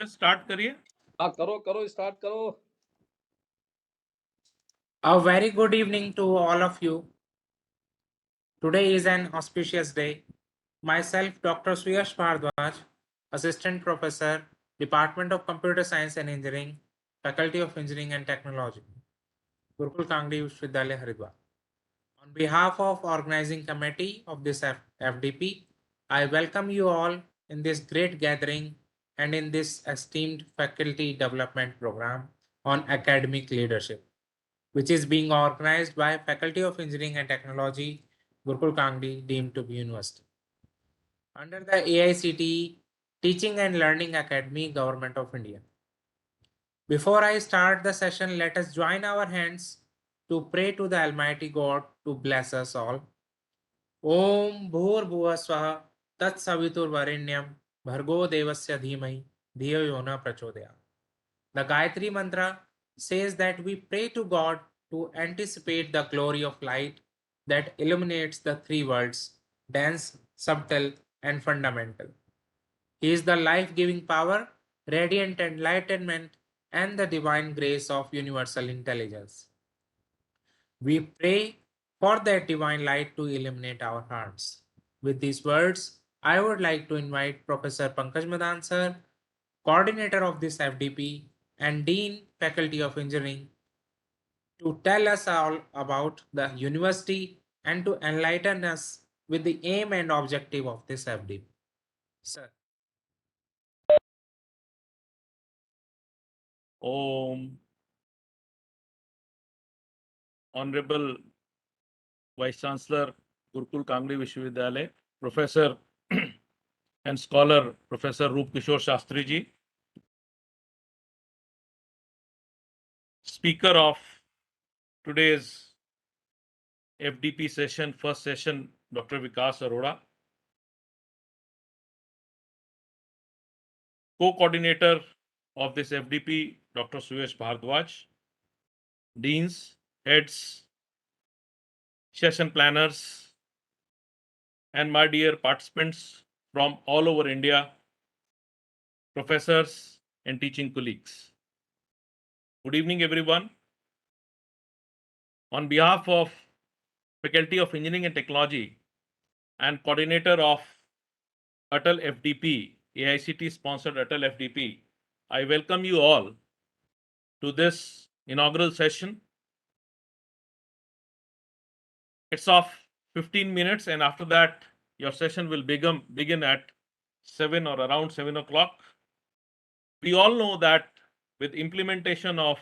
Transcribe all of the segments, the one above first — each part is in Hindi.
स्टार्ट करिए। हाँ करो स्टार्ट करो। A very good evening to all of you. Today is an auspicious day. Myself, Dr. Suyash Bhardwaj, Assistant Professor, Department of Computer Science and Engineering, Faculty of Engineering and Technology, Gurukul Kangdi Vishwavidyalaya, Haridwar. On behalf of organizing committee of this FDP, I welcome you all in this great gathering and in this esteemed faculty development program on academic leadership, which is being organized by Faculty of Engineering and Technology, Gurukul Kangdi, deemed to be university. Under the AICTE Teaching and Learning Academy, Government of India. Before I start the session, let us join our hands to pray to the Almighty God to bless us all. Om Bhur Bhuva Swaha Tat Savitur Varenyam Bhargo Devasya Dhimai Dhiyo Yona Prachodaya. The Gayatri Mantra says that we pray to God to anticipate the glory of light that illuminates the three worlds, dense, subtle, and fundamental. He is the life-giving power, radiant enlightenment, and the divine grace of universal intelligence. We pray for that divine light to illuminate our hearts. With these words, I would like to invite Professor Pankaj Madan sir, coordinator of this FDP and Dean Faculty of Engineering, to tell us all about the university and to enlighten us with the aim and objective of this FDP. Sir. Om. Honorable Vice Chancellor, Gurukul Kangdi Vishwavidyalaya, Professor and Scholar Professor Roop Kishore Shastri ji, Speaker of today's FDP session, first session, Dr. Vikas Arora, Co-Coordinator of this FDP, Dr. Suyash Bhardwaj, Deans, Heads, Session Planners, and my dear participants from all over India, professors and teaching colleagues. Good evening, everyone. On behalf of Faculty of Engineering and Technology and coordinator of Atal FDP, AICT sponsored Atal FDP, I welcome you all to this inaugural session. It's of 15 minutes, and after that, your session will begin at 7 or around 7 o'clock. We all know that with implementation of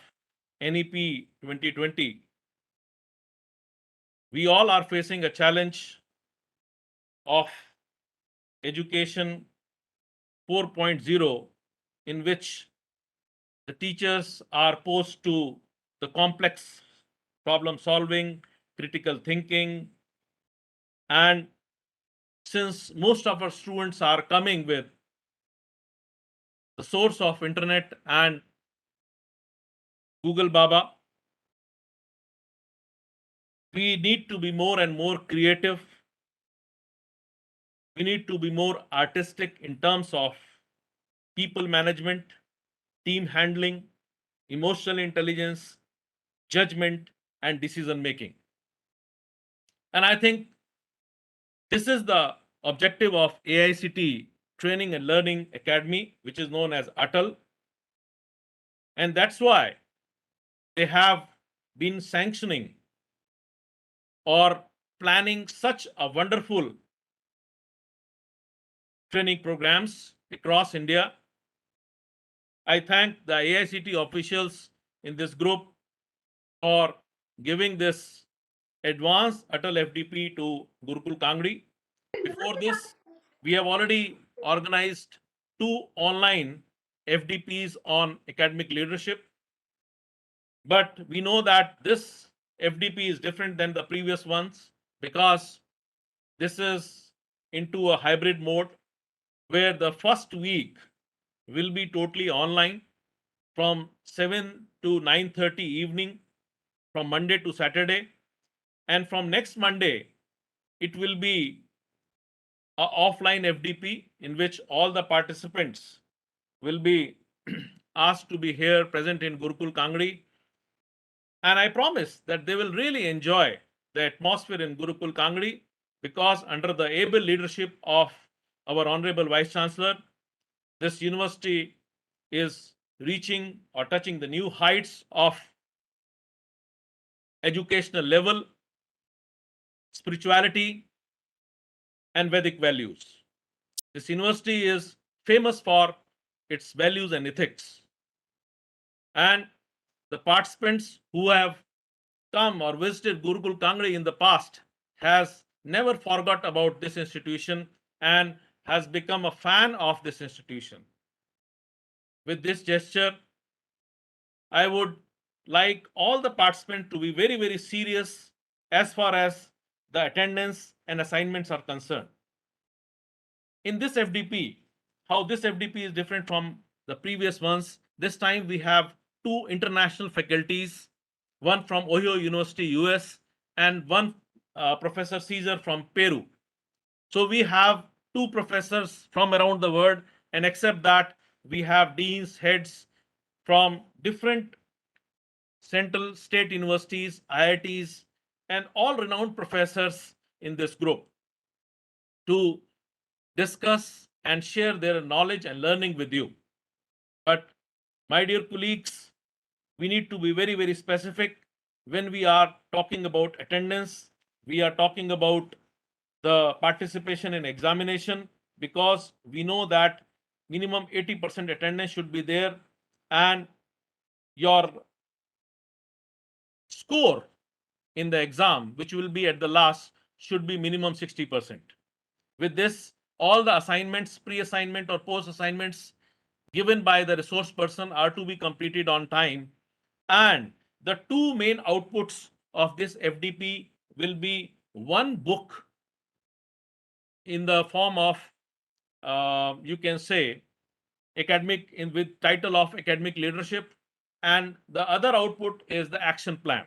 NEP 2020, we all are facing a challenge of education 4.0, in which the teachers are posed to the complex problem solving, critical thinking, and since most of our students are coming with the source of internet and Google Baba, we need to be more and more creative. We need to be more artistic in terms of people management, team handling, emotional intelligence, judgment, and decision making. And I think this is the objective of AICT Training and Learning Academy, which is known as ATAL. And that's why they have been sanctioning or planning such a wonderful training programs across India. I thank the AICT officials in this group for giving this advanced Atal FDP to Gurukul Kangdi. Before this, we have already organized 2 online FDPs on academic leadership. But we know that this FDP is different than the previous ones because this is into a hybrid mode where the first week will be totally online from 7 to 9:30 evening from Monday to Saturday, and from next Monday it will be a offline FDP in which all the participants will be asked to be here present in Gurukul Kangri. And I promise that they will really enjoy the atmosphere in Gurukul Kangri because under the able leadership of our Honorable Vice Chancellor, this university is reaching or touching the new heights of educational level, spirituality, and Vedic values. This university is famous for its values and ethics. And the participants who have come or visited Gurukul Kangri in the past has never forgot about this institution and has become a fan of this institution. With this gesture, I would like all the participants to be very, very serious as far as the attendance and assignments are concerned. In this FDP, how this FDP is different from the previous ones, this time we have two international faculties, one from Ohio University, US, and one Professor Caesar from Peru. So we have two professors from around the world, and except that, we have deans, heads from different central state universities, IITs, and all renowned professors in this group to discuss and share their knowledge and learning with you. But my dear colleagues, we need to be very, very specific when we are talking about attendance. We are talking about the participation in examination because we know that minimum 80% attendance should be there and your score in the exam, which will be at the last, should be minimum 60%. With this, all the assignments, pre-assignment or post-assignments given by the resource person are to be completed on time. And the two main outputs of this FDP will be one book in the form of, you can say, academic in with title of academic leadership, and the other output is the action plan.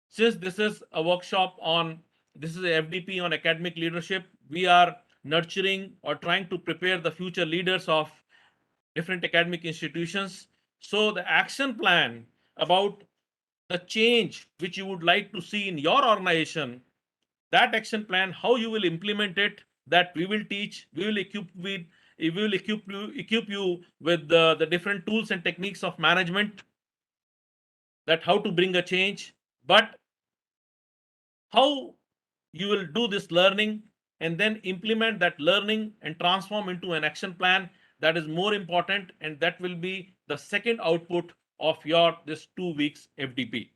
Since this is a workshop on, this is a FDP on academic leadership, we are nurturing or trying to prepare the future leaders of different academic institutions. So the action plan about the change which you would like to see in your organization, that action plan, how you will implement it, that we will teach, we will equip you with the different tools and techniques of management, that how to bring a change, but how you will do this learning and then implement that learning and transform into an action plan, that is more important, and that will be the second output of your this 2 weeks FDP.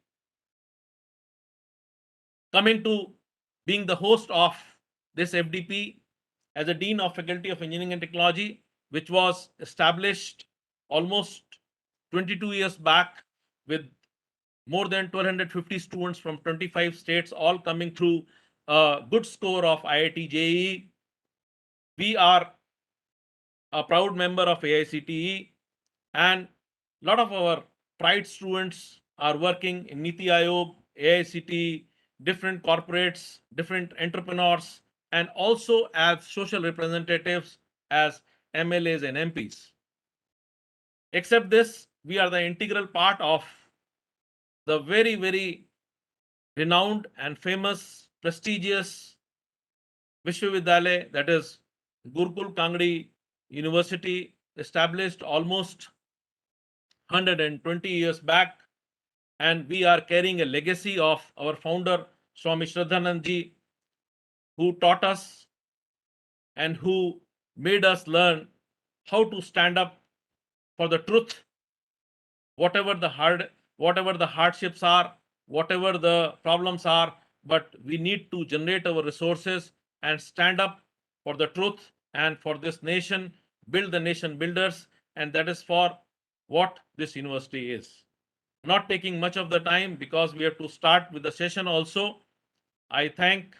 Coming to being the host of this FDP as a Dean of Faculty of Engineering and Technology, which was established almost 22 years back with more than 1,250 students from 25 states, all coming through a good score of IIT JEE. We are a proud member of AICTE, and a lot of our pride students are working in Niti Aayog, AICTE, different corporates, different entrepreneurs, and also as social representatives as MLAs and MPs. Except this, we are the integral part of the very, very renowned and famous, prestigious Vishwavidyalaya, that is Gurukul Kangri University, established almost 120 years back. And we are carrying a legacy of our founder, Swami Shraddhanandji, who taught us and who made us learn how to stand up for the truth, whatever the hardships are, whatever the problems are, but we need to generate our resources and stand up for the truth and for this nation, build the nation builders, and that is for what this university is. Not taking much of the time because we have to start with the session also. I thank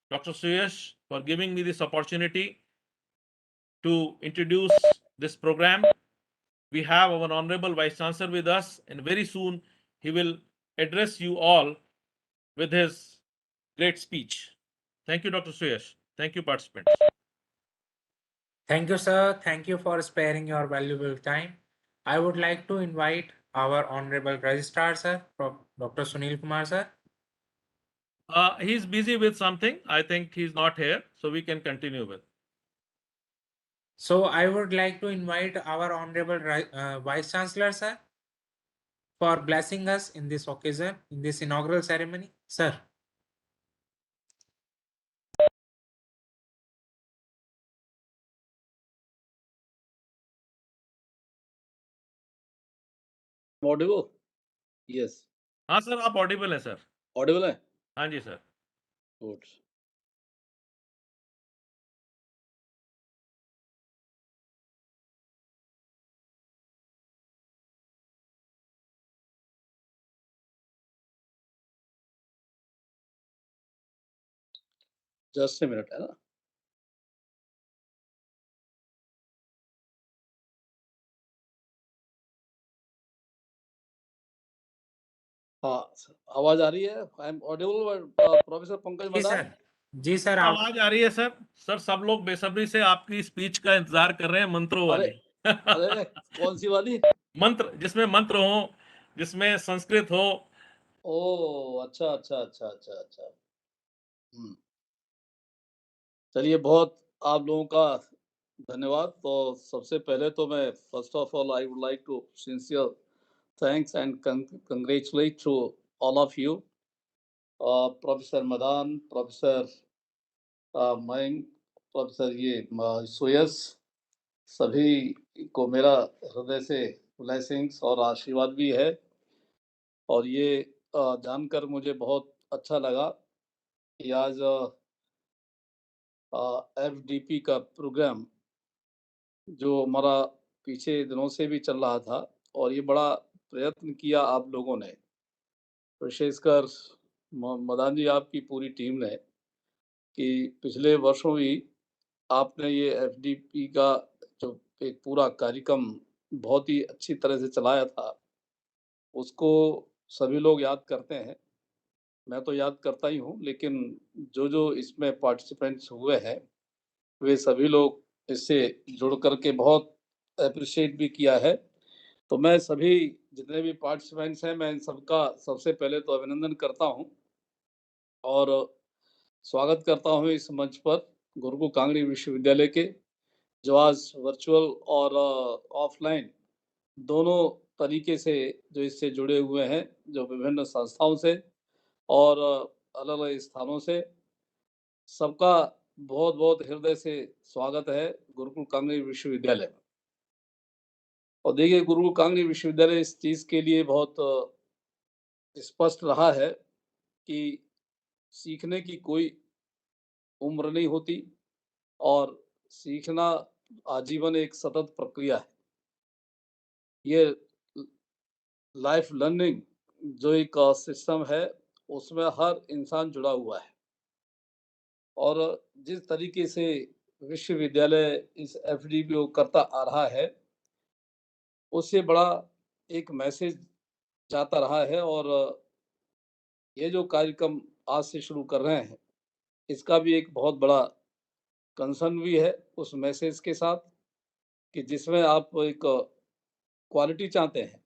Dr. Suyash for giving me this opportunity to introduce this program. We have our Honorable Vice Chancellor with us, and very soon he will address you all with his great speech. Thank you, Dr. Suyash. Thank you, participants. Thank you, sir. Thank you for sparing your valuable time. I would like to invite our Honorable Registrar, sir, Dr. Sunil Kumar, sir. He's busy with something. I think he's not here, so we can continue with. So I would like to invite our Honorable Vice Chancellor, sir, for blessing us in this occasion, in this inaugural ceremony. Sir. Audible? Yes, हाँ सर, आप ऑडिबल है सर। ऑडिबल है? हाँ जी sir. Good. Just a minute, है ना? हाँ, आवाज आ रही है? I am audible, professor Pankaj ji Madan? Sir, जी सर, आप आवाज आ रही है सर। सर सब लोग बेसब्री से आपकी स्पीच का इंतजार कर रहे हैं, मंत्रों अरे वाली। अरे, कौन सी वाली? मंत्र, जिसमें मंत्र हो, जिसमें संस्कृत हो। ओ, अच्छा अच्छा अच्छा अच्छा अच्छा। चलिए, बहुत आप लोगों का धन्यवाद। तो सबसे पहले तो मैं first of all I would like to sincere thanks and congratulate to all of you, Professor Madan, Professor Mayank, Professor सुयस, सभी को मेरा हृदय से ब्लेसिंग्स और आशीर्वाद भी है। और ये जानकर मुझे बहुत अच्छा लगा कि आज FDP का प्रोग्राम जो हमारा पीछे दिनों से भी चल रहा था, और ये बड़ा प्रयत्न किया आप लोगों ने, विशेषकर मदान जी, आपकी पूरी टीम ने, कि पिछले वर्षों भी आपने ये एफडीपी का जो एक पूरा कार्यक्रम बहुत ही अच्छी तरह से चलाया था, उसको सभी लोग याद करते हैं। मैं तो याद करता ही हूँ, लेकिन जो इसमें पार्टिसिपेंट्स हुए हैं, वे सभी लोग इससे जुड़ करके बहुत अप्रिशिएट भी किया है। तो मैं सभी जितने भी पार्टिसिपेंट्स हैं, मैं इन सबका सबसे पहले तो अभिनंदन करता हूँ और स्वागत करता हूँ इस मंच पर गुरुकुल कांगड़ी विश्वविद्यालय के, जो आज वर्चुअल और ऑफलाइन दोनों तरीके से जो इससे जुड़े हुए हैं, जो विभिन्न संस्थाओं से और अलग अलग स्थानों से, सबका बहुत बहुत हृदय से स्वागत है गुरुकुल कांगड़ी विश्वविद्यालय में। और देखिए, गुरुकुल कांगड़ी विश्वविद्यालय इस चीज़ के लिए बहुत स्पष्ट रहा है कि सीखने की कोई उम्र नहीं होती, और सीखना आजीवन एक सतत प्रक्रिया है। ये लाइफ लर्निंग जो एक सिस्टम है, उसमें हर इंसान जुड़ा हुआ है। और जिस तरीके से विश्वविद्यालय इस एफडीपी को करता आ रहा है, उससे बड़ा एक मैसेज जाता रहा है। और ये जो कार्यक्रम आज से शुरू कर रहे हैं, इसका भी एक बहुत बड़ा कंसर्न भी है उस मैसेज के साथ, कि जिसमें आप एक क्वालिटी चाहते हैं,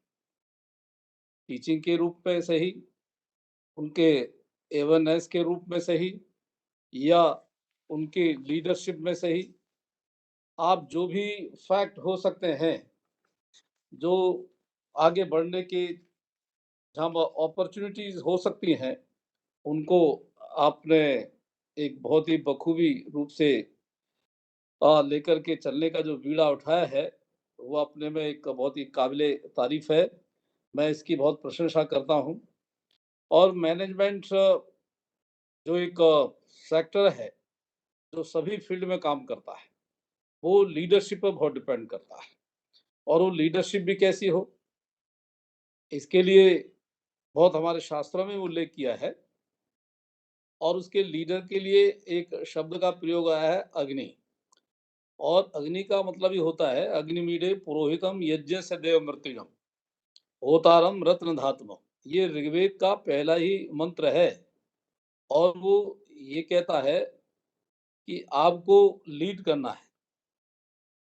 टीचिंग के रूप में सही, उनके अवेयरनेस के रूप में सही, या उनकी लीडरशिप में सही, आप जो भी फैक्ट हो सकते हैं, जो आगे बढ़ने के जहाँ अपॉर्चुनिटीज हो सकती हैं, उनको आपने एक बहुत ही बखूबी रूप से लेकर के चलने का जो बीड़ा उठाया है, वो अपने में एक बहुत ही काबिले तारीफ है। मैं इसकी बहुत प्रशंसा करता हूँ। और मैनेजमेंट जो एक सेक्टर है, जो सभी फील्ड में काम करता है, वो लीडरशिप पर बहुत डिपेंड करता है। और वो लीडरशिप भी कैसी हो, इसके लिए बहुत हमारे शास्त्रों में उल्लेख किया है। और उसके लीडर के लिए एक शब्द का प्रयोग आया है, अग्नि। और अग्नि का मतलब ही होता है, अग्निमीडे पुरोहितम यज्ञ से देव मृत्युजम होतारम रत्न धात्म। ये ऋग्वेद का पहला ही मंत्र है, और वो ये कहता है कि आपको लीड करना है,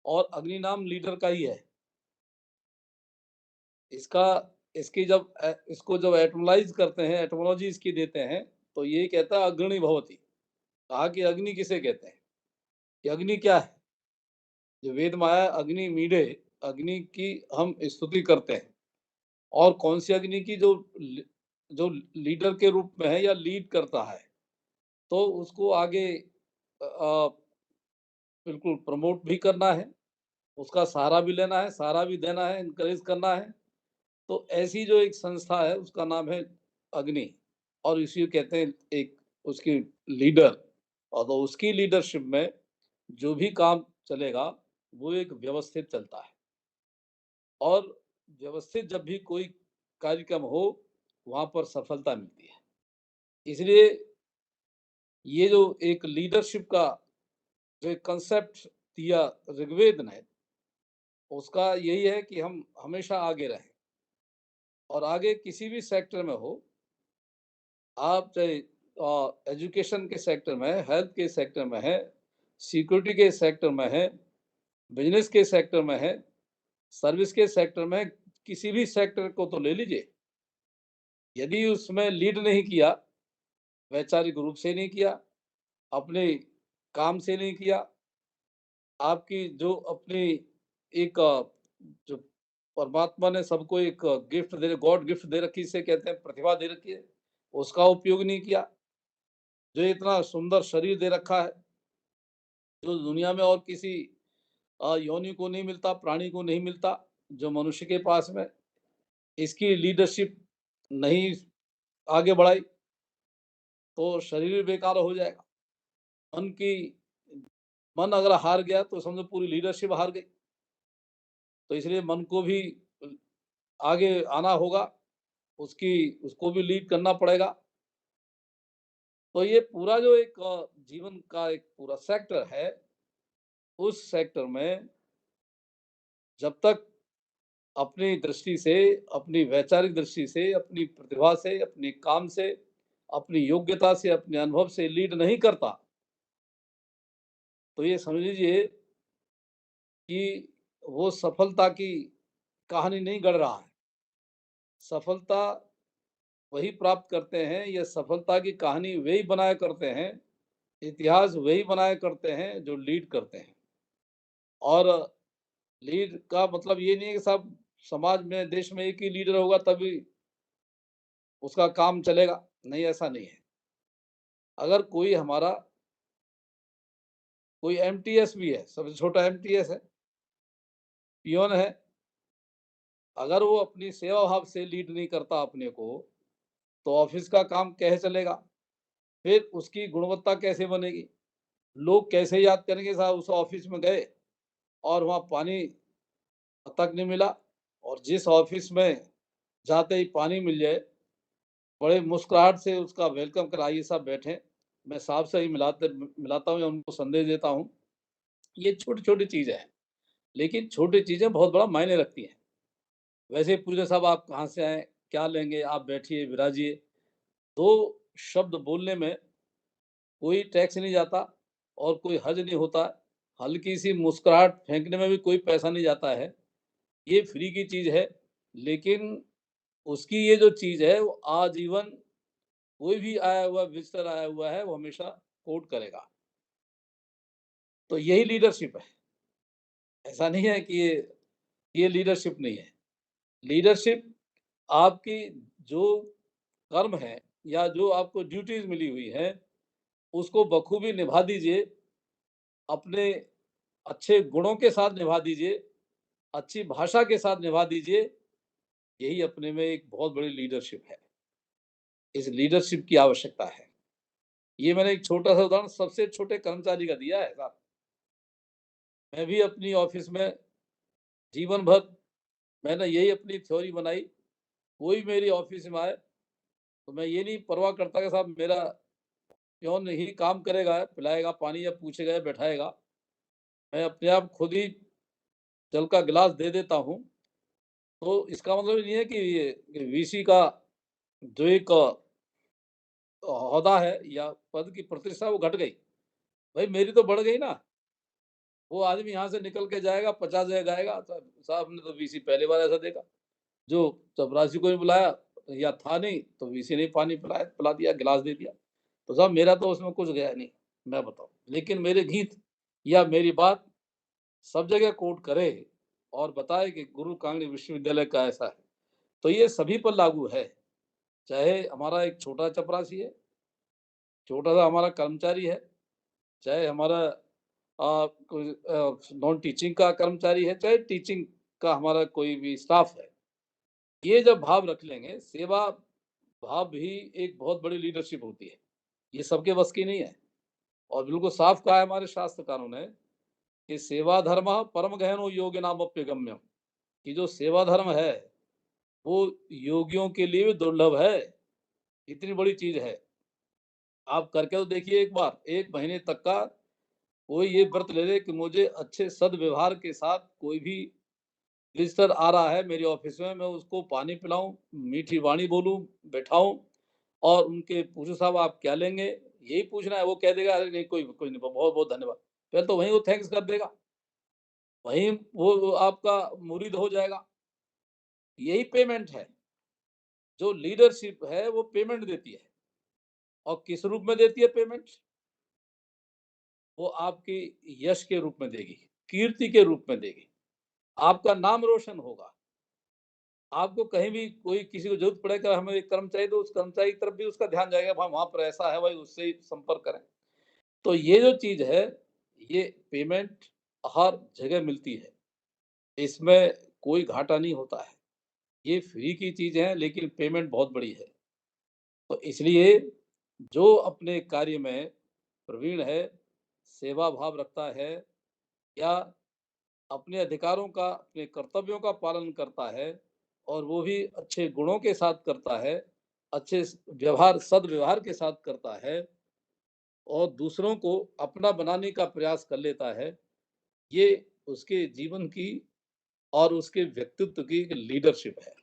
और अग्नि नाम लीडर का ही है। इसका इसकी जब इसको जब एटमोलाइज़ करते हैं, एटिमोलॉजी इसकी देते हैं, तो ये कहता है अग्नि भवति। कहा कि अग्नि किसे कहते हैं? कि अग्नि क्या है? जो वेद में आया अग्नि मीडे, अग्नि की हम स्तुति करते हैं। और कौन सी अग्नि की? जो लीडर के रूप में है या लीड करता है, तो उसको आगे बिल्कुल प्रमोट भी करना है, उसका सहारा भी लेना है, सहारा भी देना है, एनकरेज करना है। तो ऐसी जो एक संस्था है उसका नाम है अग्नि, और इसी को कहते हैं एक उसकी लीडर। और तो उसकी लीडरशिप में जो भी काम चलेगा वो एक व्यवस्थित चलता है, और व्यवस्थित जब भी कोई कार्यक्रम हो वहाँ पर सफलता मिलती है। इसलिए ये जो एक लीडरशिप का जो एक कंसेप्ट दिया ऋग्वेद ने, उसका यही है कि हम हमेशा आगे रहें, और आगे किसी भी सेक्टर में हो, आप चाहे एजुकेशन के सेक्टर में है, हेल्थ के सेक्टर में है, सिक्योरिटी के सेक्टर में है, बिजनेस के सेक्टर में है, सर्विस के सेक्टर में, किसी भी सेक्टर को तो ले लीजिए, यदि उसमें लीड नहीं किया, वैचारिक रूप से नहीं किया, अपने काम से नहीं किया, आपकी जो अपनी एक जो परमात्मा ने सबको एक गिफ्ट दे, गॉड गिफ्ट दे रखी, से कहते हैं प्रतिभा दे रखी है, उसका उपयोग नहीं किया, जो इतना सुंदर शरीर दे रखा है, जो दुनिया में और किसी योनि को नहीं मिलता, प्राणी को नहीं मिलता, जो मनुष्य के पास में, इसकी लीडरशिप नहीं आगे बढ़ाई तो शरीर बेकार हो जाएगा। मन की मन अगर हार गया तो समझो पूरी लीडरशिप हार गई। तो इसलिए मन को भी आगे आना होगा, उसको भी लीड करना पड़ेगा। तो ये पूरा जो एक जीवन का एक पूरा सेक्टर है, उस सेक्टर में जब तक अपनी दृष्टि से, अपनी वैचारिक दृष्टि से, अपनी प्रतिभा से, अपने काम से, अपनी योग्यता से, अपने अनुभव से लीड नहीं करता, तो ये समझ लीजिए कि वो सफलता की कहानी नहीं गढ़ रहा है। सफलता वही प्राप्त करते हैं, या सफलता की कहानी वही बनाया करते हैं, इतिहास वही बनाया करते हैं जो लीड करते हैं। और लीड का मतलब ये नहीं है कि सब समाज में, देश में एक ही लीडर होगा तभी उसका काम चलेगा, नहीं, ऐसा नहीं है। अगर कोई हमारा कोई एमटीएस भी है, सबसे छोटा एमटीएस है, पियोन है, अगर वो अपनी सेवा भाव से लीड नहीं करता अपने को, तो ऑफिस का काम कैसे चलेगा? फिर उसकी गुणवत्ता कैसे बनेगी? लोग कैसे याद करेंगे साहब उस ऑफिस में गए और वहाँ पानी तक नहीं मिला, और जिस ऑफिस में जाते ही पानी मिल जाए, बड़े मुस्कुराहट से उसका वेलकम कराइए, साहब बैठे, मैं साहब से ही मिलाता हूँ या उनको संदेश देता हूँ। ये छोटी-छोटी चीज़ें हैं, लेकिन छोटी चीज़ें बहुत बड़ा मायने रखती हैं। वैसे पूछे साहब आप कहाँ से आए? क्या लेंगे? आप बैठिए, विराजिए। 2 शब्द बोलने में कोई टैक्स नहीं जाता और कोई हर्ज नहीं होता। हल्की-सी मुस्कुराहट फेंकने में भी कोई पैसा नहीं जाता है। ये फ्री की चीज़ है, लेकिन उसकी ये जो चीज़ है वो आजीवन, कोई भी आया हुआ विज़िटर आया हुआ है, वो हमेशा कोट करेगा। तो यही लीडरशिप है। ऐसा नहीं है कि ये लीडरशिप नहीं है। लीडरशिप आपकी जो कर्म है या जो आपको ड्यूटीज़ मिली हुई है, उसको बखूबी निभा दीजिए, अपने अच्छे गुणों के साथ निभा दीजिए, अच्छी भाषा के साथ निभा दीजिए। यही अपने में एक बहुत बड़ी लीडरशिप है। इस लीडरशिप की आवश्यकता है। ये मैंने एक छोटा-सा उदाहरण सबसे छोटे कर्मचारी का दिया है साहब। मैं भी अपनी ऑफ़िस में जीवन भर मैंने यही अपनी थ्योरी बनाई, कोई मेरी ऑफ़िस में आए, तो मैं ये नहीं परवाह करता कि साहब मेरा पियून ही काम करेगा, पिलाएगा पानी या पूछेगा या बैठाएगा। मैं अपने आप खुद ही जल का गिलास दे देता हूँ। तो इसका मतलब ये नहीं है कि ये वीसी का जो एक ओहदा है या पद की प्रतिष्ठा वो घट गई। भाई मेरी तो बढ़ गई ना। वो आदमी यहाँ से निकल के जाएगा, 50 जगह गाएगा, साहब ने तो वीसी पहली बार ऐसा देखा। जो चपरासी को भी बुलाया या था नहीं तो वीसी ने पानी पिला दिया, गिलास दे दिया। तो साहब मेरा तो उसमें कुछ गया नहीं, मैं बताऊँ। लेकिन मेरे गीत या मेरी बात सब जगह कोट करे और बताए कि गुरु कांगड़ी विश्वविद्यालय का ऐसा है, तो ये सभी पर लागू है। चाहे हमारा एक छोटा चपरासी है, छोटा-सा हमारा कर्मचारी है, चाहे हमारा कोई नॉन टीचिंग का कर्मचारी है, चाहे टीचिंग का हमारा कोई भी स्टाफ है। ये जब भाव रख लेंगे, सेवा भाव भी एक बहुत बड़ी लीडरशिप होती है। ये सबके बस की नहीं है और बिल्कुल साफ कहा है हमारे शास्त्रकारों ने कि सेवा धर्मः परम गहनो योगिनामप्य गम्यम, कि जो सेवा धर्म है, वो योगियों के लिए भी दुर्लभ है। इतनी बड़ी चीज़ है। आप करके तो देखिए एक बार, 1 महीने तक का कोई ये व्रत ले ले कि मुझे अच्छे सद्व्यवहार के साथ कोई भी विज़िटर आ रहा है मेरे ऑफ़िस में, मैं उसको पानी पिलाऊँ, मीठी वाणी बोलूँ, बैठाऊँ और उनके पूछूँ साहब आप क्या लेंगे? यही पूछना है, वो कह देगा अरे नहीं कोई नहीं, बहुत-बहुत धन्यवाद। पहले तो वहीं वो थैंक्स कर देगा, वहीं वो आपका मुरीद हो जाएगा। यही पेमेंट है, जो लीडरशिप है वो पेमेंट देती है और किस रूप में देती है पेमेंट? वो आपकी यश के रूप में देगी, कीर्ति के रूप में देगी, आपका नाम रोशन होगा। आपको कहीं भी कोई किसी को ज़रूरत पड़ेगा हमें एक कर्मचारी दो, उस कर्मचारी की तरफ भी उसका ध्यान जाएगा, हाँ, वहाँ पर ऐसा है भाई उससे ही संपर्क करें। तो ये जो चीज़ है, ये पेमेंट हर जगह मिलती है। इसमें कोई घाटा नहीं होता है। ये फ्री की चीज़ है लेकिन पेमेंट बहुत बड़ी है। तो इसलिए जो अपने कार्य में प्रवीण है, सेवा भाव रखता है या अपने अधिकारों का, अपने कर्तव्यों का पालन करता है और वो भी अच्छे गुणों के साथ करता है, अच्छे व्यवहार सद्व्यवहार के साथ करता है और दूसरों को अपना बनाने का प्रयास कर लेता है, ये उसके जीवन की और उसके व्यक्तित्व की एक लीडरशिप है।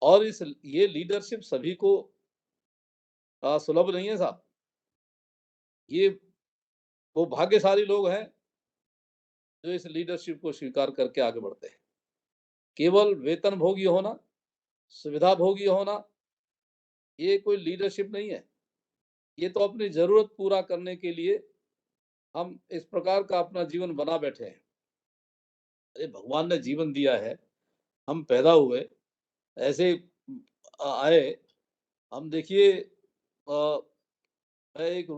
और ये लीडरशिप सभी को सुलभ नहीं है साहब। ये वो भाग्यशाली लोग हैं जो इस लीडरशिप को स्वीकार करके आगे बढ़ते हैं। केवल वेतन भोगी होना, सुविधा भोगी होना, ये कोई लीडरशिप नहीं है। ये तो अपनी ज़रूरत पूरा करने के लिए हम इस प्रकार का अपना जीवन बना बैठे हैं। अरे भगवान ने जीवन दिया है, हम पैदा हुए, ऐसे आए, हम देखिए मैं एक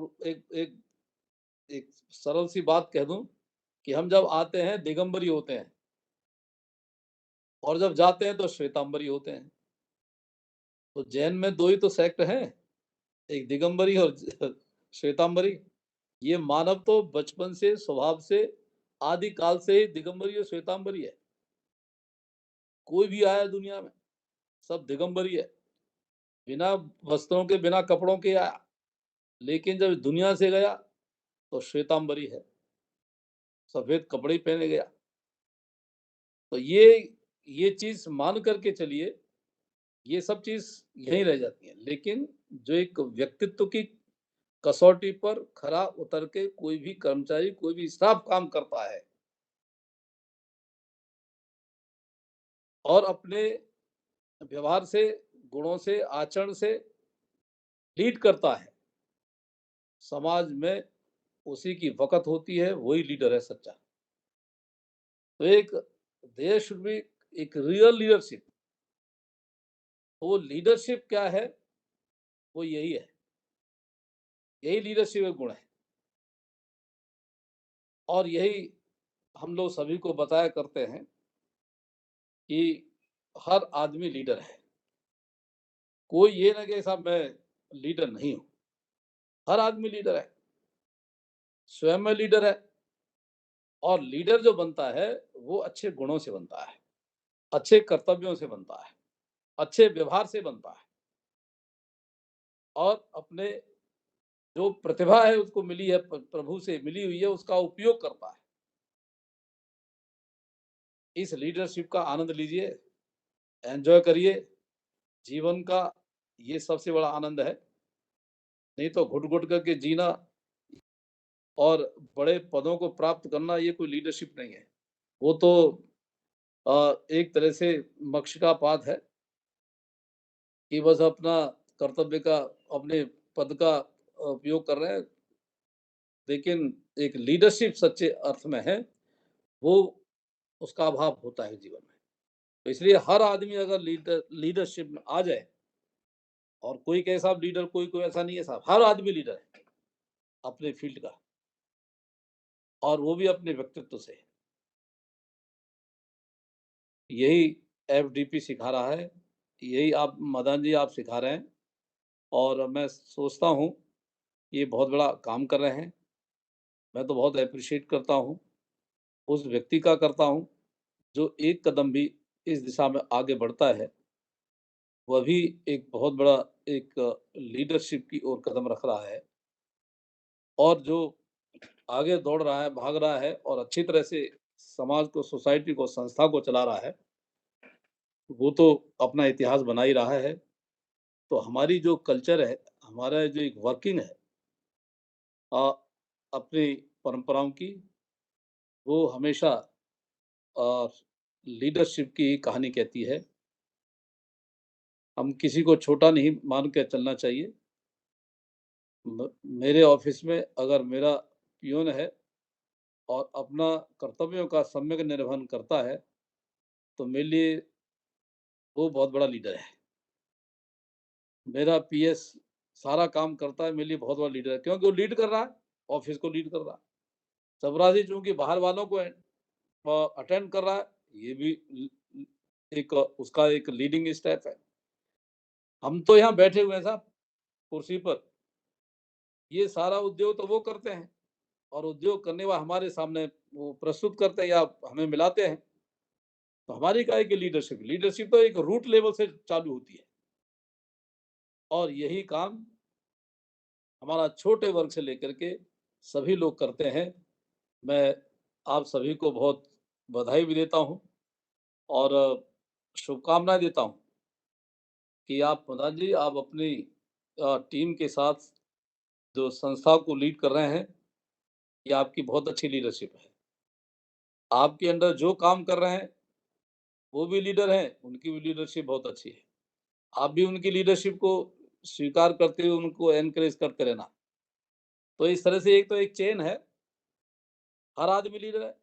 एक एक सरल सी बात कह दूँ कि हम जब आते हैं दिगंबरी होते हैं और जब जाते हैं तो श्वेतांबरी होते हैं। तो जैन में 2 ही तो सेक्ट हैं, एक दिगंबरी और श्वेतांबरी। ये मानव तो बचपन से स्वभाव से आदि काल से ही दिगंबरी और श्वेतांबरी है। कोई भी आया दुनिया में, सब दिगंबरी है। बिना वस्त्रों के, बिना कपड़ों के आया, लेकिन जब दुनिया से गया तो श्वेतांबरी है, सफेद कपड़े ही पहने गया। तो ये चीज़ मान करके चलिए, ये सब चीज़ यहीं रह जाती है। लेकिन जो एक व्यक्तित्व की कसौटी पर खरा उतर के कोई भी कर्मचारी, कोई भी स्टाफ काम करता है और अपने व्यवहार से, गुणों से, आचरण से लीड करता है, समाज में उसी की वक़्त होती है, वही लीडर है सच्चा। तो एक देयर शुड बी एक रियल लीडरशिप। वो लीडरशिप क्या है? वो यही है। यही लीडरशिप का गुण है और यही हम लोग सभी को बताया करते हैं कि हर आदमी लीडर है। कोई ये ना कहे साहब मैं लीडर नहीं हूँ। हर आदमी लीडर है, स्वयं में लीडर है और लीडर जो बनता है, वो अच्छे गुणों से बनता है, अच्छे कर्तव्यों से बनता है, अच्छे व्यवहार से बनता है और अपने जो प्रतिभा है उसको मिली है, प्रभु से मिली हुई है, उसका उपयोग करता है। इस लीडरशिप का आनंद लीजिए, एन्जॉय करिए। जीवन का ये सबसे बड़ा आनंद है। नहीं तो घुट-घुट करके जीना और बड़े पदों को प्राप्त करना ये कोई लीडरशिप नहीं है। वो तो एक तरह से मक्षिकापात है कि बस अपना कर्तव्य का, अपने पद का उपयोग कर रहे हैं, लेकिन एक लीडरशिप सच्चे अर्थ में है, वो उसका अभाव होता है जीवन में। तो इसलिए हर आदमी अगर लीडरशिप में आ जाए, और कोई कहे साहब लीडर, कोई ऐसा नहीं है साहब, हर आदमी लीडर है अपने फील्ड का, और वो भी अपने व्यक्तित्व से। यही एफडीपी सिखा रहा है, यही आप मदन जी आप सिखा रहे हैं, और मैं सोचता हूँ ये बहुत बड़ा काम कर रहे हैं। मैं तो बहुत एप्रिशिएट करता हूँ, उस व्यक्ति का करता हूँ जो एक कदम भी इस दिशा में आगे बढ़ता है, वह भी एक बहुत बड़ा एक लीडरशिप की ओर कदम रख रहा है, और जो आगे दौड़ रहा है, भाग रहा है और अच्छी तरह से समाज को, सोसाइटी को, संस्था को चला रहा है, वो तो अपना इतिहास बना ही रहा है। तो हमारी जो कल्चर है, हमारा जो एक वर्किंग है अपनी परंपराओं की, वो हमेशा लीडरशिप की कहानी कहती है। हम किसी को छोटा नहीं मान के चलना चाहिए। मेरे ऑफिस में अगर मेरा पियून है और अपना कर्तव्यों का सम्यक निर्वहन करता है, तो मेरे लिए वो बहुत बड़ा लीडर है। मेरा पीएस सारा काम करता है, मेरे लिए बहुत बड़ा लीडर है, क्योंकि वो लीड कर रहा है, ऑफिस को लीड कर रहा है। चपरासी चूंकि बाहर वालों को अटेंड कर रहा है, ये भी एक उसका एक लीडिंग स्टेप है। हम तो यहाँ बैठे हुए हैं साहब कुर्सी पर, ये सारा उद्योग तो वो करते हैं, और उद्योग करने वाले हमारे सामने वो प्रस्तुत करते हैं या हमें मिलाते हैं। तो हमारी क्या है कि लीडरशिप तो एक रूट लेवल से चालू होती है, और यही काम हमारा छोटे वर्ग से लेकर के सभी लोग करते हैं। मैं आप सभी को बहुत बधाई भी देता हूँ, और शुभकामनाएं देता हूँ कि आप प्रधान जी, आप अपनी टीम के साथ जो संस्था को लीड कर रहे हैं, ये आपकी बहुत अच्छी लीडरशिप है। आपके अंडर जो काम कर रहे हैं, वो भी लीडर हैं, उनकी भी लीडरशिप बहुत अच्छी है। आप भी उनकी लीडरशिप को स्वीकार करते हुए उनको एनकरेज करते रहना। तो इस तरह से एक तो एक चेन है, हर आदमी लीडर है,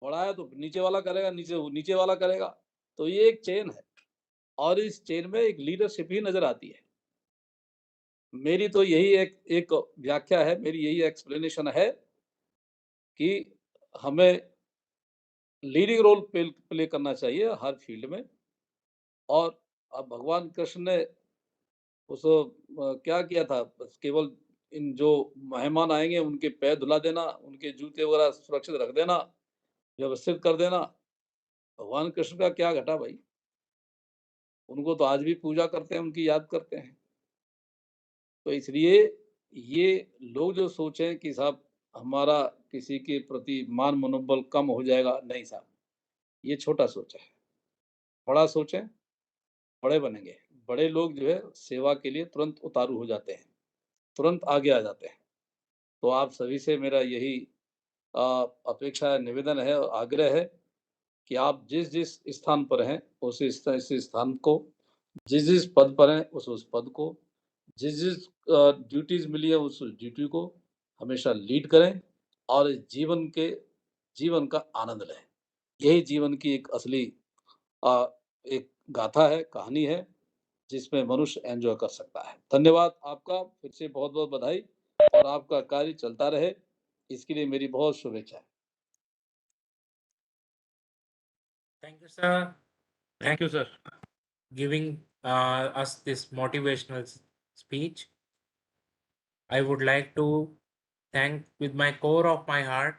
बड़ा है तो नीचे वाला करेगा, नीचे वाला करेगा, तो ये एक चेन है, और इस चेन में एक लीडरशिप ही नज़र आती है। मेरी तो यही एक व्याख्या है, मेरी यही एक्सप्लेनेशन है कि हमें लीडिंग रोल प्ले करना चाहिए हर फील्ड में। और अब भगवान कृष्ण ने उस क्या किया था, बस केवल इन जो मेहमान आएँगे उनके पैर धुला देना, उनके जूते वगैरह सुरक्षित रख देना, व्यवस्थित कर देना। भगवान कृष्ण का क्या घटा भाई? उनको तो आज भी पूजा करते हैं, उनकी याद करते हैं। तो इसलिए ये लोग जो सोचें कि साहब हमारा किसी के प्रति मान मनोबल कम हो जाएगा, नहीं साहब, ये छोटा सोच है। बड़ा सोचें, बड़े बनेंगे। बड़े लोग जो है सेवा के लिए तुरंत उतारू हो जाते हैं, तुरंत आगे आ जाते हैं। तो आप सभी से मेरा यही अ, अपेक्षा है, निवेदन है और आग्रह है कि आप जिस-जिस स्थान पर हैं, इस स्थान को, जिस-जिस पद पर हैं, उस पद को, जिस-जिस ड्यूटीज़ मिली है, उस ड्यूटी को हमेशा लीड करें, और जीवन का आनंद लें। यही जीवन की एक असली एक गाथा है, कहानी है, जिसमें मनुष्य एन्जॉय कर सकता है। धन्यवाद आपका, फिर से बहुत-बहुत बधाई, और आपका कार्य चलता रहे, इसके लिए मेरी बहुत शुभेच्छाएँ। Thank you, sir, Thank you, sir. giving us this motivational speech. I would like to thank with my core of my heart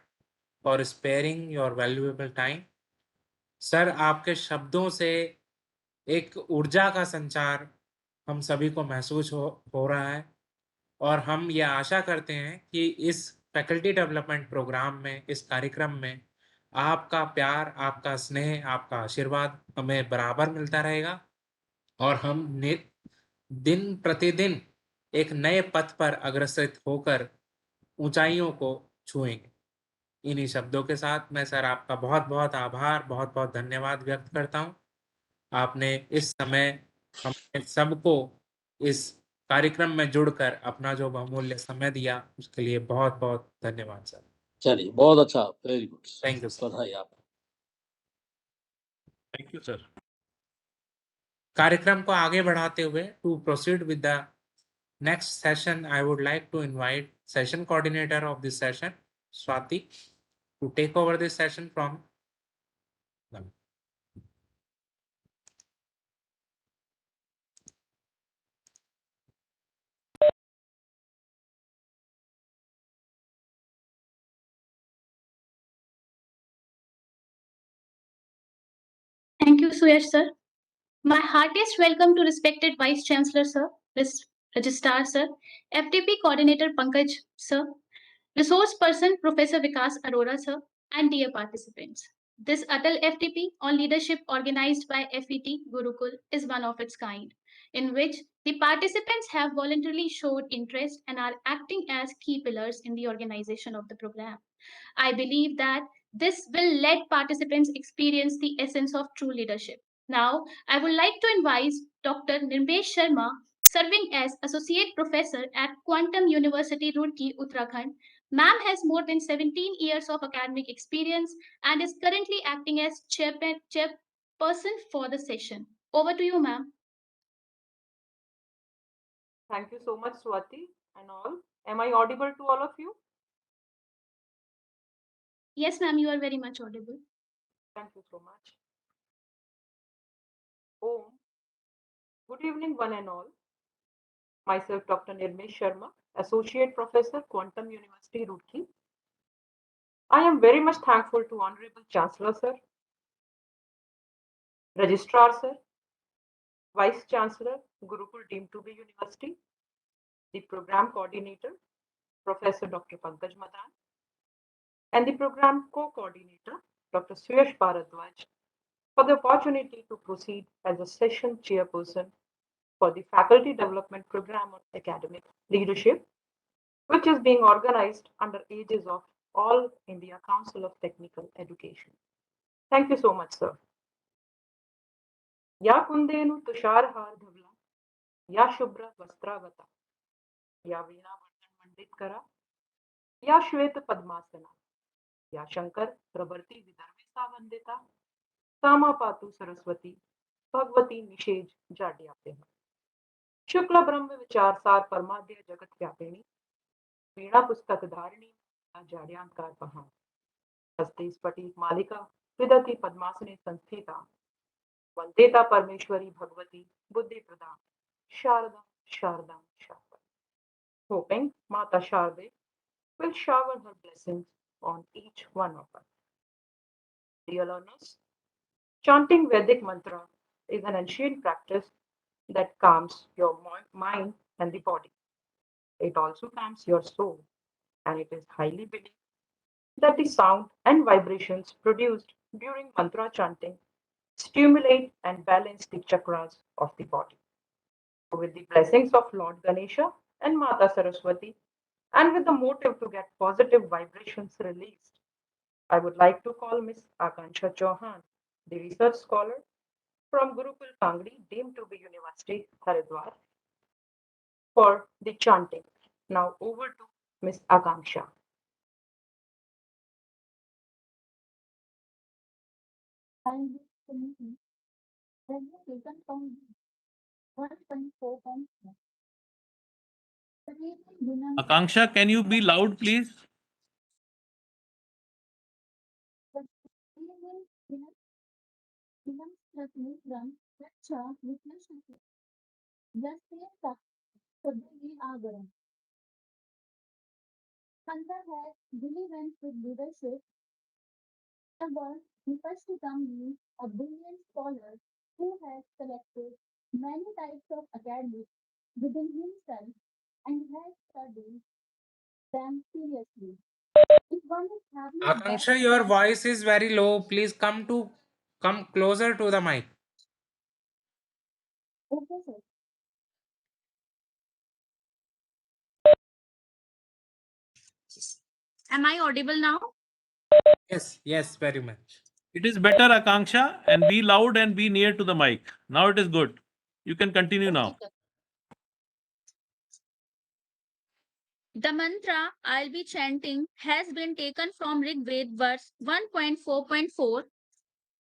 for sparing your valuable time. Sir, आपके शब्दों से एक ऊर्जा का संचार हम सभी को महसूस हो रहा है, और हम ये आशा करते हैं कि इस फैकल्टी डेवलपमेंट प्रोग्राम में, इस कार्यक्रम में आपका प्यार, आपका स्नेह, आपका आशीर्वाद हमें बराबर मिलता रहेगा, और हम दिन प्रतिदिन एक नए पथ पर अग्रसर होकर ऊंचाइयों को छुएंगे। इन्हीं शब्दों के साथ मैं सर आपका बहुत बहुत आभार, बहुत बहुत धन्यवाद व्यक्त करता हूँ। आपने इस समय हम सबको इस कार्यक्रम में जुड़कर अपना जो बहुमूल्य समय दिया, उसके लिए बहुत बहुत धन्यवाद सर। चलिए, बहुत अच्छा, very good, thank you sir. बधाई आपको। Thank you, sir. कार्यक्रम को आगे बढ़ाते हुए to proceed with the next session, I would like to invite session coordinator of this session, Swati, to take over this session from them. Thank you, Suyash sir. My heartiest welcome to respected Vice Chancellor sir, Registrar sir, FTP Coordinator Pankaj sir, Resource Person Professor Vikas Arora sir, and dear participants. This Atal FTP on leadership organized by FET Gurukul is one of its kind, in which the participants have voluntarily showed interest and are acting as key pillars in the organization of the program. I believe that this will let participants experience the essence of true leadership. Now, I would like to invite Dr. Nirmesh Sharma, serving as Associate Professor at Quantum University, Roorkee, Uttarakhand. Ma'am has more than 17 years of academic experience and is currently acting as chairperson for the session. Over to you, ma'am. Thank you so much, Swati and all. Am I audible to all of you? Yes, ma'am, you are very much audible. Thank you so much. Om. Good evening, one and all. Myself, Dr. Nirmesh Sharma, Associate Professor, Quantum University, Roorkee. I am very much thankful to Honorable Chancellor, sir, Registrar, sir, Vice Chancellor, Gurukul deemed to be University, the Program Coordinator, Professor Dr. Pankaj Madan, and the Program Co-Coordinator, Dr. Suyash Bharadwaj, for the opportunity to proceed as a session chairperson for the Faculty Development Program on Academic Leadership, which is being organized under aegis of All India Council of Technical Education. Thank you so much, sir. या कुंदेनु तुषारहार धवला, या शुभ्र वस्त्रावता, या वीणा वर्धन मंडित करा, या श्वेत पद्मासना, या शंकर प्रवर्ती विदर्भिसा वंदिता, सामा पातु सरस्वती भगवती निषेज जाड्याते। शुक्ल ब्रह्म विचार सार परमाद्य जगत व्यापिनी, वीणा पुस्तक धारिणी जाड्यांकार पहा, हस्ते स्फटिक मालिका विदति पद्मासने संस्थिता, वंदेता परमेश्वरी भगवती बुद्धि प्रदान, Sharda Sharda Sharda. Hoping Mata Sharde will shower her blessings on each one of us. Dear learners, chanting Vedic mantra is an ancient practice that calms your mind and the body. It also calms your soul, and it is highly believed that the sound and vibrations produced during mantra chanting stimulate and balance the chakras of the body. With the blessings of Lord Ganesha and Mata Saraswati, and with the motive to get positive vibrations released, I would like to call Miss Akansha Chauhan, the research scholar from Gurukul Kangri, deemed to be University, Haridwar, for the chanting. Now over to Miss Akanksha. Akanksha, can you be loud, please? A brilliant scholar who has collected many types of academics within himself and has studied them seriously. If one is having a bad Akanksha, your voice is very low. Please come closer to the mic. okay, sir. Am I audible now? Yes, very much. It is better, Akanksha, and be loud and be near to the mic. Now it is good. You can continue now. The mantra I'll be chanting has been taken from Rig Ved verse 1.4.4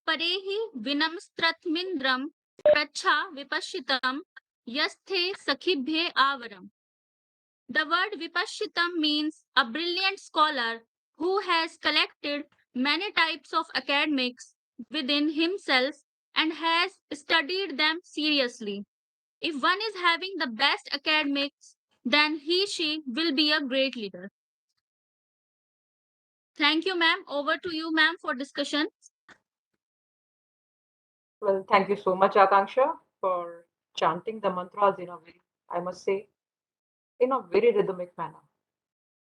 Parehi vinamstratmindram pracha vipashitam yasthe sakhibhe avaram. The word vipashitam means a brilliant scholar who has collected many types of academics within himself and has studied them seriously. If one is having the best academics, then she will be a great leader. Thank you, ma'am. Over to you, ma'am, for discussion. Well, thank you so much, Akanksha, for chanting the mantras in a very, I must say, in a very rhythmic manner.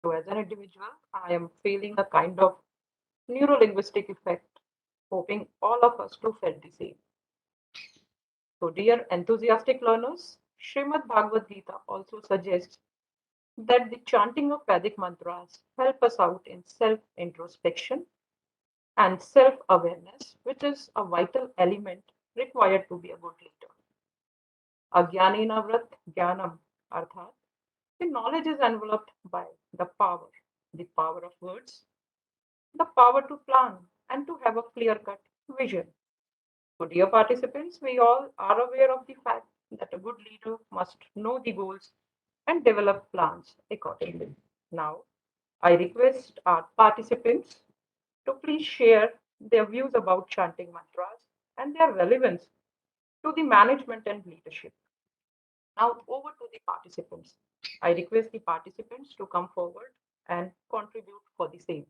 So, as an individual, I am feeling a kind of neuro-linguistic effect, hoping all of us too felt the same. So, dear enthusiastic learners, Srimad Bhagavad Gita also suggests that the chanting of Vedic mantras help us out in self-introspection and self-awareness, which is a vital element required to be a good leader. Ajnanena vrat jnanam, arthat, the knowledge is enveloped by the power of words, the power to plan and to have a clear-cut vision. So, dear participants, we all are aware of the fact that a good leader must know the goals and develop plans accordingly. Now, I request our participants to please share their views about chanting mantras and their relevance to the management and leadership. Now, over to the participants. I request the participants to come forward and contribute for the same.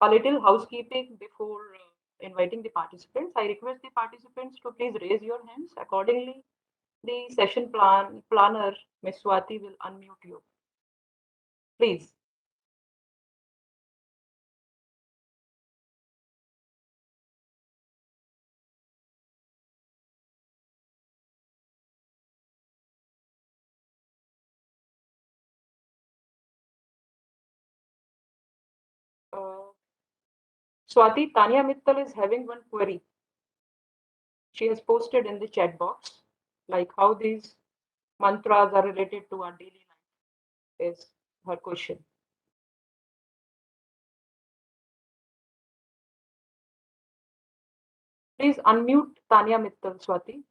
A little housekeeping before inviting the participants. I request the participants to please raise your hands. Accordingly, the session planner, Ms. Swati, will unmute you. Please. Uh, Swati, Tanya Mittal is having one query. She has posted in the chat box, like how these mantras are related to our daily life, is her question. Please unmute Tanya Mittal, Swati.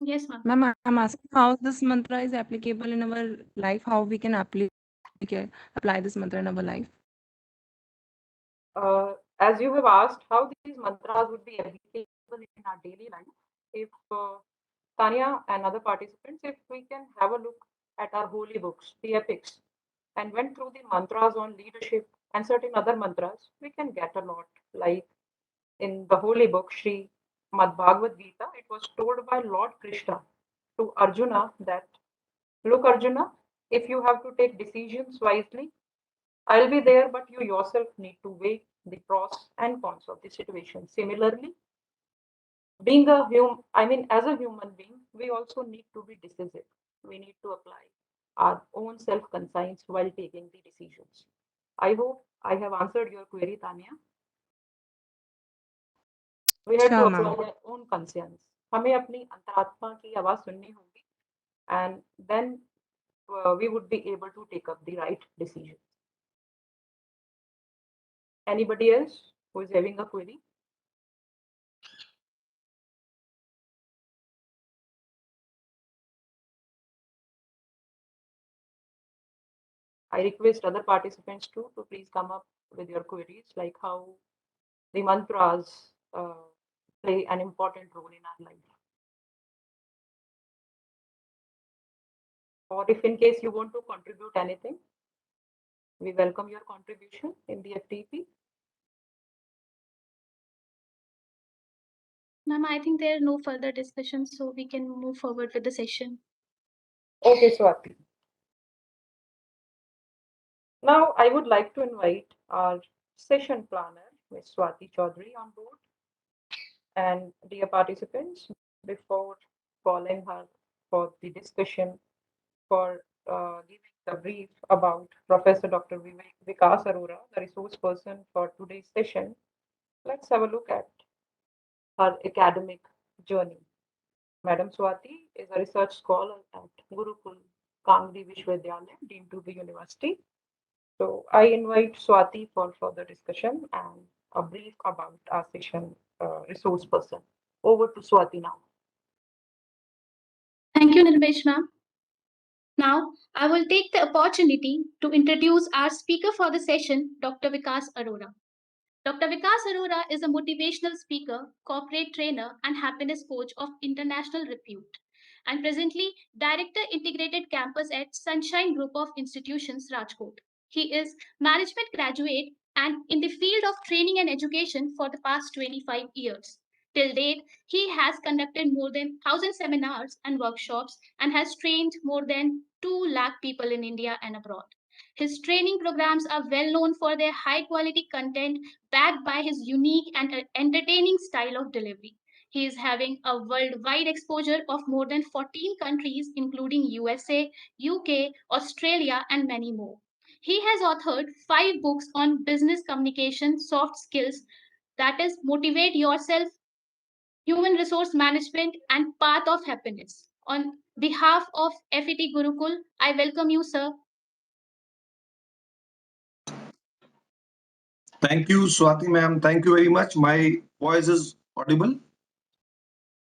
Yes, ma'am. Ma'am, I'm asking how this mantra is applicable in our life, how we can apply this mantra in our life. As you have asked, how these mantras would be applicable in our daily life, if Tanya and other participants, if we can have a look at our holy books, the epics, and went through the mantras on leadership and certain other mantras, we can get a lot. Like in the holy book, Sri Mad Bhagavad Gita, it was told by Lord Krishna to Arjuna that, look, Arjuna, if you have to take decisions wisely, I'll be there, but you yourself need to weigh the pros and cons of the situation. Similarly, being a as a human being, we also need to be decisive. We need to apply our own self-conscience while taking the decisions. I hope I have answered your query, Tanya. We had to Sure, apply ma'am. our own conscience. हमें अपनी अंतरात्मा की आवाज सुननी होगी, and then we would be able to take up the right decision. Anybody else who is having a query? I request other participants too to please come up with your queries, like how the mantras play an important role in our life. Or if in case you want to contribute anything, we welcome your contribution in the FTP. Ma'am, I think there are no further discussions, so we can move forward with the session. Okay, Swati. Now I would like to invite our session planner, Ms. Swati Chaudhary, on board. And dear participants, before calling her for the discussion, for giving the brief about Professor Dr. Vikas Arora, the resource person for today's session, let's have a look at her academic journey. Madam Swati is a research scholar at Gurukul Kangri Vishwavidyalaya, deemed to the university. So I invite Swati for further discussion and a brief about our session resource person. Over to Swati now. Thank you, Nirmesh ma'am. Now, I will take the opportunity to introduce our speaker for the session, Dr. Vikas Arora. Dr. Vikas Arora is a motivational speaker, corporate trainer, and happiness coach of international repute, and presently Director Integrated Campus at Sunshine Group of Institutions, Rajkot. He is management graduate and in the field of training and education for the past 25 years. Till date, he has conducted more than 1,000 seminars and workshops and has trained more than 2 lakh people in India and abroad. His training programs are well known for their high quality content backed by his unique and entertaining style of delivery. He is having a worldwide exposure of more than 14 countries, including USA, UK, Australia, and many more. He has authored 5 books on business communication, soft skills, that is, Motivate Yourself, Human Resource Management, and Path of Happiness. On behalf of FET Gurukul, I welcome you, sir. Thank you, Swati ma'am. Thank you very much. My voice is audible.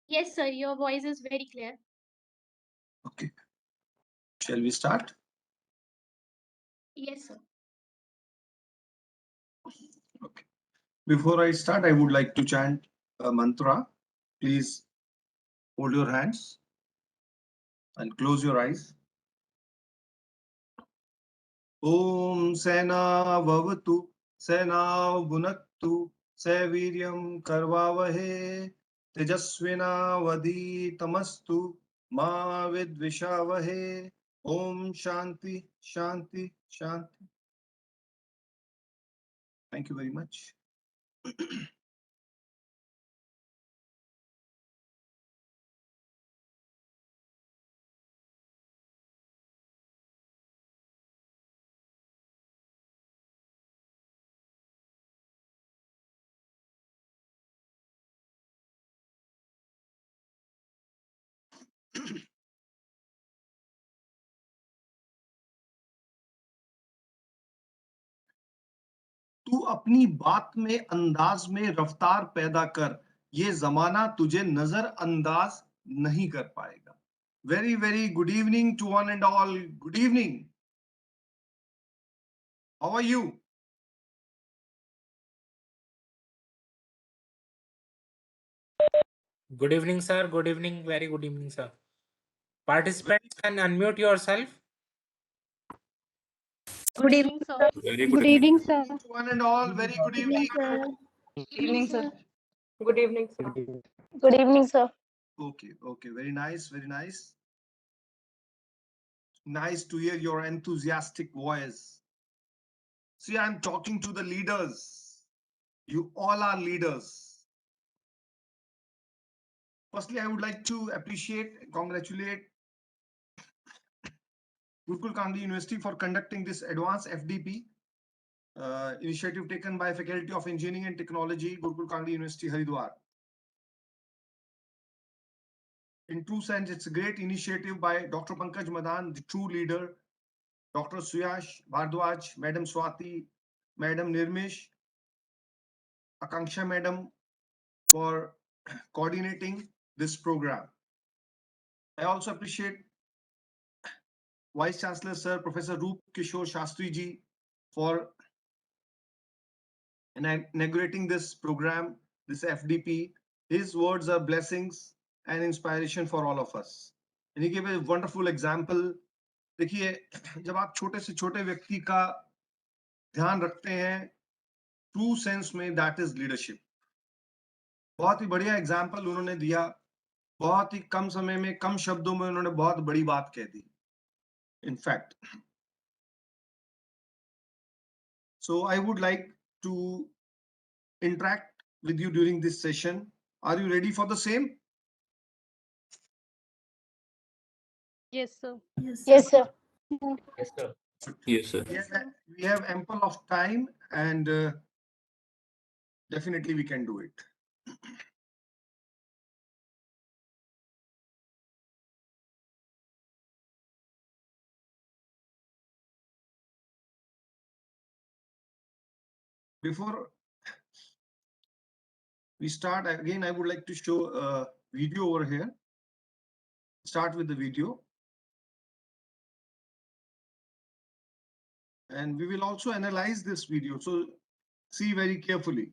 Yes, sir, your voice is very clear. Okay. Shall we start? Yes, sir. Okay. Before I start, I would like to chant a mantra. Please hold your hands and close your eyes. Om Sena Vavatu Sena Bhunaktu Saviryam Karvavahe Tejasvina Vadi Tamastu Ma Vidvishavahe Om Shanti Shanti Shanti. Thank you very much. तू अपनी बात में अंदाज में रफ्तार पैदा कर, ये जमाना तुझे नजरअंदाज नहीं कर पाएगा. Very, very good evening to one and all. Good evening. How are you? Good evening, sir. Good evening. Very good evening, sir. Participants can unmute yourself. Good evening, sir. Very Good evening, sir. To one and all, very good evening. sir. Evening, sir. Good evening, sir. Good evening, sir. Okay, okay, very nice, very nice. Nice to hear your enthusiastic voice. See, I'm talking to the leaders. You all are leaders. Firstly, I would like to appreciate, congratulate Gurukul Kangri University for conducting this advanced FDP initiative taken by Faculty of Engineering and Technology, Gurukul Kangri University, Haridwar. In true sense, it's a great initiative by Dr. Pankaj Madan, the true leader, Dr. Suyash Bhardwaj, Madam Swati, Madam Nirmesh, Akanksha Madam for coordinating this program. I also appreciate Vice Chancellor Sir Professor Roop Kishore Shastri ji for inaugurating this program, this FDP. His words are blessings and inspiration for all of us. And he gave a wonderful example. देखिए, जब आप छोटे से छोटे व्यक्ति का ध्यान रखते हैं, ट्रू सेंस में दैट इज लीडरशिप. बहुत ही बढ़िया एग्जाम्पल उन्होंने दिया. बहुत ही कम समय में, कम शब्दों में उन्होंने बहुत बड़ी बात कह दी. In fact, so I would like to interact with you during this session. Are you ready for the same? Yes, sir. Yes, sir. Yes, sir. Yes, sir. We have ample of time, and definitely we can do it. Before we start, again, I would like to show a video over here. Start with the video. And we will also analyze this video. So see very carefully.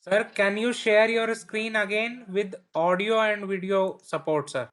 Sir, can you share your screen again with audio and video support, sir?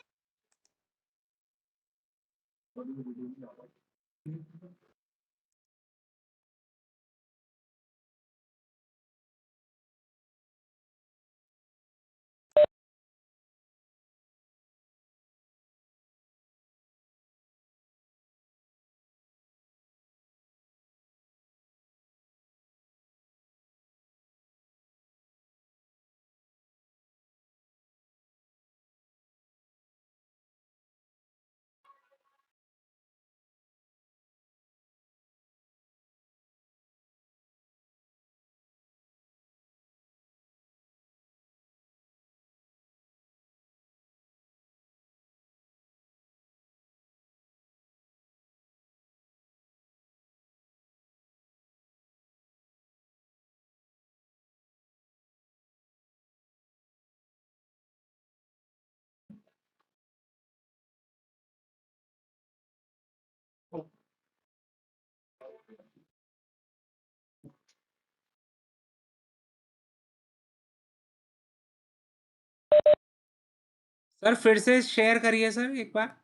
Sir फिर से शेयर करिए सर एक बार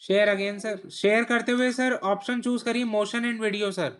शेयर अगेन सर शेयर करते हुए सर ऑप्शन चूज करिए motion and video sir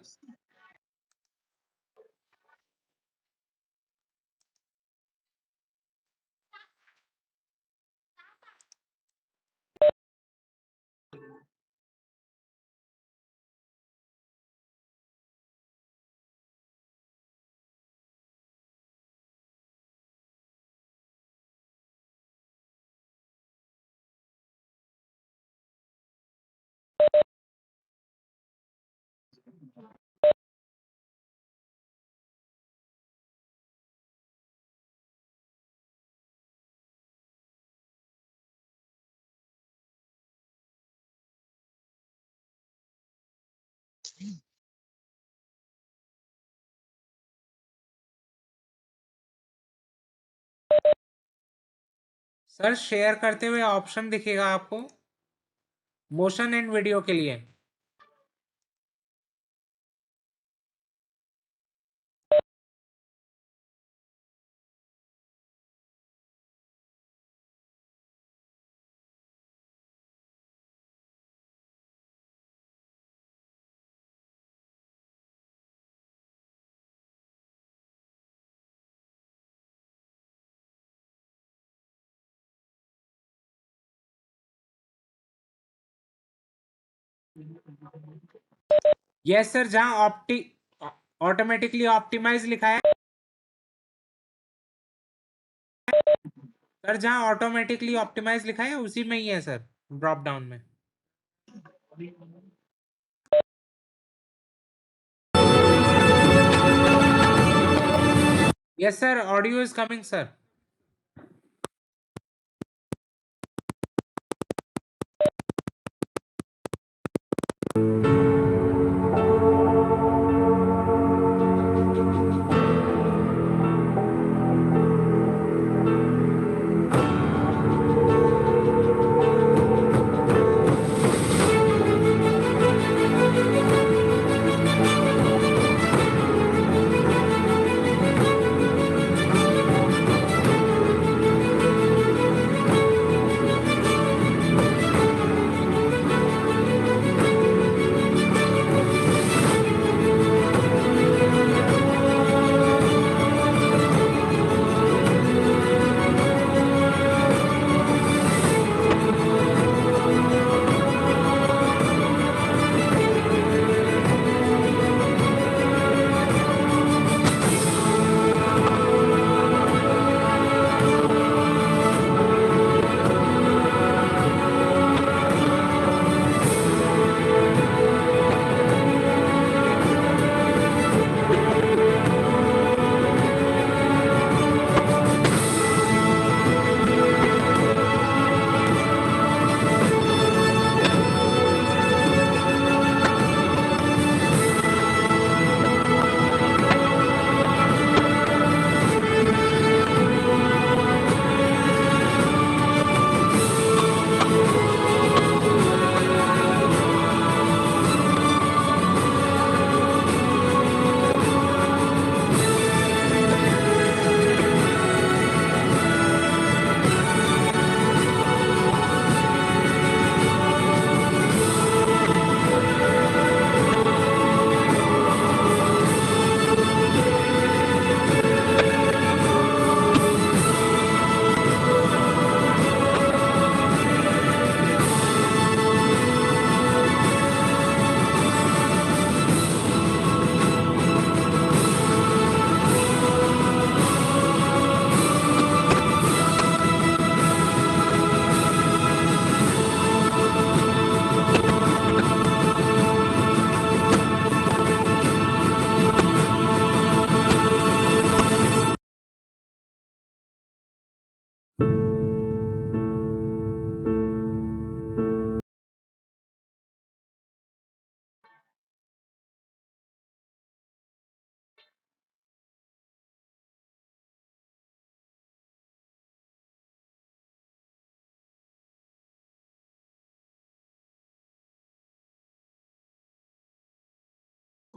sir share करते हुए ऑप्शन दिखेगा आपको मोशन एंड वीडियो के लिए यस सर जहां ऑटोमेटिकली ऑप्टिमाइज लिखा है सर जहां ऑटोमेटिकली ऑप्टिमाइज लिखा है उसी में ही है सर ड्रॉप डाउन में yes sir audio is coming sir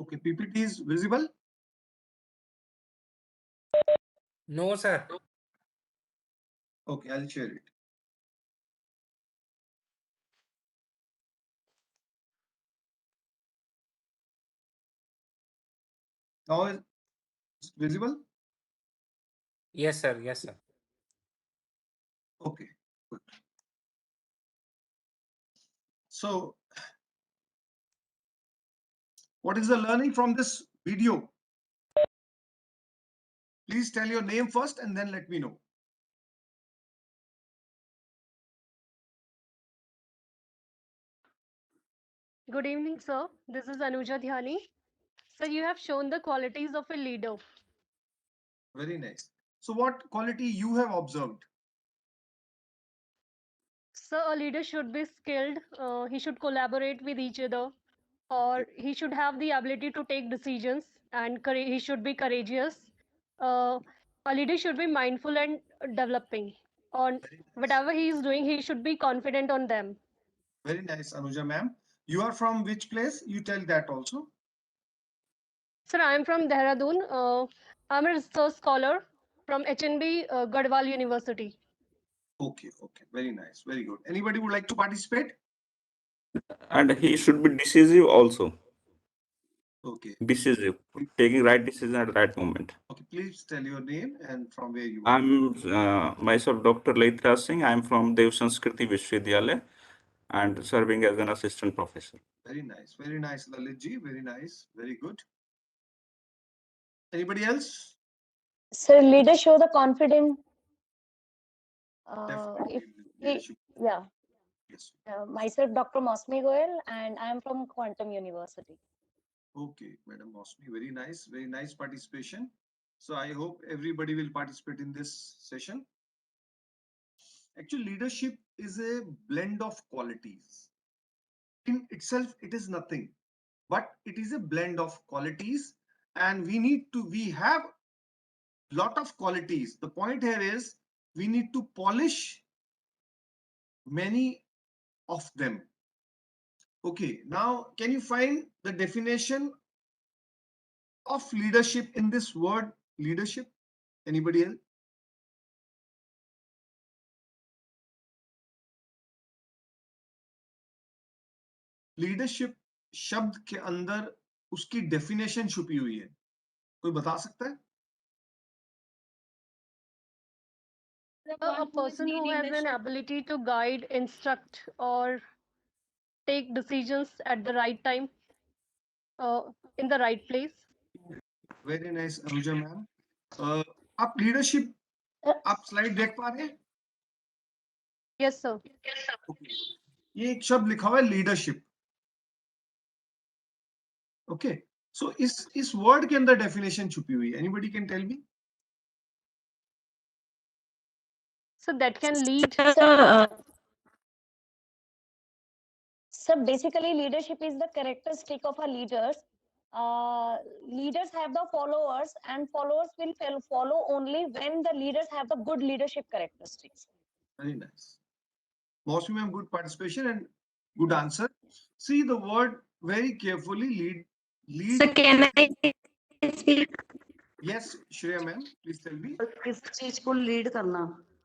Okay, PPT is visible. No, sir. Okay, I'll share it. Now it's visible. Yes, sir. Yes, sir. Okay, good. So, what is the learning from this video? Please tell your name first and then let me know. Good evening, sir. This is Anuja Dhyani. Sir, you have shown the qualities of a leader. Very nice. So, what quality you have observed? Sir, a leader should be skilled. He should collaborate with each other, or he should have the ability to take decisions, and he should be courageous. Uh, a leader should be mindful and developing. On Very nice. whatever he is doing, he should be confident on them. Very nice, Anuja ma'am. You are from which place? You tell that also. Sir, I am from Dehradun. I'm a research scholar from HNB Garhwal University. Okay, okay. Very nice. Very good. Anybody would like to participate? And he should be decisive also. Okay. Decisive, taking right decision at the right moment. Okay, please tell your name and from where you are. I'm myself Dr. Laitra Singh. I'm from Dev Sanskriti Vishwavidyalaya and serving as an assistant professor. Very nice, Lalit ji. Very nice, very good. Anybody else? Sir, leader show the confidence. Definitely. If Leadership. yeah, Yes. myself, Dr. Mosmi Goel, and I am from Quantum University. Okay, Madam Mosmi, very nice participation. So I hope everybody will participate in this session. Actually, leadership is a blend of qualities. In itself, it is nothing, but it is a blend of qualities, and we have lot of qualities. The point here is we need to polish many of them. Okay, now can you find the definition of leadership in this word leadership? Anybody else? Leadership शब्द के अंदर उसकी डेफिनेशन छुपी हुई है, कोई बता सकता है? A person who has an ability to guide, instruct, or take decisions at the right time, in the right place. Very nice Anuja ma'am. आप लीडरशिप आप स्लाइड देख पा रहे हैं? Yes, sir. Okay. ये एक शब्द लिखा हुआ है लीडरशिप. ओके, सो इस वर्ड के अंदर डेफिनेशन छुपी हुई है. Anybody can tell me? So that can lead. So basically, leadership is the characteristic of a leaders. Leaders have the followers, and followers will follow only when the leaders have the good leadership characteristics. Very nice. Mostly, ma'am, good participation and good answer. See the word very carefully. Lead. So can I speak? Yes, Shreya ma'am, please tell me. किसी चीज को लीड करना,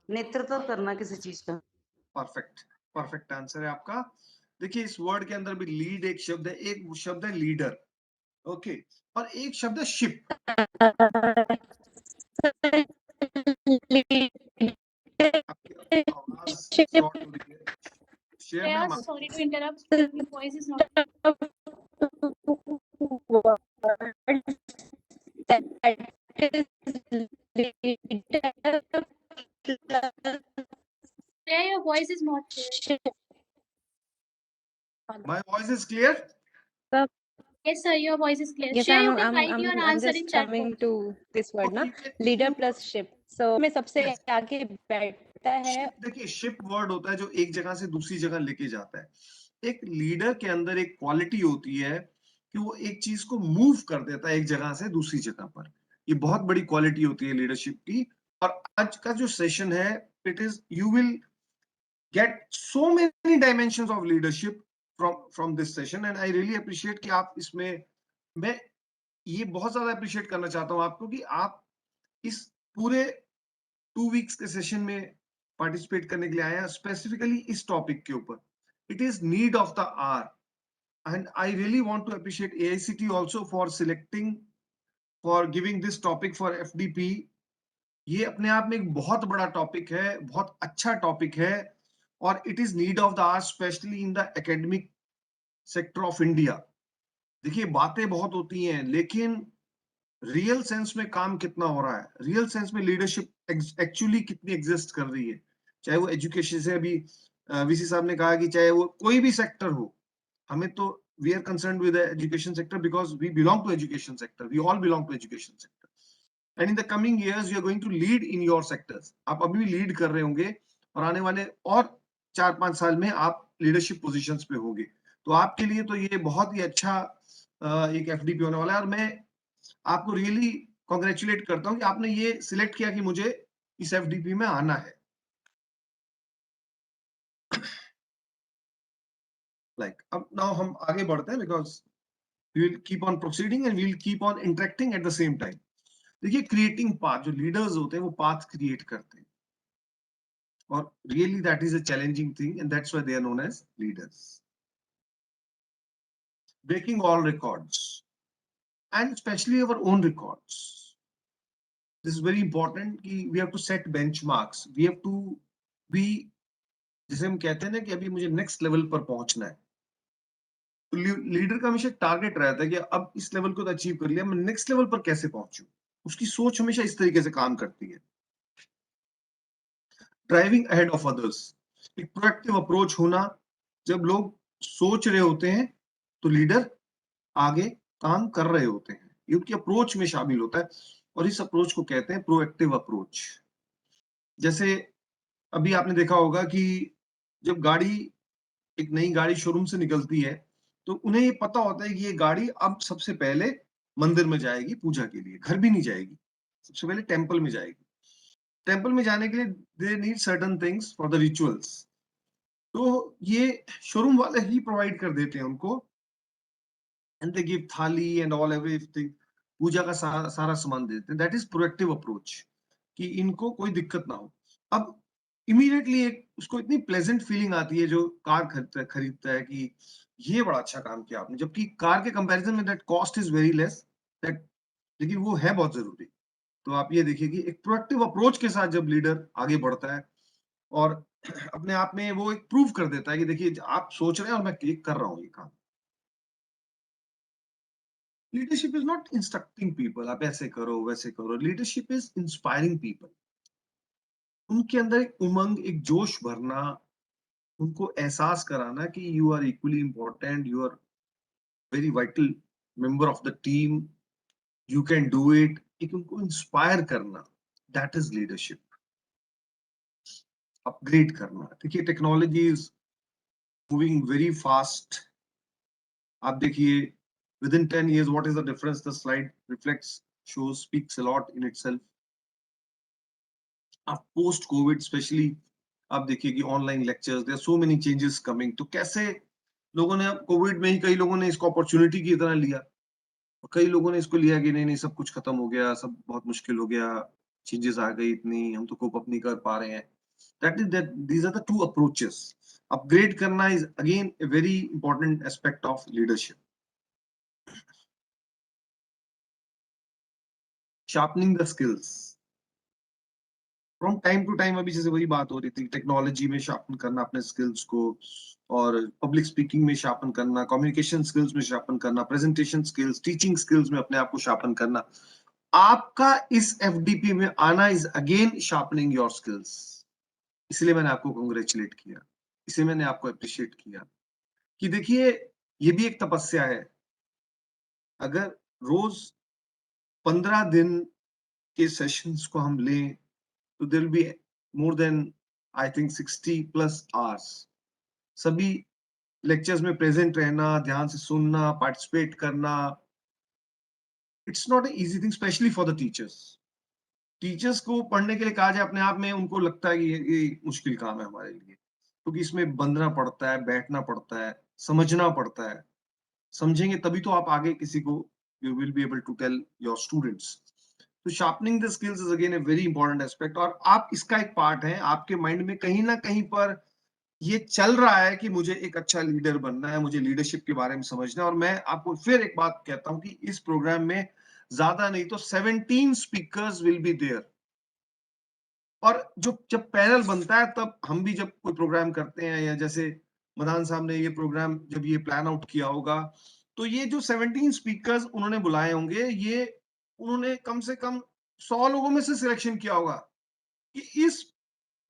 नेतृत्व करना किसी चीज का. परफेक्ट आंसर है आपका. देखिए इस वर्ड के अंदर भी लीड एक शब्द है, एक शब्द है लीडर. ओके, और एक शब्द है ship. Sorry to interrupt. Your voice is not. Yeah, your voice is not clear. My voice is clear? Yes, sir, your voice is clear. Yes, Share, you can write your answer in just chat coming box. to this word ना, leader plus ship. So में सबसे आगे बैठता है. देखिए शिप वर्ड होता है जो एक जगह से दूसरी जगह लेके जाता है. एक लीडर के अंदर एक क्वालिटी होती है कि वो एक चीज को मूव कर देता है एक जगह से दूसरी जगह पर. ये बहुत बड़ी क्वालिटी होती है लीडरशिप की. और आज का जो सेशन है, it is you will get so many dimensions of leadership from this session, and I really appreciate कि आप इसमें मैं ये बहुत ज़्यादा एप्रिशिएट करना चाहता हूँ आपको कि आप इस पूरे 2 वीक्स के सेशन में पार्टिसिपेट करने के लिए आए हैं, स्पेसिफिकली इस टॉपिक के ऊपर। It is need of the hour and I really want to appreciate AICT also for selecting, for giving this topic for FDP। ये अपने आप में एक बहुत बड़ा टॉपिक है, बहुत अच्छा टॉपिक है और it is need of the hour specially in the academic sector of India. देखिए बातें बहुत होती हैं, लेकिन रियल सेंस में काम कितना हो रहा है, रियल सेंस में लीडरशिप एक्चुअली कितनी एग्जिस्ट कर रही है, चाहे वो एजुकेशन से, अभी VC साहब ने कहा कि चाहे वो कोई भी सेक्टर हो, हमें तो we are concern with education sector because we belong to education sector, we all belong to education sector and in the coming years you are going to lead in your sectors. आप अभी भी लीड कर रहे होंगे और आने वाले और 4-5 साल में आप लीडरशिप पोजीशंस पे होंगे, तो आपके लिए तो ये बहुत ही अच्छा एक FDP होने वाला है और मैं आपको रियली कांग्रेचुलेट करता हूं कि आपने ये सिलेक्ट किया कि मुझे इस FDP में आना है। अब नाउ हम आगे बढ़ते हैं because we will keep on proceeding and we will keep on interacting at the same time. देखिए क्रिएटिंग पाथ, जो लीडर्स होते हैं वो पाथ क्रिएट करते हैं और really that is a challenging thing and that's why they are known as leaders. Breaking all records and specially our own records, this is very important कि we have to set benchmarks, we have to be, जिसे हम कहते हैं ना कि अभी मुझे नेक्स्ट लेवल पर पहुंचना है, तो लीडर का हमेशा टारगेट रहता है कि अब इस लेवल को तो अचीव कर लिया, मैं नेक्स्ट लेवल पर कैसे पहुंचूं। उसकी सोच हमेशा इस तरीके से काम करती है। ड्राइविंग अहेड ऑफ अदर्स, एक प्रोएक्टिव अप्रोच होना, जब लोग सोच रहे होते हैं तो लीडर आगे काम कर रहे होते हैं, ये उनकी अप्रोच में शामिल होता है और इस अप्रोच को कहते हैं प्रोएक्टिव अप्रोच। जैसे अभी आपने देखा होगा कि जब गाड़ी, एक नई गाड़ी शोरूम से निकलती है तो उन्हें ये पता होता है कि ये गाड़ी अब सबसे पहले मंदिर में जाएगी पूजा के लिए, घर भी नहीं जाएगी, सबसे पहले टेंपल में जाएगी। टेंपल में जाने के लिए they need certain things for the rituals, तो ये शोरूम वाले ही प्रोवाइड कर देते हैं उनको एंड दे गिव थाली एंड ऑल एवरीथिंग, पूजा का सारा सामान देते हैं। दैट इज प्रोएक्टिव अप्रोच कि इनको कोई दिक्कत ना हो। अब इमीडिएटली एक उसको इतनी प्लेजेंट फीलिंग आती है जो कार खरीदता है कि ये बड़ा अच्छा काम किया आपने, जबकि कार के कंपैरिजन में that cost is very less, that, लेकिन वो है बहुत जरूरी। तो आप ये देखिए कि एक प्रोएक्टिव अप्रोच के साथ जब लीडर आगे बढ़ता है और अपने आप में वो एक प्रूव कर देता है कि देखिए आप सोच रहे हैं और मैं कर रहा हूँ ये काम। Leadership is not instructing people, आप ऐसे करो वैसे करो, लीडरशिप इज इंस्पायरिंग पीपल। उनके अंदर एक उमंग, एक जोश भरना, उनको एहसास कराना कि you are equally important, you are very vital member of the team, you can do it, एक उनको इंस्पायर करना, दैट इज लीडरशिप। अपग्रेड करना, देखिए technology is moving very fast. आप देखिए within 10 years what is the difference, the slide reflects, shows, speaks a lot in itself. अब post covid especially आप देखिए कि online lectures, there are so many changes coming, तो कैसे लोगों ने अब कोविड में ही, कई लोगों ने इसको अपॉर्चुनिटी की तरह लिया और कई लोगों ने इसको लिया कि नहीं नहीं सब कुछ खत्म हो गया, सब बहुत मुश्किल हो गया, चेंजेस आ गई इतनी, हम तो कोप अप नहीं कर पा रहे हैं। That these are the two approaches. Upgrade करना is again a very important aspect of leadership. Sharpening the skills, from time to time, अभी जैसे वही बात हो रही थी, टेक्नोलॉजी में शार्पन करना अपने स्किल्स को, और पब्लिक स्पीकिंग में शार्पन करना, कम्युनिकेशन स्किल्स में शार्पन करना, प्रेजेंटेशन स्किल्स, टीचिंग स्किल्स में अपने आप को शार्पन करना। आपका इस FDP में आना is again sharpening your skills, इसलिए मैंने आपको कांग्रेचुलेट किया, इसे मैंने आपको अप्रिशिएट किया कि देखिए ये भी एक तपस्या है। अगर रोज 15 दिन के सेशंस को हम लें तो there will be more than I think 60+ hours, सभी लेक्चर्स में प्रेजेंट रहना, ध्यान से सुनना, पार्टिसिपेट करना, it's not a easy thing specially for the teachers. Teachers को पढ़ने के लिए कहा जाए अपने आप में उनको लगता है कि ये मुश्किल काम है हमारे लिए, क्योंकि इसमें बंधना पड़ता है, बैठना पड़ता है, समझना पड़ता है। समझेंगे तभी तो आप आगे किसी को you will be able to tell your students. तो sharpening the skills is again a very important aspect, और आप इसका एक पार्ट है, आपके माइंड में कहीं ना कहीं पर ये चल रहा है कि मुझे एक अच्छा लीडर बनना है, मुझे लीडरशिप के बारे में समझना है। और मैं आपको फिर एक बात कहता हूं कि इस प्रोग्राम में ज्यादा नहीं तो 17 स्पीकर्स विल बी देयर, और जब पैनल बनता है तब हम भी जब कोई प्रोग्राम करते हैं, या जैसे मदान साहब ने ये प्रोग्राम जब ये प्लान आउट किया होगा, तो ये जो 17 स्पीकर्स उन्होंने बुलाए होंगे, ये उन्होंने कम से कम 100 लोगों में से सिलेक्शन किया होगा कि इस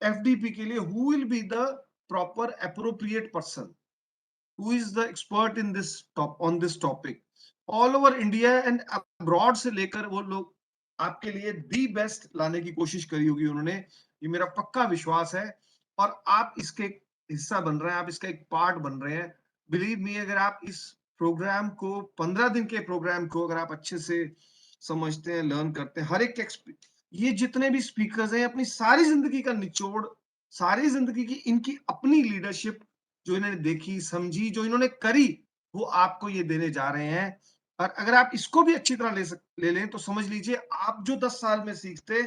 एफडीपी के लिए who will be the proper appropriate person, who is the expert in this on this topic all over India and abroad से लेकर वो लोग आपके लिए दी बेस्ट लाने की कोशिश करी होगी उन्होंने, ये मेरा पक्का विश्वास है। और आप इसके हिस्सा बन रहे हैं, आप इसका एक पार्ट बन रहे हैं। बिलीव मी, अगर आप इस प्रोग्राम को 15 दिन के प्रोग्राम को अगर आप अच्छे से समझते हैं, लर्न करते हैं, हर एक ये जितने भी स्पीकर्स हैं अपनी सारी जिंदगी का निचोड़, सारी जिंदगी की इनकी अपनी लीडरशिप जो इन्होंने देखी समझी, जो इन्होंने करी, वो आपको ये देने जा रहे हैं। और अगर आप इसको भी अच्छी तरह ले लें तो समझ लीजिए आप जो 10 साल में सीखते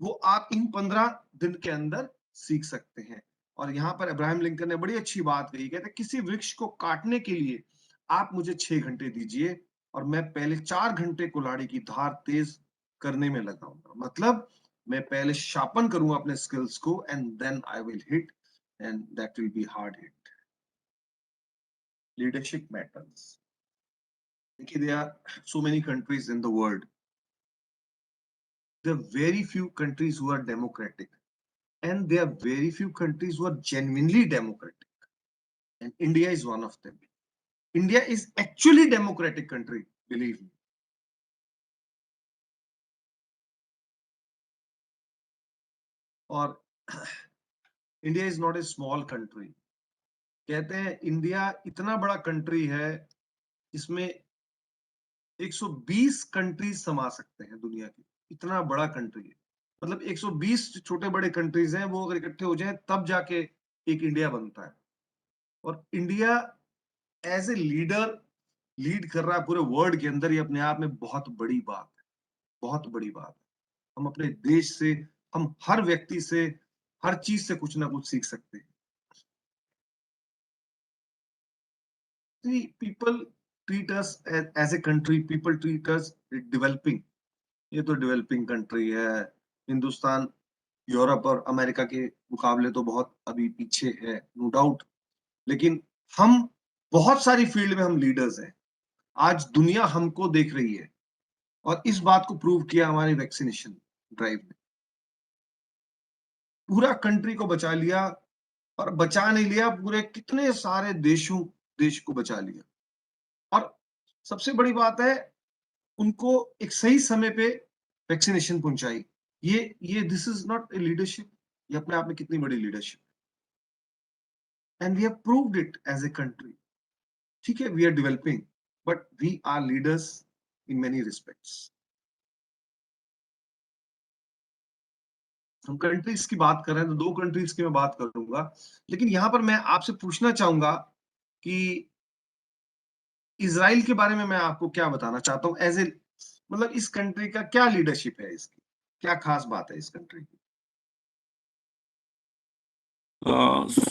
वो आप इन 15 दिन के अंदर सीख सकते हैं। और यहाँ पर अब्राहम लिंकन ने बड़ी अच्छी बात कही, कहते किसी वृक्ष को काटने के लिए आप मुझे 6 घंटे दीजिए और मैं पहले 4 घंटे कुल्हाड़ी की धार तेज करने में लगाऊंगा। मतलब मैं पहले शार्पन करूंगा अपने स्किल्स को and then I will hit, and that will be hard hit. Leadership matters. There are so many countries in the world. There are very few countries who are democratic, and there are very few countries who are genuinely democratic. And India is one of them. India is actually a democratic country, believe me. Or India is not a small country. कहते हैं इंडिया इतना बड़ा कंट्री है, इसमें 120 कंट्रीज समा सकते हैं दुनिया की, इतना बड़ा कंट्री है। मतलब 120 छोटे बड़े कंट्रीज हैं, वो अगर इकट्ठे हो जाएं तब जाके एक इंडिया बनता है। और India as a leader lead कर रहा है पूरे वर्ल्ड के अंदर, ये अपने आप में बहुत बड़ी बात है, बहुत बड़ी बात है। हम अपने देश से, हम हर व्यक्ति से, हर चीज से कुछ ना कुछ सीख सकते हैं। people treat us as a country, people treat us developing. ये तो डेवलपिंग कंट्री है, हिंदुस्तान यूरोप और अमेरिका के मुकाबले तो बहुत अभी पीछे है, नो डाउट, लेकिन हम बहुत सारी फील्ड में हम लीडर्स हैं। आज दुनिया हमको देख रही है और इस बात को प्रूव किया हमारी वैक्सीनेशन ड्राइव ने। पूरा कंट्री को बचा लिया, और बचा नहीं लिया, पूरे कितने सारे देश को बचा लिया। और सबसे बड़ी बात है उनको एक सही समय पे वैक्सीनेशन पहुंचाई। ये this is not a leadership, ये अपने आप में कितनी बड़ी leadership, and we have proved it as a country. ठीक है, we are developing but we are leaders in many respects. हम कंट्रीज की बात कर रहे हैं तो 2 कंट्रीज की मैं बात करूंगा, लेकिन यहाँ पर मैं आपसे पूछना चाहूंगा कि इजराइल के बारे में मैं आपको क्या बताना चाहता हूँ एज ए, मतलब इस कंट्री का क्या लीडरशिप है, इसकी क्या खास बात है इस कंट्री की?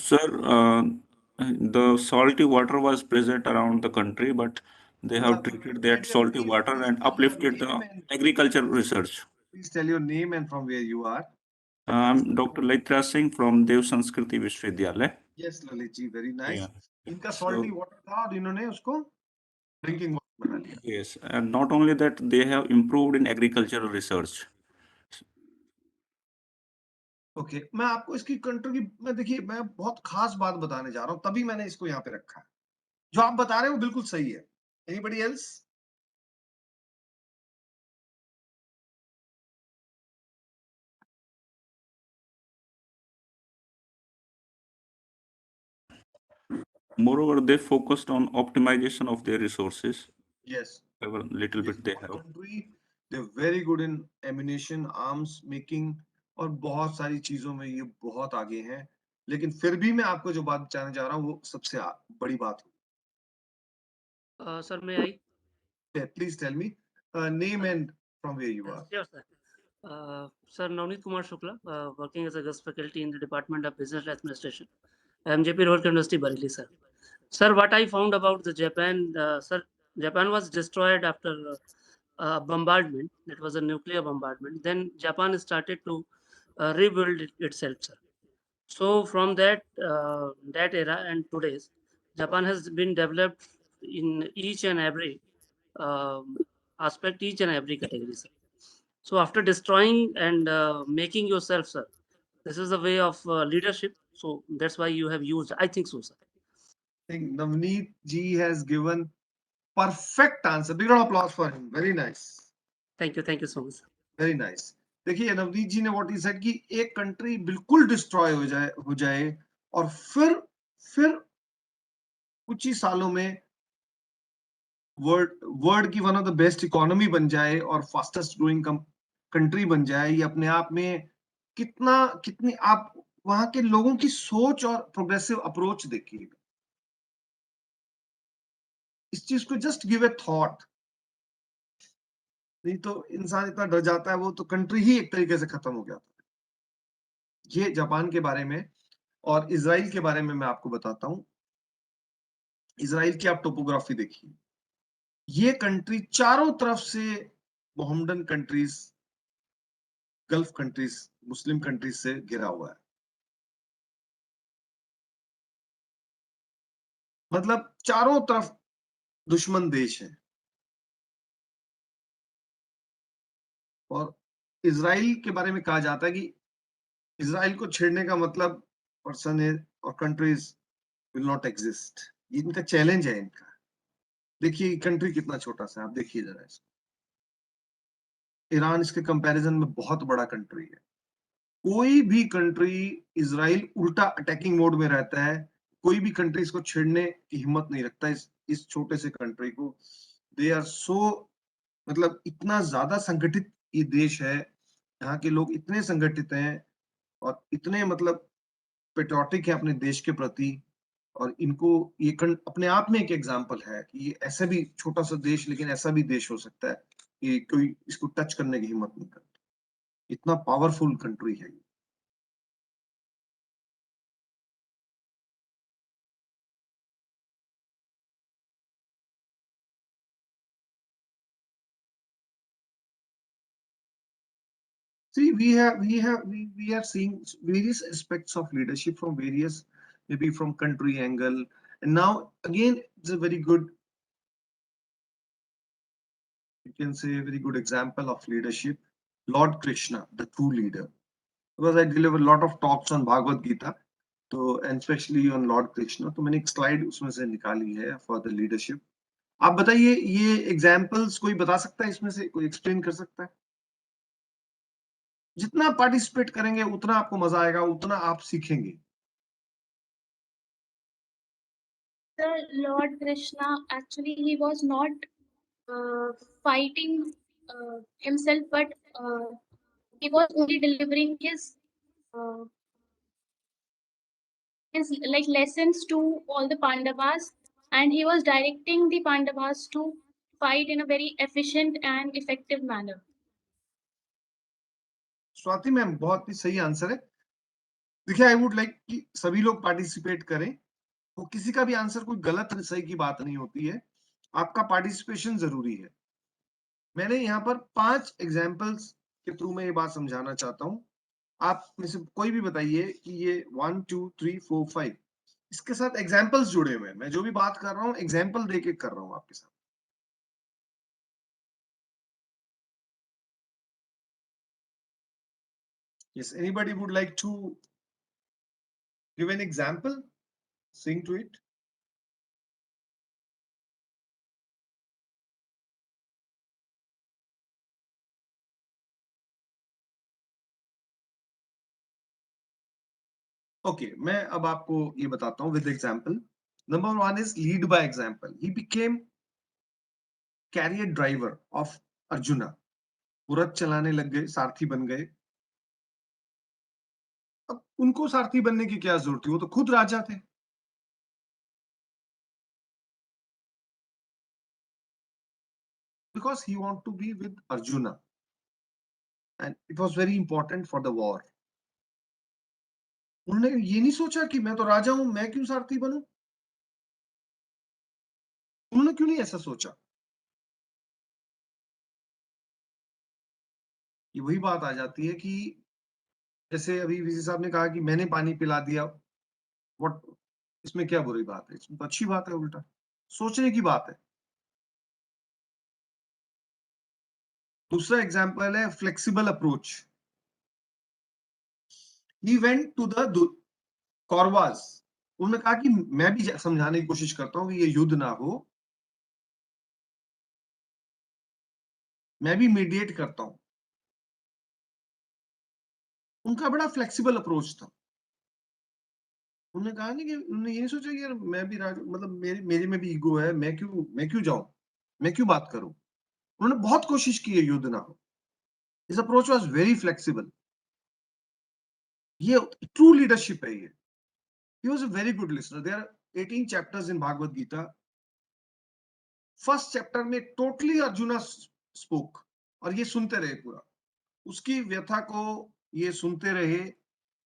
Sir, the salty water was present around the country, but they have treated that salty water and uplifted the agriculture research. Please tell your name and from where you are. I'm Dr. Laitra Singh from Dev Sanskriti Vishwavidyalaya. Yes, Lalit ji, very nice. Yeah. इनका salty water था और इन्होंने उसको ड्रिंकिंग वाटर बना लिया। Yes, and not only that, they have improved in agricultural research. Okay, मैं आपको इसकी कंट्री की, मैं देखिए मैं बहुत खास बात बताने जा रहा हूँ, तभी मैंने इसको यहाँ पे रखा है। जो आप बता रहे हैं वो बिल्कुल सही है। Anybody else? Moreover, they focused on optimization of their resources. Yes. However little bit they have. Country, they're very good in ammunition, arms making, और बहुत सारी चीजों में ये बहुत आगे हैं। लेकिन फिर भी मैं आपको जो बात बताने जा रहा हूँ वो सबसे बड़ी बात है। सर मैं आई Yeah, please tell me name and from where you are. Sure, sir. Sir, Navneet Kumar Shukla, working as a guest faculty in the Department of Business Administration, MJP Rourkela University, Bareilly, sir. Sir, what I found about the Japan, sir, Japan was destroyed after bombardment. It was a nuclear bombardment. Then Japan started to rebuild itself, sir. So from that era and today's, Japan has been developed in each and every aspect, each and every category, sir. So after destroying and making yourself, sir, this is a way of leadership. So that's why you have used. I think so, sir. I think Navneet ji has given perfect answer. Big round of applause for him. Very nice. Thank you so much, sir. Very nice देखिए नवनीत जी ने व्हाट ही सेड कि एक कंट्री बिल्कुल डिस्ट्रॉय हो जाए और फिर कुछ ही सालों में वर्ल्ड की one of the best economy बन जाए और फास्टेस्ट ग्रोइंग कंट्री बन जाए, ये अपने आप में कितनी आप वहां के लोगों की सोच और प्रोग्रेसिव अप्रोच देखिएगा। इस चीज को जस्ट गिव ए थॉट, नहीं तो इंसान इतना डर जाता है, वो तो कंट्री ही एक तरीके से खत्म हो गया था। ये जापान के बारे में। और इजराइल के बारे में मैं आपको बताता हूं। इजराइल की आप टोपोग्राफी देखिए, ये कंट्री चारों तरफ से Mohammedan countries, gulf countries, Muslim countries से घिरा हुआ है। मतलब चारों तरफ दुश्मन देश है। और इजराइल के बारे में कहा जाता है कि इजराइल को छेड़ने का मतलब पर्सन है और कंट्रीज विल नॉट एग्जिस्ट। ये इनका चैलेंज है इनका। देखिए कंट्री कितना छोटा सा है, आप देखिए जरा इसको। ईरान इसके कंपैरिजन में बहुत बड़ा कंट्री है। कोई भी कंट्री, इजराइल उल्टा अटैकिंग मोड में रहता है, कोई भी कंट्री इसको छेड़ने की हिम्मत नहीं रखता इस छोटे से कंट्री को। दे आर सो, मतलब इतना ज्यादा संगठित ये देश है, यहाँ के लोग इतने संगठित हैं और इतने मतलब पेट्रियोटिक है अपने देश के प्रति। और इनको ये अपने आप में एक एग्जाम्पल है कि ये ऐसा भी छोटा सा देश, लेकिन ऐसा भी देश हो सकता है कि कोई इसको टच करने की हिम्मत नहीं करता। इतना पावरफुल कंट्री है। See, we are seeing various aspects of leadership from various, maybe from country angle, and now again it's a very good, you can say a very good example of leadership. Lord Krishna, the true leader, because I deliver a lot of talks on Bhagavad Gita, तो and especially on Lord Krishna, तो मैंने एक स्लाइड उसमें से निकाली है for the leadership. आप बताइए ये एग्जाम्पल्स कोई बता सकता है, इसमें से कोई एक्सप्लेन कर सकता है? जितना पार्टिसिपेट करेंगे उतना आपको मजा आएगा, उतना आप सीखेंगे। Sir, Lord Krishna, actually he was not fighting himself, but he was only delivering his like lessons to all the Pandavas, and he was directing the Pandavas to fight in a very efficient and effective manner. Swati ma'am, बहुत ही सही आंसर है। देखिए आई वुड लाइक कि सभी लोग पार्टिसिपेट करें, तो किसी का भी आंसर कोई गलत सही की बात नहीं होती है, आपका पार्टिसिपेशन जरूरी है। मैंने यहाँ पर 5 एग्जाम्पल्स के थ्रू में ये बात समझाना चाहता हूँ। आप में से कोई भी बताइए कि ये 1 2 3 4 5 इसके साथ एग्जाम्पल्स जुड़े हुए हैं। मैं जो भी बात कर रहा हूँ एग्जाम्पल देके कर रहा हूँ आपके साथ। Yes, anybody would like to give an example, sing to it? Okay, मैं अब आपको ये बताता हूँ with example. Number 1 is lead by example. He became carrier driver of Arjuna. वो रथ चलाने लग गए, सारथी बन गए। अब उनको सारथी बनने की क्या जरूरत थी, वो तो खुद राजा थे। because he want to be with Arjuna, and it was very important for the war. उन्होंने ये नहीं सोचा कि मैं तो राजा हूं, मैं क्यों सारथी बनूं। उन्होंने क्यों नहीं ऐसा सोचा। ये वही बात आ जाती है कि जैसे अभी वीसी साहब ने कहा कि मैंने पानी पिला दिया, व्हाट, इसमें क्या बुरी बात है, इसमें तो अच्छी बात है, उल्टा सोचने की बात है। दूसरा एग्जांपल है flexible approach. He went to the Kauravas. उन्होंने कहा कि मैं भी समझाने की कोशिश करता हूं कि ये युद्ध ना हो, मैं भी मीडिएट करता हूं। उनका बड़ा फ्लेक्सिबल अप्रोच था। उन्होंने कहा नहीं कि उन्होंने ये नहीं सोचा कि यार मैं भी मतलब मेरे में भी ईगो है, मैं क्यों जाऊं, मैं क्यों बात करूं। उन्होंने बहुत कोशिश की है युद्ध ना हो। His approach was very flexible. ये ट्रू लीडरशिप है। ये he was a very good listener. There are 18 chapters in Bhagavad Gita. First chapter में टोटली अर्जुना स्पोक, और ये सुनते रहे पूरा, उसकी व्यथा को ये सुनते रहे।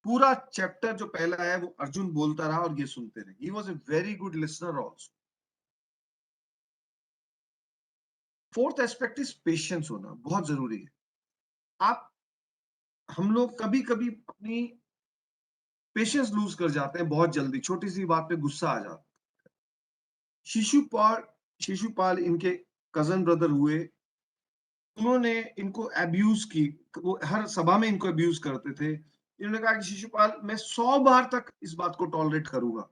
पूरा चैप्टर जो पहला है वो अर्जुन बोलता रहा और ये सुनते रहे। He was a very good listener also. Fourth aspect is patience होना, बहुत जरूरी है। हम लोग कभी कभी अपनी पेशेंस लूज कर जाते हैं बहुत जल्दी, छोटी सी बात पे गुस्सा आ जाता है। शिशुपाल इनके कजन ब्रदर हुए, उन्होंने इनको अब्यूज की, वो हर सभा में इनको अब्यूज करते थे। इन्होंने कहा कि शिशुपाल, मैं 100 बार तक इस बात को टॉलरेट करूंगा,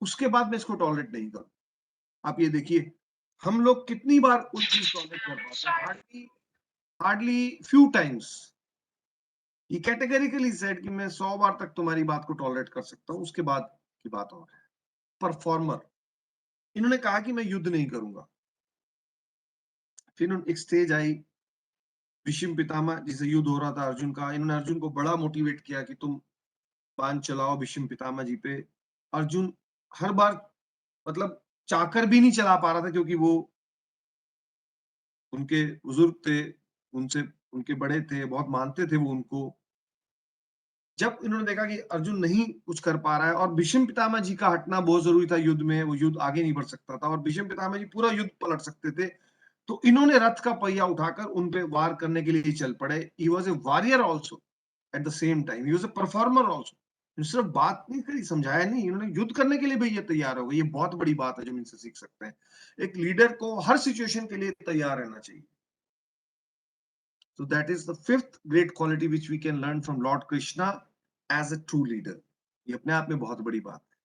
उसके बाद मैं इसको टॉलरेट नहीं करूं। आप ये देखिए, हम लोग कितनी बार कोई चीज टॉलरेट कर पाते हैं, हार्डली फ्यू टाइम्स। ये कैटेगरिकली सेड कि मैं 100 बार तक तुम्हारी बात को टॉलरेट कर सकता हूं, उसके बाद की बात और है। परफॉर्मर, इन्होंने कहा कि मैं युद्ध नहीं करूंगा। फिर एक स्टेज आई, भीष्म पितामह जिसे युद्ध हो रहा था अर्जुन का, इन्होंने अर्जुन को बड़ा मोटिवेट किया कि तुम बाण चलाओ भीष्म पितामह जी पे। अर्जुन हर बार मतलब चाहकर भी नहीं चला पा रहा था, क्योंकि वो उनके बुजुर्ग थे, उनसे उनके बड़े थे, बहुत मानते थे वो उनको। जब इन्होंने देखा कि अर्जुन नहीं कुछ कर पा रहा है और भीष्म पितामह जी का हटना बहुत जरूरी था युद्ध में, वो युद्ध आगे नहीं बढ़ सकता था और भीष्म पितामह जी पूरा युद्ध पलट सकते थे, तो इन्होंने रथ का पहिया उठाकर उन पे वार करने के लिए चल पड़े। He was a warrior also eight the same time, he was a performer also. सिर्फ बात नहीं करी, समझाया नहीं, इन्होंने युद्ध करने के लिए भी ये तैयार हो गए। ये बहुत बड़ी बात है जो हम इनसे सीख सकते हैं। एक लीडर को हर सिचुएशन के लिए तैयार रहना चाहिए। So that is the fifth great quality which we can learn from Lord Krishna as a true leader. ये अपने आप में बहुत बड़ी बात है।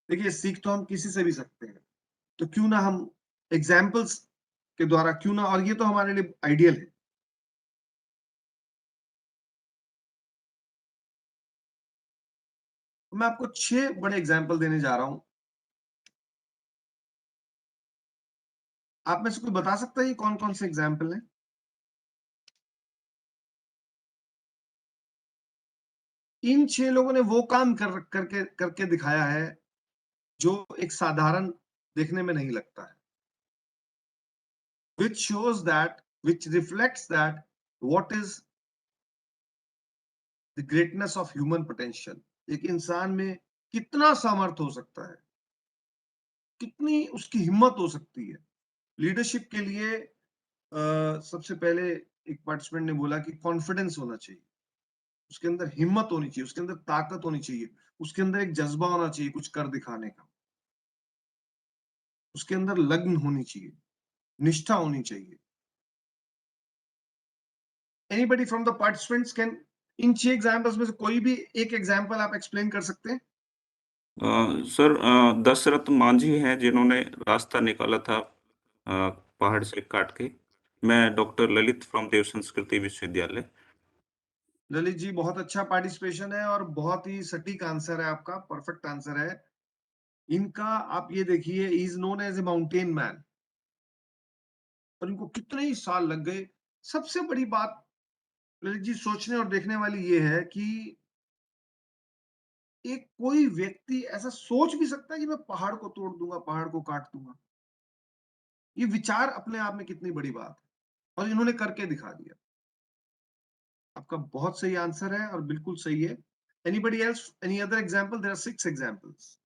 देखिए, सीख तो हम किसी से भी सकते हैं, तो क्यों ना हम एग्जाम्पल्स के द्वारा, क्यों ना, और ये तो हमारे लिए आइडियल है। मैं आपको 6 बड़े एग्जाम्पल देने जा रहा हूं। आप में से कोई बता सकता है ये कौन कौन से एग्जाम्पल हैं? इन 6 लोगों ने वो काम करके दिखाया है जो एक साधारण देखने में नहीं लगता है, which shows that, which reflects that what is the greatness of human potential. एक इंसान में कितना सामर्थ्य हो सकता है, कितनी उसकी हिम्मत हो सकती है। लीडरशिप के लिए सबसे पहले एक पार्टिसिपेंट ने बोला कि कॉन्फिडेंस होना चाहिए, उसके अंदर हिम्मत होनी चाहिए, उसके अंदर ताकत होनी चाहिए, उसके अंदर एक जज्बा होना चाहिए कुछ कर दिखाने का, उसके अंदर लगन होनी चाहिए, निष्ठा होनी चाहिए। Anybody from the participants can, in 6 examples में से कोई भी एक एग्जांपल आप एक्सप्लेन कर सकते हैं? सर, दशरथ मांझी हैं जिन्होंने रास्ता निकाला था पहाड़ से काट के। मैं डॉक्टर ललित फ्रॉम देव संस्कृति विश्वविद्यालय। ललित जी, बहुत अच्छा पार्टिसिपेशन है और बहुत ही सटीक आंसर है आपका, परफेक्ट आंसर है इनका। आप ये देखिए, is known as a mountain man, और इनको कितने ही साल लग गए। सबसे बड़ी बात ललित जी सोचने और देखने वाली ये है कि एक कोई व्यक्ति ऐसा सोच भी सकता है कि मैं पहाड़ को तोड़ दूंगा, पहाड़ को काट दूंगा। ये विचार अपने आप में कितनी बड़ी बात है। और इन्होंने करके दिखा दिया। आपका बहुत सही आंसर है और बिल्कुल सही है। Anybody else, any other example? There are 6 examples.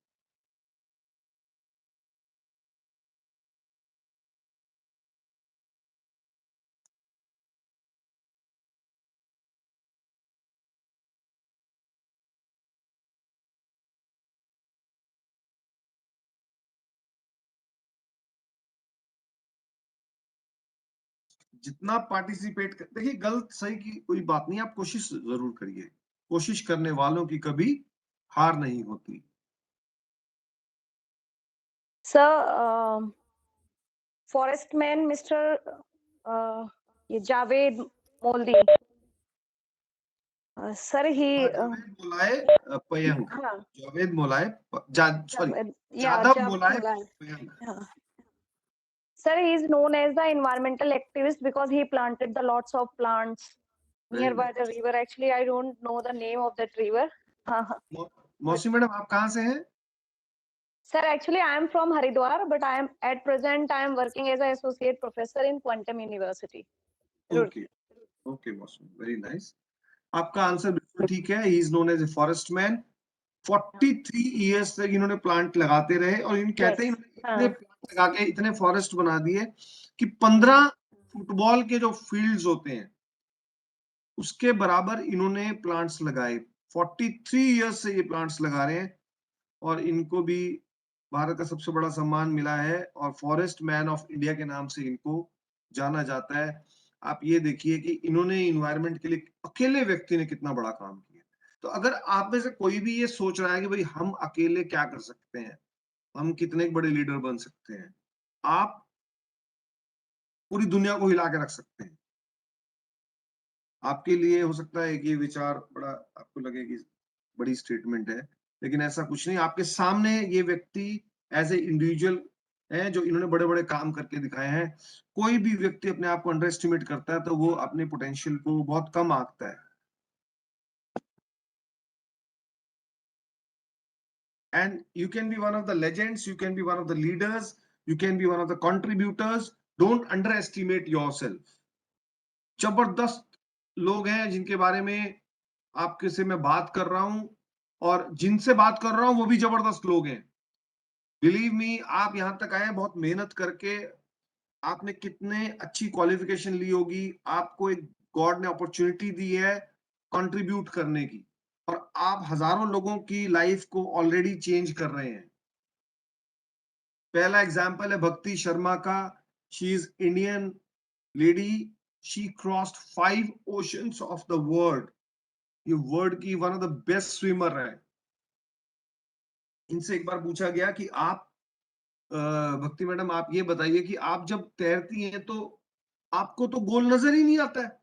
जितना पार्टिसिपेट कर, देखिए गलत सही की कोई बात नहीं, आप कोशिश जरूर करिए। कोशिश करने वालों की कभी हार नहीं होती। सर, फॉरेस्टमैन मिस्टर ये जावेद मोल्दी, सर ही जावेद मोलाए पयंग, हाँ जावेद मोलाए सॉरी या Jadav मोलाए पयंग। Sir, he is known as the environmental activist because he planted the lots of plants Very nearby nice. the river. Actually, I don't know the name of that river. मौसी मैडम आप कहाँ से हैं? Sir, actually, I am from Haridwar, but I am at present I am working as an associate professor in Quantum University. Okay okay मौसी, वेरी नाइस। आपका आंसर बिल्कुल ठीक है। He is known as a forest man. 43 years तक इन्होंने प्लांट लगाते रहे और इन कहते हैं इतने प्लांट लगा के इतने फॉरेस्ट बना दिए कि 15 फुटबॉल के जो फील्ड्स होते हैं उसके बराबर इन्होंने प्लांट्स लगाए। 43 इयर्स से ये प्लांट्स लगा रहे हैं और इनको भी भारत का सबसे बड़ा सम्मान मिला है और फॉरेस्ट मैन ऑफ इंडिया के नाम से इनको जाना जाता है। आप ये देखिए कि इन्होंने इन्वायरमेंट के लिए अकेले व्यक्ति ने कितना बड़ा काम किया। तो अगर आप में से कोई भी ये सोच रहा है कि भाई हम अकेले क्या कर सकते हैं, हम कितने बड़े लीडर बन सकते हैं, आप पूरी दुनिया को हिला के रख सकते हैं। आपके लिए हो सकता है कि ये विचार बड़ा आपको लगे कि बड़ी स्टेटमेंट है, लेकिन ऐसा कुछ नहीं। आपके सामने ये व्यक्ति एज ए इंडिविजुअल है जो इन्होंने बड़े बड़े काम करके दिखाए हैं। कोई भी व्यक्ति अपने आप को अंडर एस्टिमेट करता है तो वो अपने पोटेंशियल को बहुत कम आंकता है। And you can be one of the legends, you can be one of the leaders, you can be one of the contributors. Don't underestimate yourself. जबरदस्त लोग हैं जिनके बारे में आपके से मैं बात कर रहा हूं और जिनसे बात कर रहा हूं वो भी जबरदस्त लोग हैं। बिलीव मी, आप यहां तक आए बहुत मेहनत करके। आपने कितने अच्छी क्वालिफिकेशन ली होगी, आपको एक गॉड ने अपॉर्चुनिटी दी है कंट्रीब्यूट करने की और आप हजारों लोगों की लाइफ को ऑलरेडी चेंज कर रहे हैं। पहला एग्जाम्पल है भक्ति शर्मा का। She is Indian lady, she crossed 5 oceans of the world. ये वर्ल्ड की one of the best swimmer है। इनसे एक बार पूछा गया कि आप भक्ति मैडम आप ये बताइए कि आप जब तैरती हैं तो आपको तो गोल नजर ही नहीं आता है,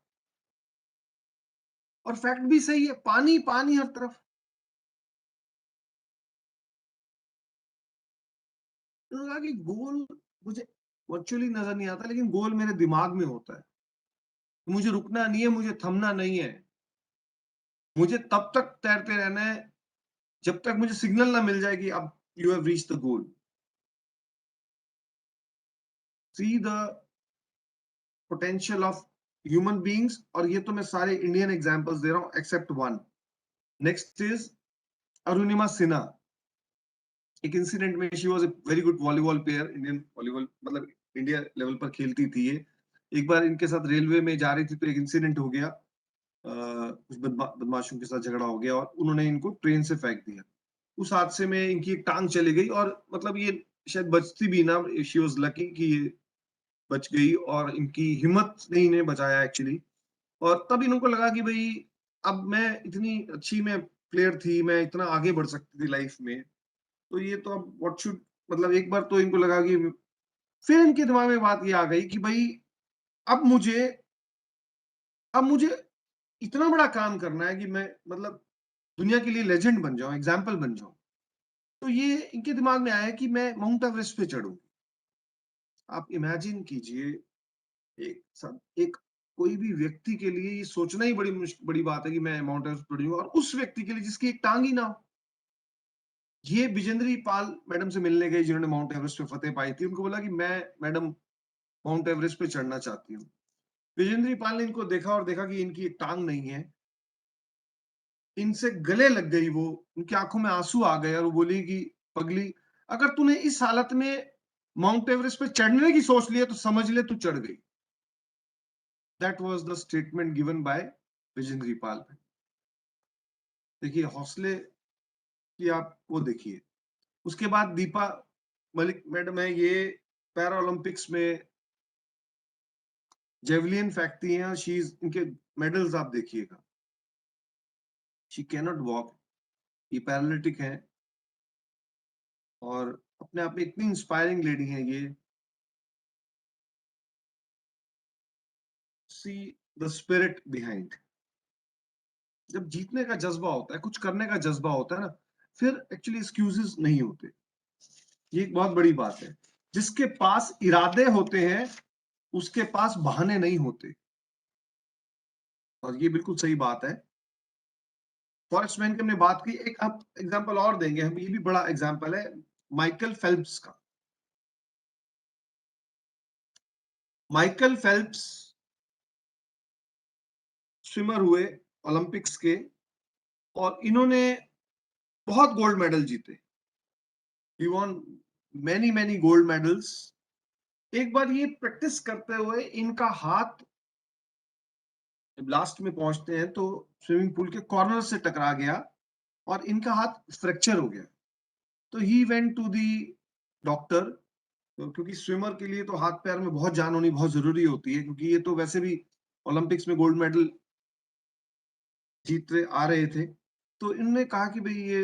और फैक्ट भी सही है, पानी पानी हर तरफ। उन्होंने कहा कि गोल मुझे वर्चुअली नजर नहीं आता, लेकिन गोल मेरे दिमाग में होता है। मुझे रुकना नहीं है, मुझे थमना नहीं है, मुझे तब तक तैरते रहना है जब तक मुझे सिग्नल ना मिल जाए कि अब you have reached the goal. See the potential of human beings. और ये तो मैं सारे इंडियन एग्जांपल्स दे रहा हूं except one. Next is Arunima Sinha. एक इंसिडेंट में she was a very good volleyball player, Indian volleyball मतलब इंडिया लेवल पर खेलती थी ये। एक बार इनके साथ रेलवे में जा रही थी तो एक इंसिडेंट हो गया, कुछ बदमाशों के साथ झगड़ा हो गया और उन्होंने इनको ट्रेन से फेंक दिया। उस हादसे में इनकी एक टांग चली गई और मतलब ये शायद बचती भी ना, शी वाज लकी कि ये बच गई और इनकी हिम्मत ने इन्हें बचाया एक्चुअली। और तब इनको लगा कि भाई अब मैं इतनी अच्छी मैं प्लेयर थी, मैं इतना आगे बढ़ सकती थी लाइफ में, तो ये तो अब व्हाट शुड, मतलब एक बार तो इनको लगा कि फिर इनके दिमाग में बात ये आ गई कि भाई अब मुझे इतना बड़ा काम करना है कि मैं मतलब दुनिया के लिए लेजेंड बन जाऊं, एग्जाम्पल बन जाऊं। तो ये इनके दिमाग में आया कि मैं माउंट एवरेस्ट पे चढ़ूं। आप इमेजिन कीजिए, एक कोई भी व्यक्ति के लिए ये सोचना ही बड़ी बात है कि मैं माउंट एवरेस्ट पे चढ़ूंगा, और उस व्यक्ति के लिए जिसकी एक टांग ही ना हो। ये बिजेंद्री पाल मैडम से मिलने गए जिन्होंने माउंट एवरेस्ट पे फतेह पाई थी। उनको बोला कि मैं मैडम माउंट एवरेस्ट पे चढ़ना चाहती हूँ। विजेंद्र पाल ने इनको देखा और देखा कि इनकी एक टांग नहीं है, इनसे गले लग गई वो, उनकी आंखों में आंसू आ गए और वो बोली कि पगली, अगर तूने इस हालत में माउंट एवरेस्ट पे चढ़ने की सोच लिया तो समझ ले तू चढ़ गई। That was the statement given by Vijender Pal. देखिए हौसले की आप वो देखिए। उसके बाद दीपा मलिक मैडम है, ये पैरा ओलंपिक्स में जेवलिन फेंकती हैं, इनके मेडल्स आप देखिएगा। शी कैनॉट वॉक, ये पैरालिटिक है और अपने आप में इतनी इंस्पायरिंग लेडी है ये। See the spirit behind. जब जीतने का जज्बा होता है, कुछ करने का जज्बा होता है ना, फिर एक्चुअली एक्सक्यूजेस नहीं होते। ये एक बहुत बड़ी बात है। जिसके पास इरादे होते हैं उसके पास बहाने नहीं होते, और ये बिल्कुल सही बात है। फॉरेस्ट मैन की हमने बात की, एक अब एग्जांपल और देंगे हम, ये भी बड़ा एग्जांपल है माइकल फेल्प्स का। माइकल फेल्प्स स्विमर हुए ओलंपिक्स के, और इन्होंने बहुत गोल्ड मेडल जीते। He won many many gold medals. एक बार ये प्रैक्टिस करते हुए इनका हाथ जब लास्ट में पहुंचते हैं तो स्विमिंग पूल के कॉर्नर से टकरा गया और इनका हाथ फ्रैक्चर हो गया। तो he went to the doctor, क्योंकि स्विमर के लिए तो हाथ पैर में बहुत जान होनी बहुत जरूरी होती है, क्योंकि ये तो वैसे भी ओलंपिक्स में गोल्ड मेडल जीतते आ रहे थे। तो इन्होंने कहा कि भाई ये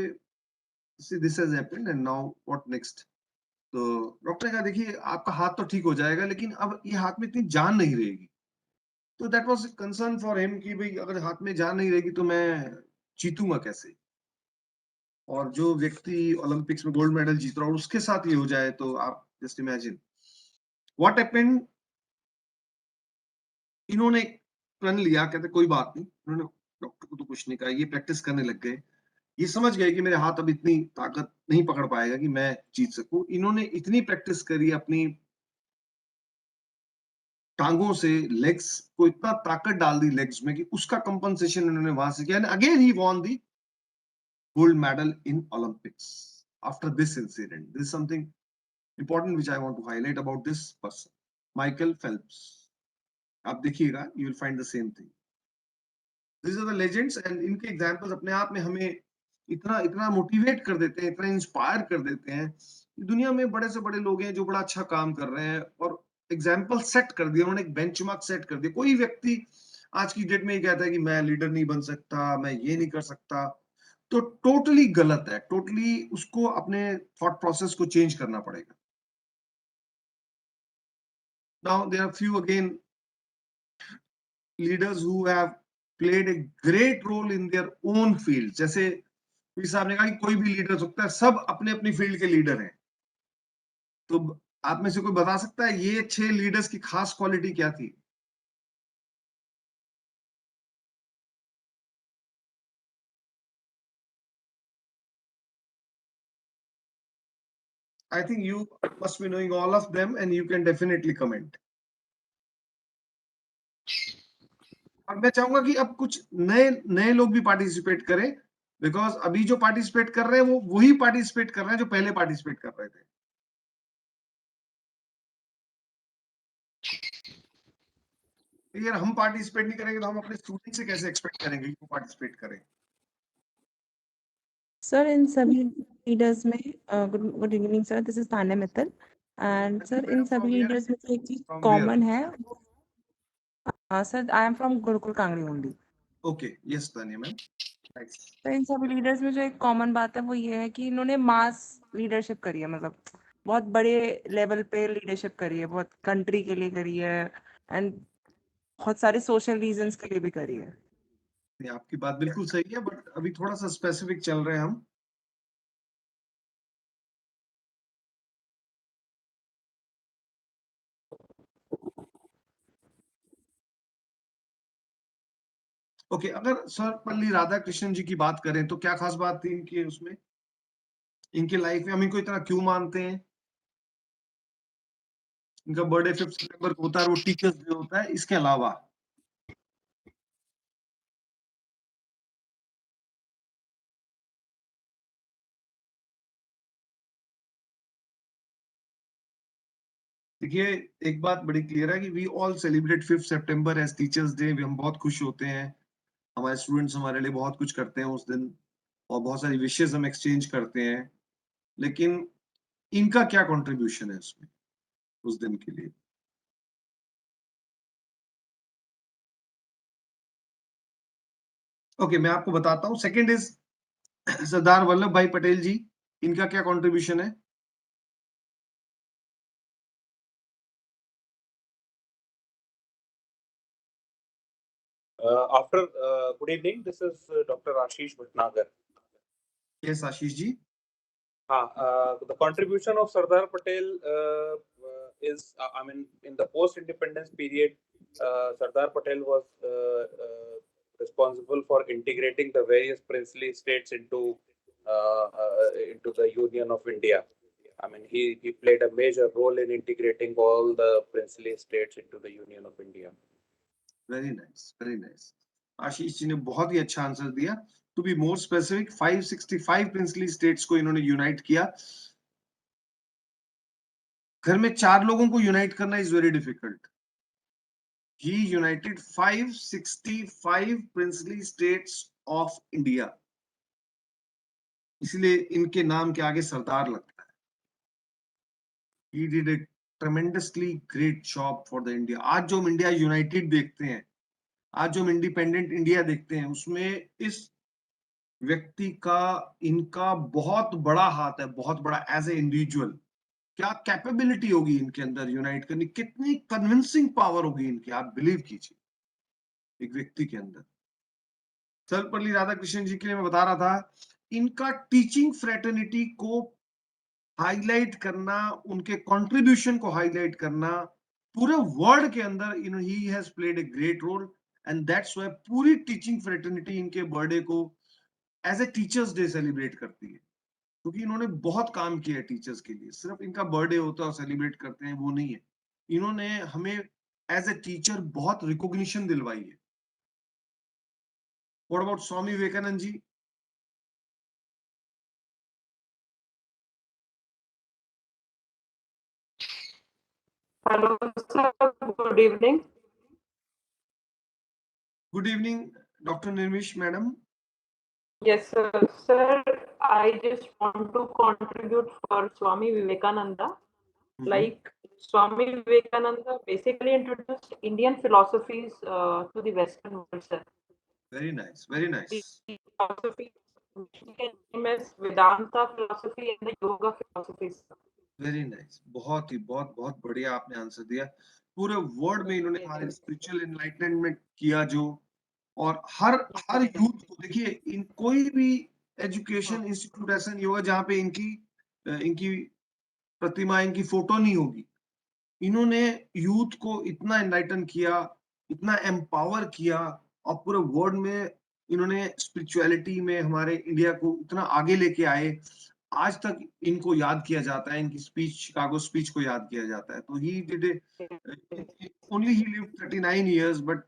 this has happened and now what next. तो डॉक्टर ने कहा देखिए आपका हाथ तो ठीक हो जाएगा, लेकिन अब ये हाथ में इतनी जान नहीं रहेगी। तो that was concern for him कि भाई अगर हाथ में जान नहीं रहेगी तो मैं जीतूंगा कैसे। और जो व्यक्ति ओलंपिक्स में गोल्ड मेडल जीत रहा है उसके साथ ये हो जाए तो आप जस्ट इमेजिन व्हाट हैपेंड। इन्होंने प्रण लिया, कहते कोई बात नहीं, उन्होंने डॉक्टर को तो कुछ नहीं कहा, ये प्रैक्टिस करने लग गए। ये समझ गए कि मेरे हाथ अब इतनी ताकत नहीं पकड़ पाएगा कि मैं जीत सकूं। इन्होंने इतनी प्रैक्टिस करी अपनी टांगों से, लेग्स को इतना ताकत डाल दी लेग्स में कि उसका कंपनसेशन इन्होंने वहां से किया। Again he won the gold medal in Olympics after this incident. This is something important which I want to highlight about this person, Michael Phelps. आप देखिएगा, you will find the same thing. These are the legends and इनके examples अपने आप में हमें इतना इतना मोटिवेट कर देते हैं, इतना इंस्पायर कर देते हैं। दुनिया में बड़े से बड़े लोग हैं जो बड़ा अच्छा काम कर रहे हैं और एग्जाम्पल सेट कर दिया उन्होंने, एक बेंचमार्क सेट कर दिया। कोई व्यक्ति आज की डेट में ये कहता है कि मैं लीडर नहीं बन सकता, मैं ये नहीं कर सकता, तो टोटली गलत है। टोटली उसको अपने थॉट प्रोसेस को चेंज करना पड़ेगा। Now there are few again leaders who have played a great role in their own field. जैसे पीर साहब ने कहा कि कोई भी लीडर सकता है, सब अपने अपनी फील्ड के लीडर हैं। तो आप में से कोई बता सकता है ये 6 लीडर्स की खास क्वालिटी क्या थी? I think you must be knowing all of them and you can definitely comment. और मैं चाहूंगा कि अब कुछ नए नए लोग भी पार्टिसिपेट करें, बिकॉज अभी जो पार्टिसिपेट कर रहे हैं वो वही पार्टिसिपेट कर रहे हैं जो पहले पार्टिसिपेट कर रहे थे। अगर हम पार्टिसिपेट नहीं करेंगे तो हम अपने स्टूडेंट से कैसे एक्सपेक्ट करेंगे कि वो पार्टिसिपेट करें? सर इन सभी लीडर्स में good evening sir, this is Tanya Mittal and sir इन सभी लीडर्स में एक चीज कॉमन है। Sir I am from Gurukul Kangri only. Okay, yes Tanya ma'am. तो इन सभी लीडर्स में जो एक कॉमन बात है वो ये है कि इन्होंने मास लीडरशिप करी है, मतलब बहुत बड़े लेवल पे लीडरशिप करी है, बहुत कंट्री के लिए करी है एंड बहुत सारे सोशल रीजंस के लिए भी करी है। आपकी बात बिल्कुल सही है, बट अभी थोड़ा सा स्पेसिफिक चल रहे हैं हम। ओके, अगर सर्वपल्ली राधाकृष्णन जी की बात करें तो क्या खास बात थी इनकी, उसमें इनकी लाइफ में हम इनको इतना क्यों मानते हैं? इनका बर्थडे 5 सितंबर को होता है, वो टीचर्स डे होता है। इसके अलावा देखिए, एक बात बड़ी क्लियर है कि वी ऑल सेलिब्रेट 5 सितंबर एज टीचर्स डे। हम बहुत खुश होते हैं, हमारे स्टूडेंट्स हमारे लिए बहुत कुछ करते हैं उस दिन, और बहुत सारी विशेस हम एक्सचेंज करते हैं। लेकिन इनका क्या कंट्रीब्यूशन है उसमें, उस दिन के लिए? ओके, मैं आपको बताता हूँ। सेकंड इज सरदार वल्लभ भाई पटेल जी, इनका क्या कंट्रीब्यूशन है? Good evening. This is Dr. Ashish Bhatnagar. Yes Ashish ji. The contribution of Sardar Patel is, I mean, in the post-independence period, Sardar Patel was responsible for integrating the various princely states into the Union of India. I mean, he played a major role in integrating all the princely states into the Union of India. Very nice, very nice. Ashish ji ने बहुत ही अच्छा आंसर दिया। To be more specific, 565 princely states को इन्होंने यूनाइट किया। घर में 4 लोगों को यूनाइट करना is very difficult. He United 565 princely states of India, इसलिए इनके नाम के आगे सरदार लगता है। He did a tremendously great job for the India. आज जो हम इंडिया यूनाइटेड देखते हैं, आज जो हम इंडिपेंडेंट इंडिया देखते हैं, उसमें इस व्यक्ति का, इनका बहुत बड़ा हाथ है, बहुत बड़ा। एज ए इंडिविजुअल क्या कैपेबिलिटी होगी इनके अंदर यूनाइट करनी, कितनी कन्विंसिंग पावर होगी इनकी, आप बिलीव कीजिए एक व्यक्ति के अंदर। सर्वपल्ली राधाकृष्णन जी के लिए मैं बता रहा था, इनका टीचिंग फ्रेटर्निटी को हाईलाइट करना, उनके कंट्रीब्यूशन को हाईलाइट करना पूरे वर्ल्ड के अंदर, he has played a great role, and that's why पूरी टीचिंग फ्रेटर्निटी इनके बर्थडे को as a teachers day celebrate करती है, क्योंकि इन्होंने बहुत काम किया है टीचर्स के लिए। सिर्फ इनका बर्थडे होता है और सेलिब्रेट करते हैं, वो नहीं है। इन्होंने हमें एज ए टीचर बहुत रिकॉग्निशन दिलवाई है। What about Swami Vivekananda ji? Hello, sir. Good evening. Good evening doctor Nirmish madam. Yes, sir. Sir, I just want to contribute for Swami Vivekananda. Like Swami Vivekananda basically introduced Indian philosophies to the Western world, sir. Very nice, very nice. The philosophy which we can name as Vedanta philosophy and the Yoga philosophy, sir. Very nice, बहुत ही बहुत बढ़िया आपने आंसर दिया। पूरे वर्ल्ड में इन्होंने हमारे स्पिरिचुअल एनलाइटमेंट किया जो, और हर यूथ को देखिए, इन कोई भी एजुकेशन इंस्टीट्यूट ऐसा नहीं होगा जहाँ पे इनकी प्रतिमा, इनकी फोटो नहीं होगी। इन्होंने यूथ को इतना एनलाइटन किया, इतना एम्पावर किया, और पूरे वर्ल्ड में इन्होंने स्पिरिचुअलिटी में हमारे इंडिया को इतना आगे लेके आए। आज तक इनको याद किया जाता है, इनकी स्पीच, शिकागो स्पीच को याद किया जाता है। तो he did only he lived 39 years, but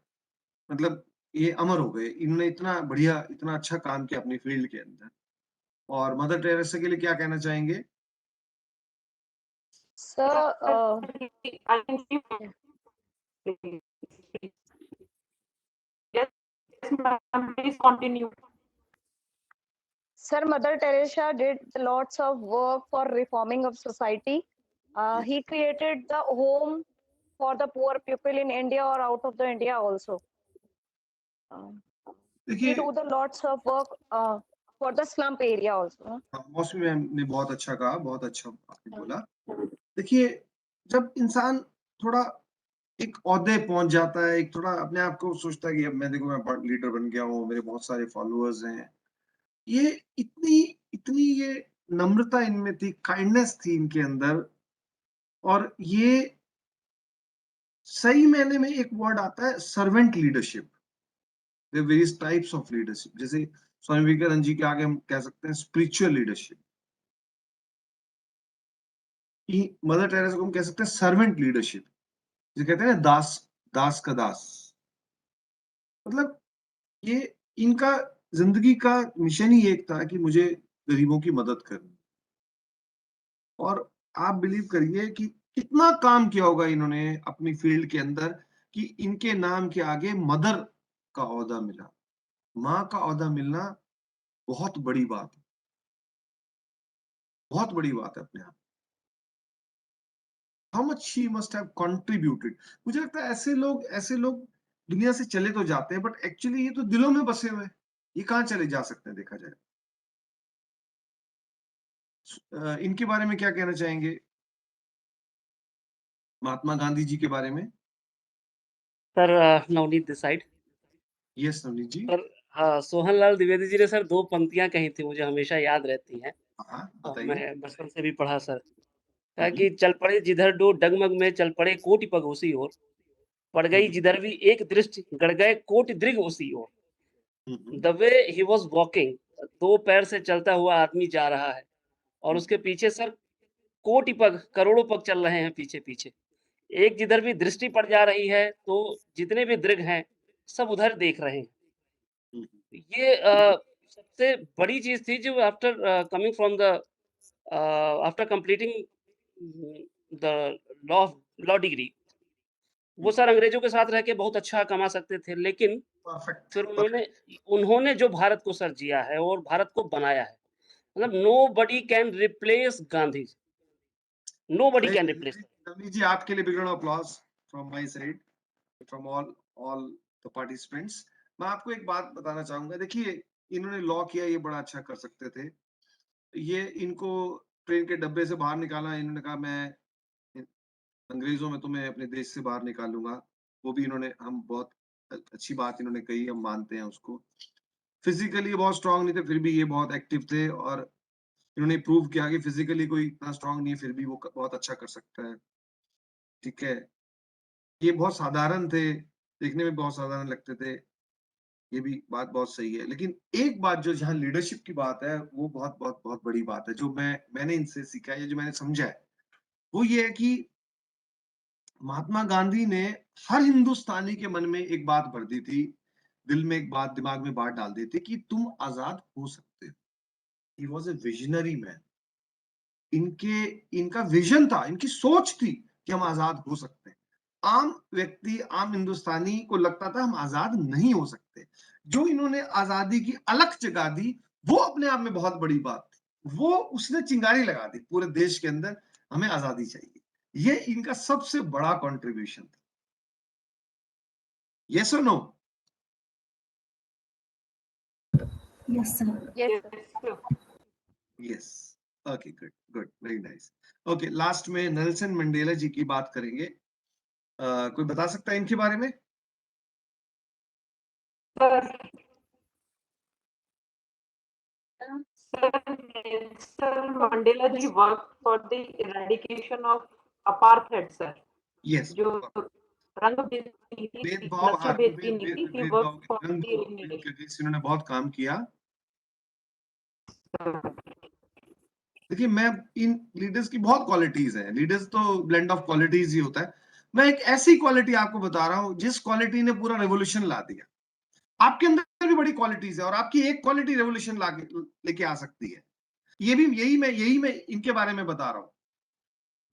मतलब ये अमर हो गए। इन्होंने इतना बढ़िया, इतना अच्छा काम किया अपनी फील्ड के अंदर। और मदर टेरेसा के लिए क्या कहना चाहेंगे? Sir, I can see. Yes, ma'am. Please continue. Sir, Mother Teresa did lots of work for reforming of society. He created the home for the poor people in India or out of the India also. He देखिए, do the lots of work for the slum area also. मौसमी मैम ने बहुत अच्छा कहा, बहुत अच्छा आपने बोला। देखिए, जब इंसान थोड़ा एक ओहदे पहुंच जाता है, एक थोड़ा अपने आप को सोचता है कि अब मैं देखो, मैं लीडर बन गया हूँ, मेरे बहुत सारे फॉलोअर्स हैं, ये इतनी इतनी ये नम्रता इनमें थी, काइंडनेस थी इनके अंदर। और ये सही मायने में एक वर्ड आता है servant leadership. Various types of leadership, जैसे स्वामी विवेकानंद जी के आगे हम कह सकते हैं स्पिरिचुअल लीडरशिप। मदर टेरेसा को हम कह सकते हैं सर्वेंट लीडरशिप, जो कहते हैं ना दास का दास। मतलब ये इनका जिंदगी का मिशन ही एक था कि मुझे गरीबों की मदद करनी। और आप बिलीव करिए कि कितना काम किया होगा इन्होंने अपनी फील्ड के अंदर कि इनके नाम के आगे मदर का ओहदा मिला। माँ का ओहदा मिलना बहुत बड़ी बात है, बहुत बड़ी बात है अपने आप। How much she must have contributed. मुझे लगता है ऐसे लोग दुनिया से चले तो जाते हैं, बट एक्चुअली ये तो दिलों में बसे हुए हैं। ये कहाँ चले जा सकते हैं देखा जाए। इनके बारे में क्या कहना चाहेंगे, महात्मा गांधी जी के बारे में? Sir Navneet this side. Yes Navneet ji. Sir हाँ, सोहनलाल द्विवेदी जी ने सर 2 पंक्तियाँ कही थी, मुझे हमेशा याद रहती हैं हाँ और बताइए। मैं बचपन से भी पढ़ा सर। कहा कि चल पड़े जिधर डो डगमग में चल पड़े कोटि पग उसी ओर, पड़ गई जिधर भी एक दृष्टि गड़ गए कोटि दृग उसी ओर। The way he was walking, 2 पैर से चलता हुआ आदमी जा रहा है और उसके पीछे सर कोटि पग, करोड़ों पग चल रहे हैं पीछे-पीछे। एक जिधर भी दृष्टि पड़ जा रही है, तो जितने भी दृग हैं, सब उधर देख रहे हैं। ये सबसे बड़ी चीज़ थी जो after coming from the after completing the law law degree, वो सर अंग्रेजों के साथ रह के बहुत अच्छा कमा सकते थे, लेकिन परफेक्ट। फिर उन्होंने जो भारत को सर जिया है और भारत को बनाया है, मतलब nobody can replace Gandhi, nobody can replace. Navneet ji आपके लिए big round of applause from my side, from all the participants. मैं आपको एक बात बताना चाहूंगा, देखिए इन्होंने लॉ किया, ये बड़ा अच्छा कर सकते थे। ये इनको ट्रेन के डब्बे से बाहर निकाला, इन्होंने कहा मैं अंग्रेजों में तुम्हें अपने देश से बाहर निकालूंगा। वो भी इन्होंने, हम बहुत अच्छी बात इन्होंने कही, हम मानते हैं उसको। फिजिकली बहुत स्ट्रांग नहीं थे, फिर भी ये बहुत एक्टिव थे और इन्होंने प्रूव किया कि फिजिकली कोई इतना स्ट्रांग नहीं है, फिर भी वो बहुत अच्छा कर सकता है। ठीक है, ये बहुत साधारण थे, देखने में बहुत साधारण लगते थे, ये भी बात बहुत सही है। लेकिन एक बात जो जहाँ लीडरशिप की बात है, वो बहुत बहुत बहुत बड़ी बात है, जो मैंने इनसे सीखा है, जो मैंने समझा है, वो ये है कि महात्मा गांधी ने हर हिंदुस्तानी के मन में एक बात भर दी थी, दिल में एक बात, दिमाग में बात डाल दी थी कि तुम आजाद हो सकते हो। He was a visionary man. इनका विजन था, इनकी सोच थी कि हम आजाद हो सकते हैं। आम व्यक्ति, आम हिंदुस्तानी को लगता था हम आजाद नहीं हो सकते। जो इन्होंने आजादी की अलख जगा दी, वो अपने आप में बहुत बड़ी बात थी। वो उसने चिंगारी लगा दी पूरे देश के अंदर, हमें आजादी चाहिए। ये इनका सबसे बड़ा कंट्रीब्यूशन था। यस और no? Yes, sir. Yes, sir. Yes. Okay, good good, very nice. Okay, last में नेल्सन मंडेला जी की बात करेंगे। कोई बता सकता है इनके बारे में? Nelson Mandela ji worked for the eradication of apartheid, sir. Yes, जो रंग नीति, भेदभाव, नस्लभेद की नीति, he भेदभाव worked for रंग the elimination. के इन्होंने बहुत काम किया। देखिए, मैं इन लीडर्स की बहुत क्वालिटीज हैं, लीडर्स तो ब्लेंड ऑफ क्वालिटीज ही होता है। मैं एक ऐसी क्वालिटी आपको बता रहा हूं जिस क्वालिटी ने पूरा रेवोल्यूशन ला दिया। आपके अंदर भी बड़ी क्वालिटीज है और आपकी एक क्वालिटी रेवोल्यूशन लेके आ सकती है। यही मैं इनके बारे में बता रहा हूं,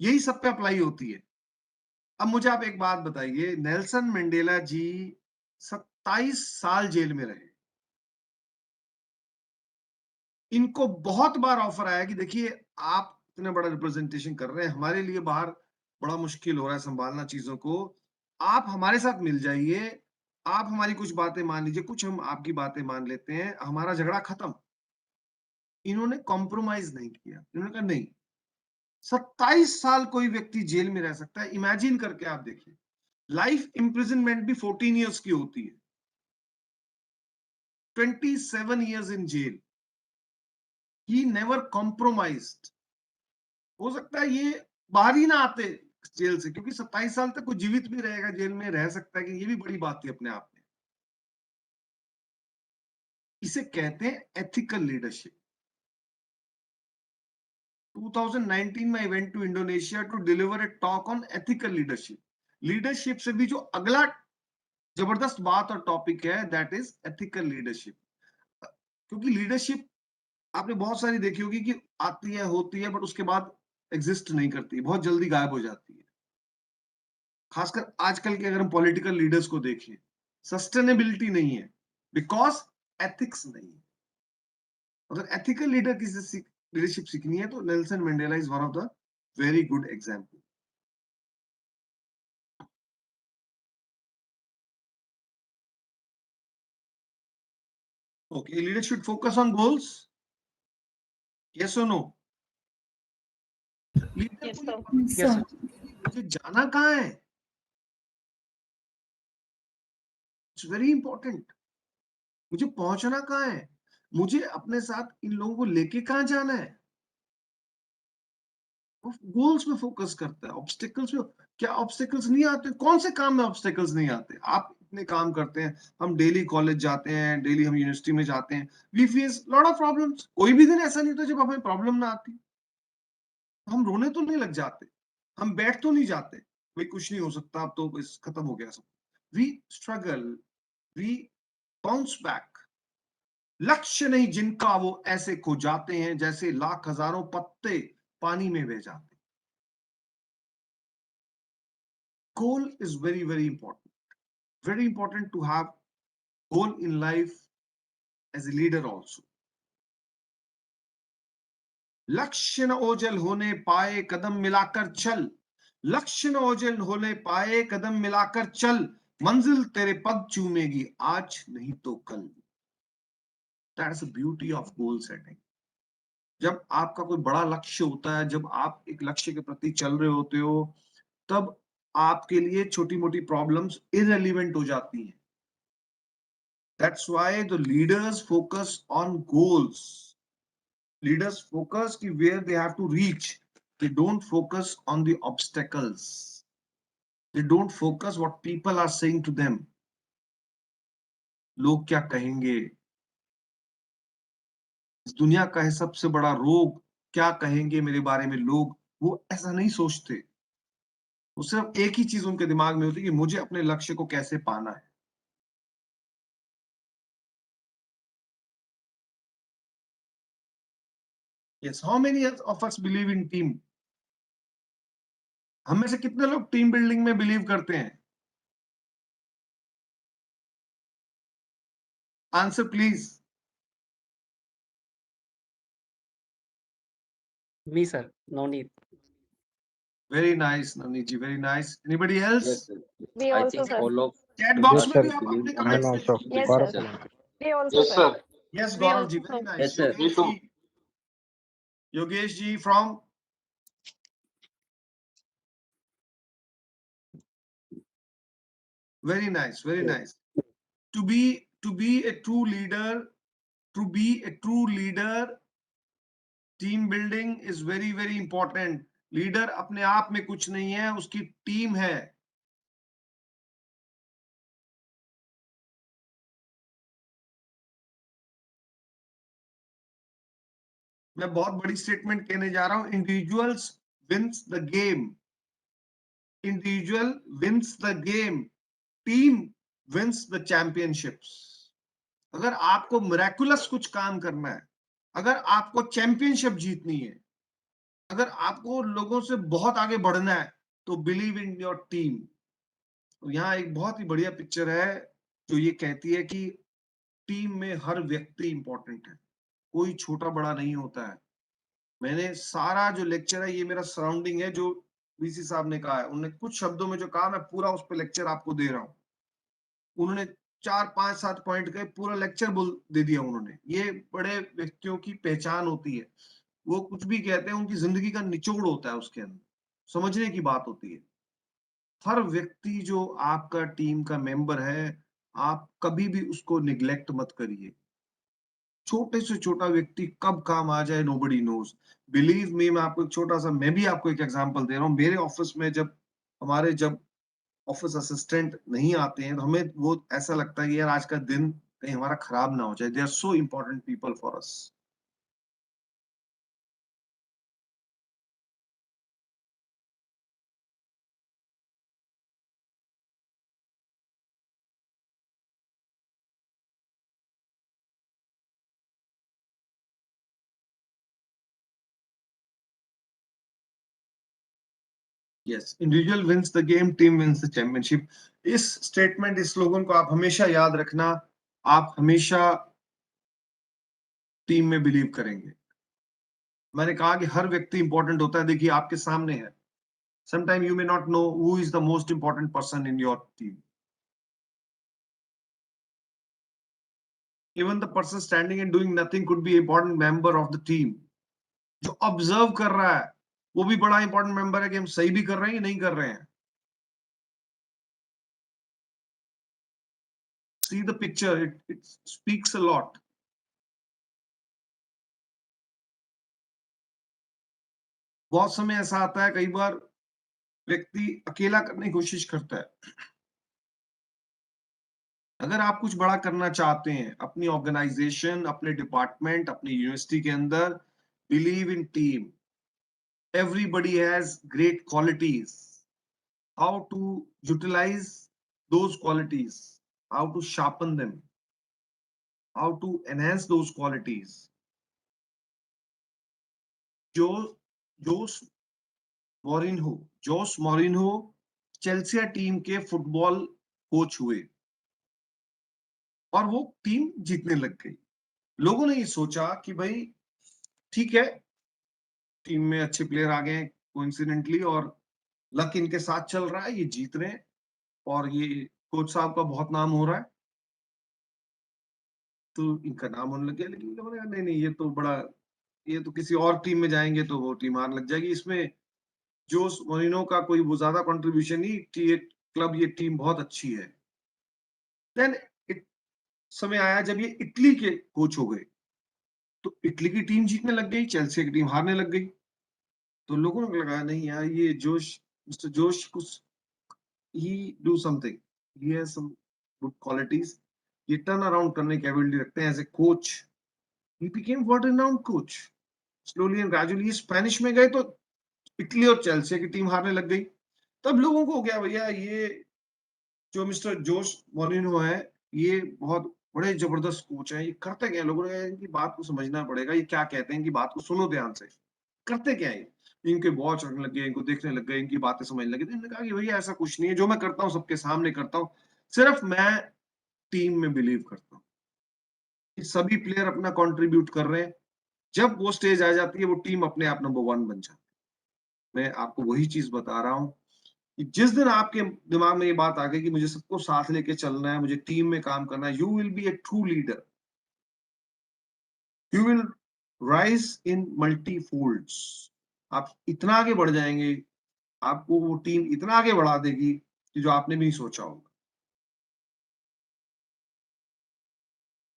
यही सब पे अप्लाई होती है। अब मुझे आप एक बात बताइए, नेल्सन मंडेला जी 27 साल जेल में रहे। इनको बहुत बार ऑफर आया कि देखिए आप इतना बड़ा रिप्रेजेंटेशन कर रहे हैं, हमारे लिए बाहर बड़ा मुश्किल हो रहा है संभालना चीजों को, आप हमारे साथ मिल जाइए, आप हमारी कुछ बातें मान लीजिए, कुछ हम आपकी बातें मान लेते हैं, हमारा झगड़ा खत्म। इन्होंने कॉम्प्रोमाइज नहीं किया, इन्होंने कहा नहीं, 27 साल कोई व्यक्ति जेल में रह सकता है। इमेजिन करके आप देखिए, लाइफ इम्प्रिजनमेंट भी 14 इयर्स की होती है, 27 years in jail. He never compromised. हो सकता है ये बाहर ही ना आते जेल से, क्योंकि 27 साल तक कोई जीवित भी रहेगा, जेल में रह सकता है, कि ये भी बड़ी बात थी अपने आप में। इसे कहते हैं एथिकल लीडरशिप। 2019 में I went to Indonesia to deliver a talk on ethical leadership. Leadership से भी जो अगला जबरदस्त बात और टॉपिक है, दैट इज एथिकल लीडरशिप. क्योंकि लीडरशिप आपने बहुत सारी देखी होगी कि आती है, होती है, बट उसके बाद एग्जिस्ट नहीं करती, बहुत जल्दी गायब हो जाती है. खासकर आजकल के अगर हम पॉलिटिकल लीडर्स को देखें, सस्टेनेबिलिटी नहीं है, बिकॉज एथिक्स नहीं है. अगर एथिकल लीडर की लीडरशिप सीखनी है तो Nelson Mandela is one of the very good example. Okay, leaders should focus on goals. Yes or no? Leader Yes, को ये sir. पता कैसे मुझे जाना कहाँ है? It's very important. मुझे पहुंचना कहाँ है? मुझे अपने साथ इन लोगों को लेके कहाँ जाना है? गोल्स में फोकस करता है. ऑब्स्टिकल्स में क्या ऑब्स्टिकल्स नहीं आते? कौन से काम में ऑब्स्टिकल्स नहीं आते? आप इतने काम करते हैं, हम डेली कॉलेज जाते हैं, डेली हम यूनिवर्सिटी में जाते हैं, we face lot of problems. कोई भी दिन ऐसा नहीं होता जब हमें प्रॉब्लम ना आती. हम रोने तो नहीं लग जाते, हम बैठ तो नहीं जाते, भाई कुछ नहीं हो सकता, अब तो बस खत्म हो गया सब. We struggle, we bounce back. लक्ष्य नहीं जिनका वो ऐसे खो जाते हैं जैसे लाख हजारों पत्ते पानी में बह जाते. Goal is very, very important. Very important to have goal in life as a leader also. लक्ष्य न ओझल होने पाए कदम मिलाकर चल. लक्ष्य न ओझल होने पाए कदम मिलाकर चल. मंजिल तेरे पग चूमेगी आज नहीं तो कल. That is the beauty of goal setting. जब आपका कोई बड़ा लक्ष्य होता है, जब आप एक लक्ष्य के प्रति चल रहे होते हो, तब आपके लिए छोटी मोटी प्रॉब्लम्स इररिलेवेंट हो जाती हैं. That's why the leaders focus on goals. Leaders focus ki where they have to reach. They don't focus on the obstacles. They don't focus what people are saying to them. लोग क्या कहेंगे? इस दुनिया का है सबसे बड़ा रोग, क्या कहेंगे मेरे बारे में लोग, वो ऐसा नहीं सोचते. वो सिर्फ एक ही चीज उनके दिमाग में होती है कि मुझे अपने लक्ष्य को कैसे पाना है. Yes, how many of us believe in team? हम में से कितने लोग टीम बिल्डिंग में बिलीव करते हैं? Answer please. Me, sir. No need. Very nice, Navneet ji, very nice. Anybody else? Yes, sir. We I also, think sir. all of Chat box us में भी आप believe अपने in comments leadership. लिखें. Yes, Yes, sir. sir. We also, Yes, sir. sir. Yes, We Gaurav ji, also, very sir. nice. Yes, sir. Yogesh ji, Yogesh ji from very nice, very nice. To be a true leader, team building is very, very important. Leader अपने आप में कुछ नहीं है, उसकी टीम है. मैं बहुत बड़ी स्टेटमेंट कहने जा रहा हूं. Individuals wins the game. Individual wins the game. Team wins the championships. अगर आपको मिरेकुलस कुछ काम करना है, अगर आपको चैंपियनशिप जीतनी है, अगर आपको लोगों से बहुत आगे बढ़ना है, तो बिलीव इन योर टीम. तो यहाँ एक बहुत ही बढ़िया पिक्चर है जो ये कहती है कि टीम में हर व्यक्ति इंपॉर्टेंट है, कोई छोटा बड़ा नहीं होता है. मैंने सारा जो लेक्चर है, ये मेरा सराउंडिंग है जो वीसी साहब ने कहा है. उन्होंने कुछ शब्दों में जो कहा, मैं पूरा उस पर लेक्चर आपको दे रहा हूँ. उन्होंने 4, 5, 7 पॉइंट के पूरा लेक्चर दे दिया उन्होंने. ये बड़े व्यक्तियों की पहचान होती है. वो कुछ भी कहते हैं, उनकी जिंदगी का निचोड़ होता है, उसके अंदर समझने की बात होती है. हर व्यक्ति जो आपका टीम का मेंबर है, आप कभी भी उसको निग्लेक्ट मत करिए. छोटे से छोटा व्यक्ति कब काम आ जाए, नोबडी नोज. बिलीव मी, मैं आपको मैं भी आपको एक एग्जांपल दे रहा हूँ. मेरे ऑफिस में जब ऑफिस असिस्टेंट नहीं आते हैं, तो हमें वो ऐसा लगता है कि यार आज का दिन कहीं हमारा खराब ना हो जाए. They are so important people for us. Yes, individual wins the game, team wins the championship. इस स्टेटमेंट, इस स्लोगन को आप हमेशा याद रखना। आप हमेशा टीम में बिलीव करेंगे। मैंने कहा कि हर व्यक्ति इंपॉर्टेंट होता है। देखिए आपके सामने है, sometime you may not know who is the most important person in your team. Even the person standing and doing nothing could be important member of the team. जो ऑब्जर्व कर रहा है वो भी बड़ा इंपॉर्टेंट मेंबर है कि हम सही भी कर रहे हैं या नहीं कर रहे हैं। See the picture, it speaks a lot. बहुत समय ऐसा आता है, कई बार व्यक्ति अकेला करने की कोशिश करता है। अगर आप कुछ बड़ा करना चाहते हैं अपनी ऑर्गेनाइजेशन, अपने डिपार्टमेंट, अपनी यूनिवर्सिटी के अंदर, believe in team. Everybody has great qualities. How to utilize those qualities, how to sharpen them, how to enhance those qualities. Jose Mourinho Chelsea team के फुटबॉल कोच हुए और वो टीम जीतने लग गई। लोगों ने ये सोचा कि भाई ठीक है, टीम में अच्छे प्लेयर आ गए कोइंसिडेंटली और लक इनके साथ चल रहा है, ये जीत रहे हैं और ये कोच साहब का बहुत नाम हो रहा है, तो इनका नाम होने लग गया। लेकिन लोगों ने कहा नहीं, ये तो किसी और टीम में जाएंगे तो वो टीम हारने लग जाएगी। इसमें जोस मोरिनो का कोई वो ज्यादा कंट्रीब्यूशन नहीं, ये क्लब, ये टीम बहुत अच्छी है। देन समय आया जब ये इटली के कोच हो गए, तो इटली की टीम जीतने लग गई, चेल्सी की टीम हारने लग गई। तो लोगों को लगा नहीं यार, ये मिस्टर जोश कुछ he do something, he has some good qualities, ये टर्न अराउंड करने की एबिलिटी रखते हैं as a coach. he became world renowned coach slowly and gradually। Spanish में गए तो इटली और चेल्सी की टीम हारने लग गई। तब लोगों को हो गया भैया ये जो मिस्टर जोश मोरिन्हो है ये बहुत बड़े जबरदस्त कोच है, ये करते क्या? लोगों ने इनकी बात को समझना पड़ेगा, ये क्या कहते हैं, इनकी बात को सुनो ध्यान से, करते क्या है। इनके वॉच रखने लग गए, इनको देखने लग गए, इनकी बातें समझने लगे। तो इन्होंने कहा कि भैया ऐसा कुछ नहीं है, जो मैं करता हूँ सबके सामने करता हूँ, सिर्फ मैं टीम में बिलीव करता हूँ कि सभी प्लेयर अपना कंट्रीब्यूट कर रहे हैं। जब वो स्टेज आ जाती है वो टीम अपने आप नंबर 1 बन जाती है। मैं आपको वही चीज बता रहा हूँ कि जिस दिन आपके दिमाग में ये बात आ गई कि मुझे सबको साथ लेके चलना है, मुझे टीम में काम करना है, you will be A true leader, you will rise in multi folds. आप इतना आगे बढ़ जाएंगे, आपको वो टीम इतना आगे बढ़ा देगी कि जो आपने भी नहीं सोचा होगा।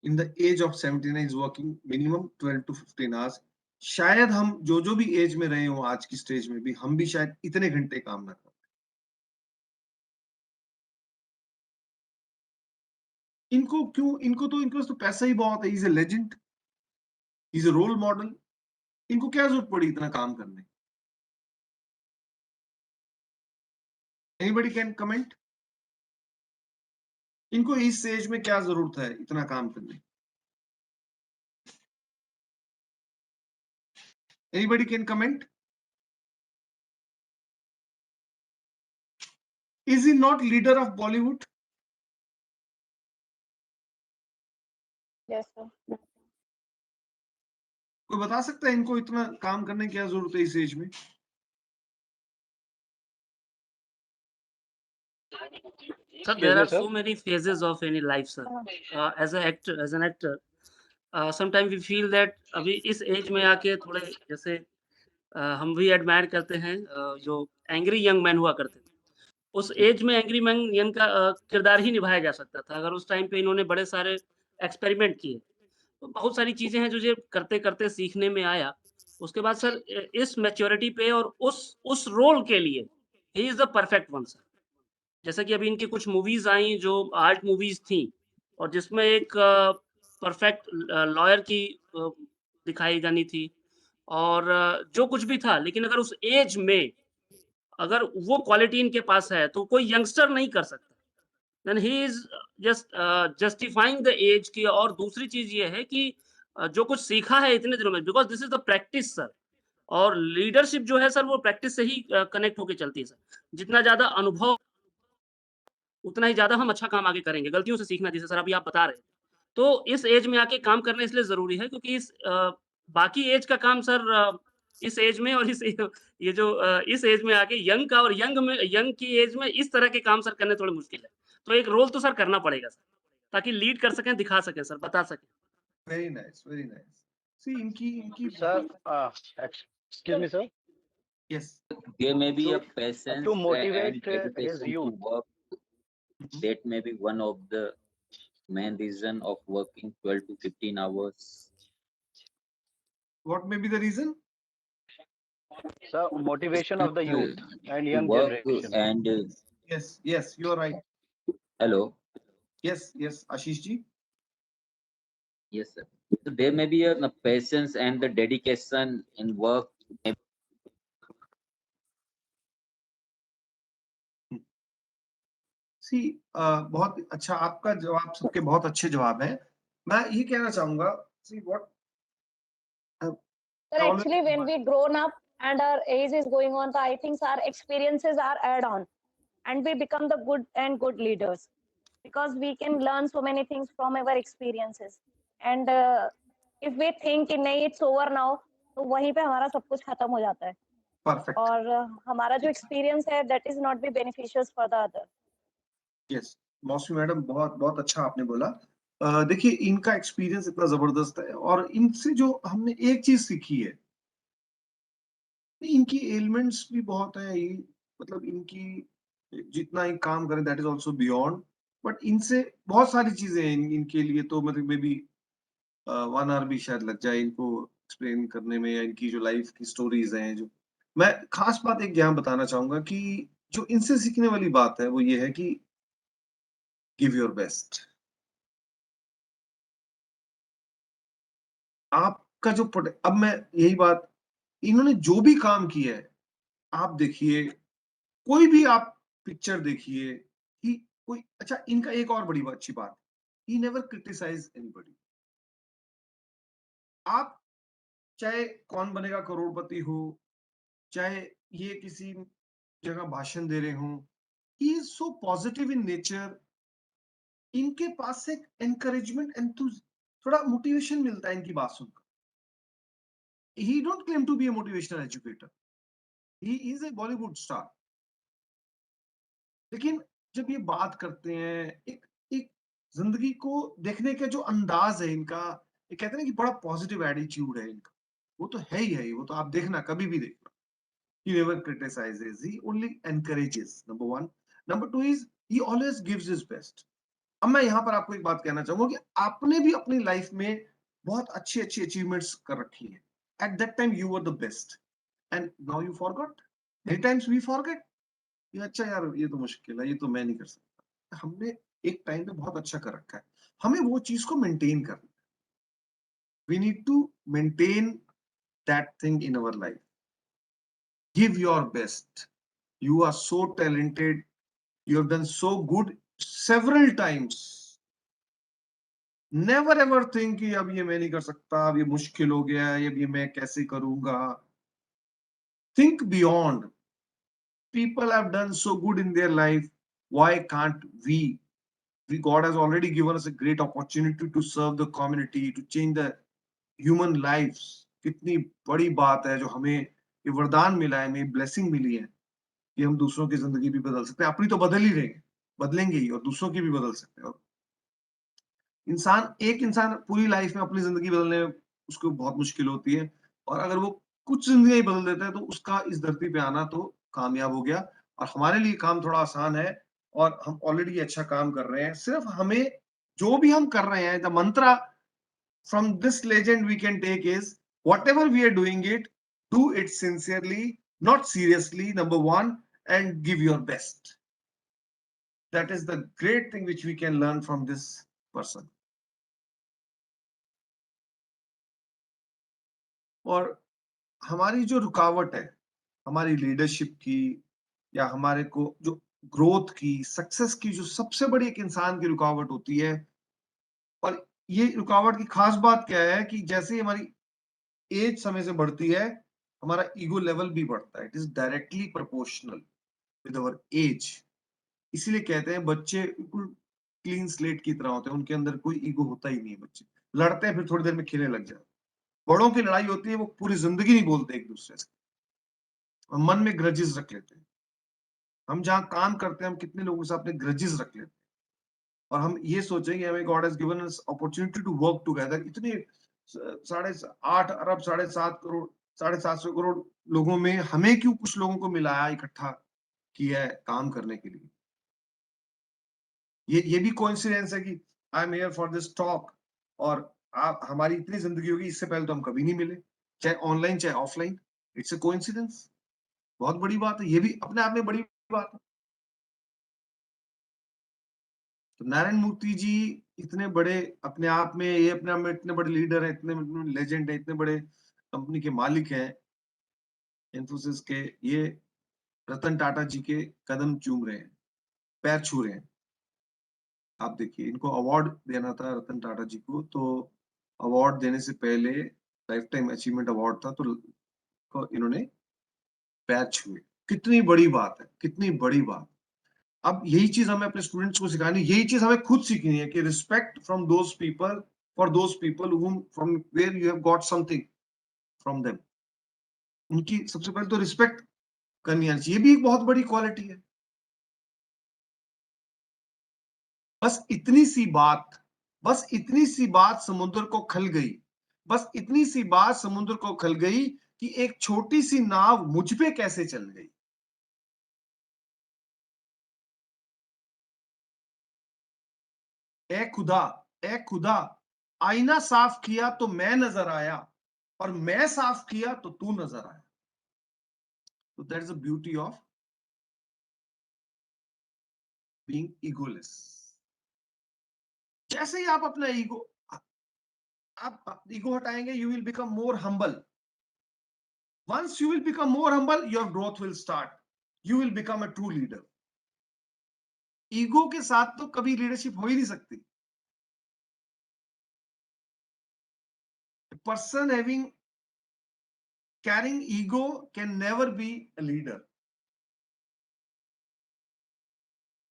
In the age of 79 is working minimum 12 to 15 hours। शायद हम जो भी एज में रहे हो आज की स्टेज में भी, हम भी शायद इतने घंटे काम ना करें। इनको तो पैसा ही बहुत है। Is a legend, is a role model, इनको क्या जरूरत पड़ी इतना काम करने? एनीबडी कैन कमेंट, इनको इस एज में क्या जरूरत है इतना काम करने? Anybody can comment? Is he not leader of Bollywood? Yes, sir. कोई बता सकता है इनको इतना काम करने की क्या जरूरत है इस एज में? Sir, there are so many phases of any life, sir. As an actor, sometimes we feel that अभी इस एज में आके थोड़े जैसे हम भी एडमायर करते हैं जो एंग्री यंग मैन हुआ करते थे। उस एज में एंग्री मैन का किरदार ही निभाया जा सकता था अगर उस टाइम पे इन्होंने बड़े सारे एक्सपेरिमेंट किए। तो बहुत सारी चीजें हैं जो ये करते करते सीखने में आया। उसके बाद सर इस मैच्योरिटी पे और उस रोल के लिए he is the perfect one sir. जैसा कि अभी इनकी कुछ मूवीज आई जो आर्ट मूवीज थी और जिसमें एक परफेक्ट लॉयर की दिखाई जानी थी और जो कुछ भी था, लेकिन अगर उस एज में अगर वो क्वालिटी इनके पास है तो कोई यंगस्टर नहीं कर सकता। Then he is just justifying the age की। और दूसरी चीज ये है कि जो कुछ सीखा है इतने दिनों में, because this is the practice sir. और लीडरशिप जो है सर वो प्रैक्टिस से ही कनेक्ट होके चलती है सर। जितना ज़्यादा अनुभव उतना ही ज़्यादा हम अच्छा काम आगे करेंगे, गलतियों से सीखना जैसे सर अभी आप बता रहे हैं। तो इस एज में आके काम करना इसलिए ज़रूरी है क्योंकि बाकी एज का काम सर इस एज में और ये जो इस एज में आके यंग का और यंग की एज में इस तरह के काम सर करने थोड़े मुश्किल है। तो एक रोल तो सर करना पड़ेगा सर, ताकि लीड कर सकें, दिखा सकें सर, बता सकें। Very nice, very nice. See इनकी Sir, excuse me, sir. Yes There may be a To patience to and motivate his dedication to youth. work. That may be one of the main reason of working 12 to 15 hours. What may be the reason? Sir, motivation of the youth and To young work generation. and yes, you are right. hello. Yes, Ashish ji. Yes, sir. So there may be a patience and the dedication in work. सी बहुत अच्छा आपका जवाब, सबके बहुत अच्छे जवाब हैं। मैं ये कहना चाहूंगा, see what Sir, actually, when we grown up and our age is going on, so I think our experiences are add on, and we become the good leaders because we can learn so many things from our experiences. And if we think कि नहीं it's over now, तो वहीं पे हमारा सब कुछ खत्म हो जाता है। परफेक्ट। और हमारा जो experience है that is not be beneficial for the other. Yes, मौसमी मैडम बहुत बहुत अच्छा आपने बोला। देखिए इनका एक्सपीरियंस इतना जबरदस्त है और इनसे जो हमने एक चीज सीखी है, इनकी एलिमेंट्स भी बहुत है, ये मतलब इनकी जितना ही काम करें that is also beyond, but इनसे बहुत सारी चीजें हैं इनके लिए, तो मतलब मे बी 1 आवर भी शायद लग जाए इनको एक्सप्लेन करने में, या इनकी जो लाइफ की स्टोरीज हैं। जो मैं खास बात एक यहाँ बताना चाहूंगा कि जो इनसे सीखने वाली बात है वो ये है कि गिव योर बेस्ट। आपका जो अब मैं यही बात, इन्होंने जो भी काम किया है, आप देखिए कोई भी आप पिक्चर देखिए कि कोई अच्छा, इनका एक और बड़ी अच्छी बात, ही नेवर क्रिटिसाइज एनीबॉडी। आप चाहे कौन बनेगा करोड़पति हो, चाहे ये किसी जगह भाषण दे रहे हो, he is so positive in nature. इनके पास से एनकरेजमेंट, थोड़ा मोटिवेशन मिलता है इनकी बात सुनकर। He don't claim to be a motivational educator. He is a Bollywood star. लेकिन जब ये बात करते हैं, एक जिंदगी को देखने का जो अंदाज है इनका, ये कहते हैं ना कि बड़ा पॉजिटिव एटीट्यूड है इनका, वो तो है ही है। वो तो आप देखना, कभी भी देखना, he never criticizes, he only encourages, number 1. Number 2 is he always gives his best. अब मैं यहाँ पर आपको एक बात कहना चाहूंगा कि आपने भी अपनी लाइफ में बहुत अच्छी अच्छी अचीवमेंट्स कर रखी है। At that time you were the best and now you forgot. Many times we forget, ये अच्छा यार, ये तो मुश्किल है, ये तो मैं नहीं कर सकता। हमने एक टाइम पे बहुत अच्छा कर रखा है, हमें वो चीज को मेंटेन करना है। We need to maintain that thing in our life. Give your best. You are so talented. You have done so good several times. Never ever think कि अब ये मैं नहीं कर सकता, अब ये मुश्किल हो गया है, अब ये मैं कैसे करूंगा। Think beyond. People have done so good in their life. Why can't we? God has already given us a great opportunity to serve the community, to change the human lives. कितनी बड़ी बात है जो हमें ये वरदान मिला है, हमें ब्लेसिंग मिली है कि हम दूसरों की जिंदगी भी बदल सकते हैं। अपनी तो बदल ही रहे हैं, बदलेंगे ही, और दूसरों की भी बदल सकते हैं। एक इंसान पूरी लाइफ में अपनी जिंदगी बदलने में उसको बहुत मुश्किल होती है, और अगर वो कुछ जिंदगी बदल देता है तो उसका इस धरती पे आना तो कामयाब हो गया। और हमारे लिए काम थोड़ा आसान है और हम ऑलरेडी अच्छा काम कर रहे हैं। सिर्फ हमें जो भी हम कर रहे हैं, the mantra from this legend we can take is whatever we are doing it, do it sincerely, not seriously, number 1, and give your best. That is the great thing which we can learn from this person. और हमारी जो रुकावट है हमारी लीडरशिप की, या हमारे को जो ग्रोथ की, सक्सेस की, जो सबसे बड़ी एक इंसान की रुकावट होती है, और ये रुकावट की खास बात क्या है कि जैसे ही हमारी एज समय से बढ़ती है, हमारा ईगो लेवल भी बढ़ता है. It is directly proportional with our age. इसीलिए कहते हैं बच्चे बिल्कुल क्लीन स्लेट की तरह होते हैं, उनके अंदर कोई ईगो होता ही नहीं है. बच्चे लड़ते हैं फिर थोड़ी देर में खेलने लग जाते. बड़ों की लड़ाई होती है, वो पूरी जिंदगी नहीं बोलते एक दूसरे से, और मन में ग्रजेस रख लेते हैं. हम जहां काम करते हैं, हम कितने लोगों से अपने ग्रजेस रख लेते हैं, और हम ये सोचेंगे हमें God has given us opportunity to work together. इतने 8.5 अरब 7.5 करोड़ 750 करोड़ लोगों में हमें क्यों कुछ लोगों को मिलाया, इकट्ठा किया है काम करने के लिए. ये भी कोइंसिडेंस है कि I am here for this talk, और आप हमारी इतनी जिंदगी होगी, इससे पहले तो हम कभी नहीं मिले, चाहे ऑनलाइन चाहे ऑफलाइन. It's a coincidence. बहुत बड़ी बात है, ये भी अपने आप में बड़ी बात है. तो नारायण मूर्ति जी इतने बड़े अपने आप में, ये अपने आप में इतने बड़े लीडर हैं, इतने लेजेंड है, इतने बड़े कंपनी के मालिक हैं इन्फोसिस के. ये रतन टाटा जी के कदम चूम रहे हैं, पैर छू रहे हैं. आप देखिए, इनको अवार्ड देना था रतन टाटा जी को, तो अवार्ड देने से पहले लाइफ टाइम अचीवमेंट अवार्ड था, तो इन्होंने पैर छुए. कितनी बड़ी बात है, कितनी बड़ी बात. अब यही चीज हमें अपने स्टूडेंट्स को सिखानी, यही चीज हमें खुद सीखनी है कि respect from those people, for those people whom from where you have got something from them. उनकी सबसे पहले तो रिस्पेक्ट करनी आनी चाहिए. ये भी एक बहुत बड़ी क्वालिटी है. बस इतनी सी बात समुद्र को खल गई. बस इतनी सी बात समुद्र को खल गई कि एक छोटी सी नाव मुझ पे कैसे चल गई. ए खुदा, आईना साफ किया तो मैं नजर आया, और मैं साफ किया तो तू नजर आया. तो that is the beauty of being egoless. जैसे ही आप अपना ईगो हटाएंगे, you will become more humble. Once you will become more humble, your growth will start. You will become a true leader. Ego के साथ तो कभी लीडरशिप हो ही नहीं सकती. A person carrying ego can never be a leader.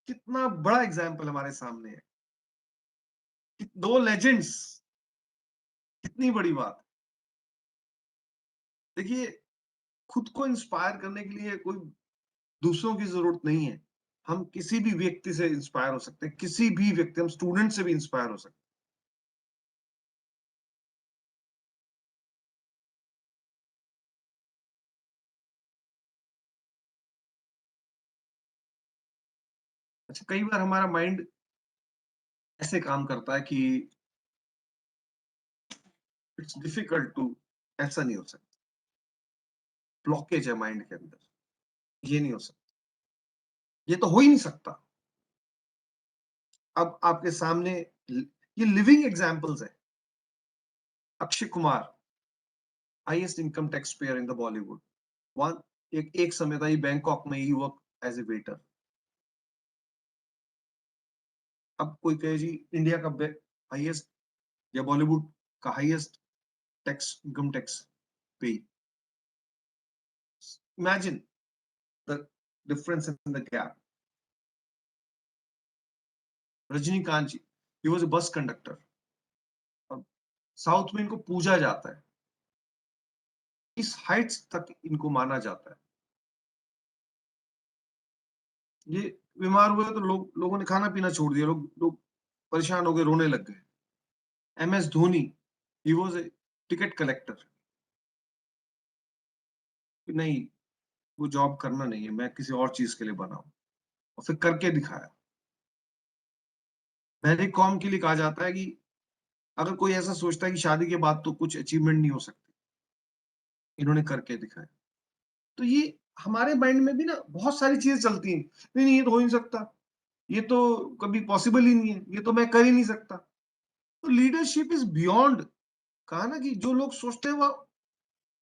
कितना बड़ा एग्जाम्पल हमारे सामने है, 2 लेजेंड्स. कितनी बड़ी बात. देखिए, खुद को इंस्पायर करने के लिए कोई दूसरों की जरूरत नहीं है. हम किसी भी व्यक्ति से इंस्पायर हो सकते हैं, किसी भी व्यक्ति, हम स्टूडेंट से भी इंस्पायर हो सकते हैं. अच्छा, कई बार हमारा माइंड ऐसे काम करता है कि इट्स डिफिकल्ट टू, ऐसा नहीं हो सकता. ब्लॉकेज है माइंड के अंदर, ये नहीं हो सकता, ये तो हो ही नहीं सकता. अब आपके सामने ये लिविंग एग्जांपल्स है. Akshay Kumar, highest income tax payer in the Bollywood. एक समय था, ये बैंकॉक में ही वर्क एज ए वेटर. अब कोई कहे जी इंडिया का हाईएस्ट या बॉलीवुड का highest tax, income tax pay. Imagine the difference in the gap. Rajinikanth ji, he was a bus conductor. अब साउथ में इनको पूजा जाता है, इस हाइट्स तक इनको माना जाता है. ये बीमार हुए तो लोगों ने खाना पीना छोड़ दिया, लोग परेशान हो गए, रोने लग गए. MS Dhoni, he was a ticket collector. नहीं, वो जॉब करना नहीं है, मैं किसी और चीज के लिए बना हूं, और फिर करके दिखाया. मैरी कॉम के लिए कहा जाता है कि अगर कोई ऐसा सोचता है कि शादी के बाद तो कुछ अचीवमेंट नहीं हो सकती, इन्होंने करके दिखाया. तो ये हमारे माइंड में भी ना बहुत सारी चीजें चलती हैं. नहीं, ये तो हो ही नहीं सकता, ये तो कभी पॉसिबल ही नहीं है, ये तो मैं कर ही नहीं सकता. तो लीडरशिप इज बियॉन्ड. कहा ना कि जो लोग सोचते हैं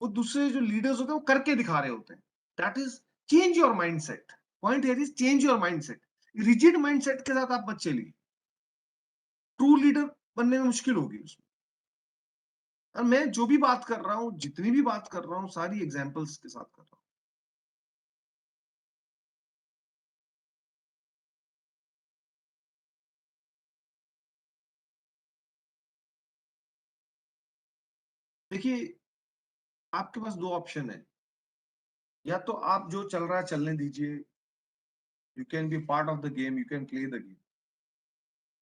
वो दूसरे जो लीडर्स होते हैं वो करके दिखा रहे होते हैं. That is change your mindset. Point here is change your mindset. Rigid mindset के साथ आप मत चलिए, ट्रू लीडर बनने में मुश्किल होगी उसमें. और मैं जो भी बात कर रहा हूँ, जितनी भी बात कर रहा हूँ, सारी एग्जांपल्स के साथ कर रहा हूँ। देखिए, आपके पास दो ऑप्शन है, या तो आप जो चल रहा है चलने दीजिए, you can be part of the game, you can play the game.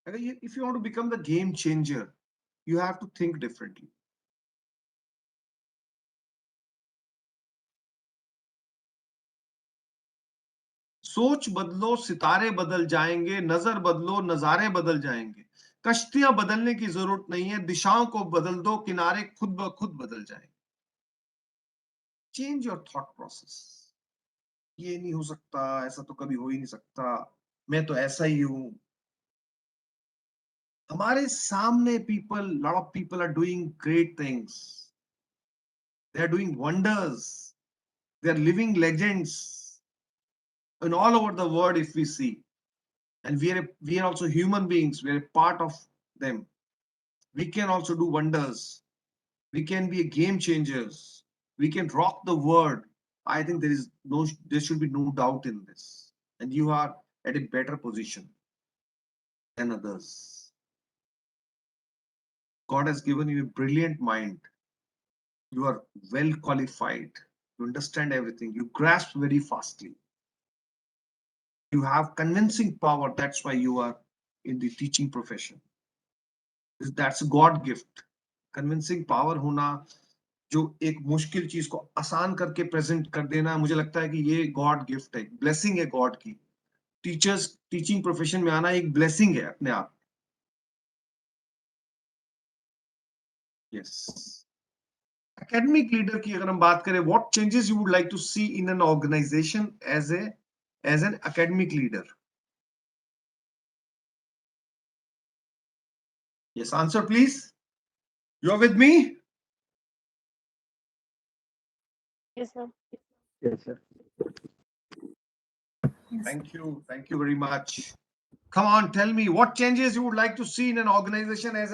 अगर ये if you want to become the game changer, you have to think differently. सोच बदलो, सितारे बदल जाएंगे, नजर बदलो, नजारे बदल जाएंगे। कश्तियां बदलने की जरूरत नहीं है, दिशाओं को बदल दो, किनारे खुद ब खुद बदल जाएंगे। Change your thought process. ये नहीं हो सकता, ऐसा तो कभी हो ही नहीं सकता, मैं तो ऐसा ही हूं। हमारे सामने lot of people are doing great things, they are doing wonders, they are living legends in all over the world if we see, and we are also human beings, we are a part of them. We can also do wonders, we can be a game changers, we can rock the world. I think there should be no doubt in this, and you are at a better position than others. God has given you a brilliant mind, you are well qualified, you understand everything, you grasp very fastly, you have convincing power, that's why you are in the teaching profession. That's a God gift. Convincing power होना, जो एक मुश्किल चीज को आसान करके प्रेजेंट कर देना, मुझे लगता है कि ये गॉड गिफ्ट है, ब्लेसिंग है गॉड की। टीचिंग प्रोफेशन में आना एक ब्लेसिंग है अपने आप। यस, एकेडमिक लीडर की अगर हम बात करें, what changes you would like to see in an organization as an academic leader? Yes, answer please. You are with me? Yes, sir. Yes, sir. Thank you very much. Come on, tell me what changes you would like to see in an organization as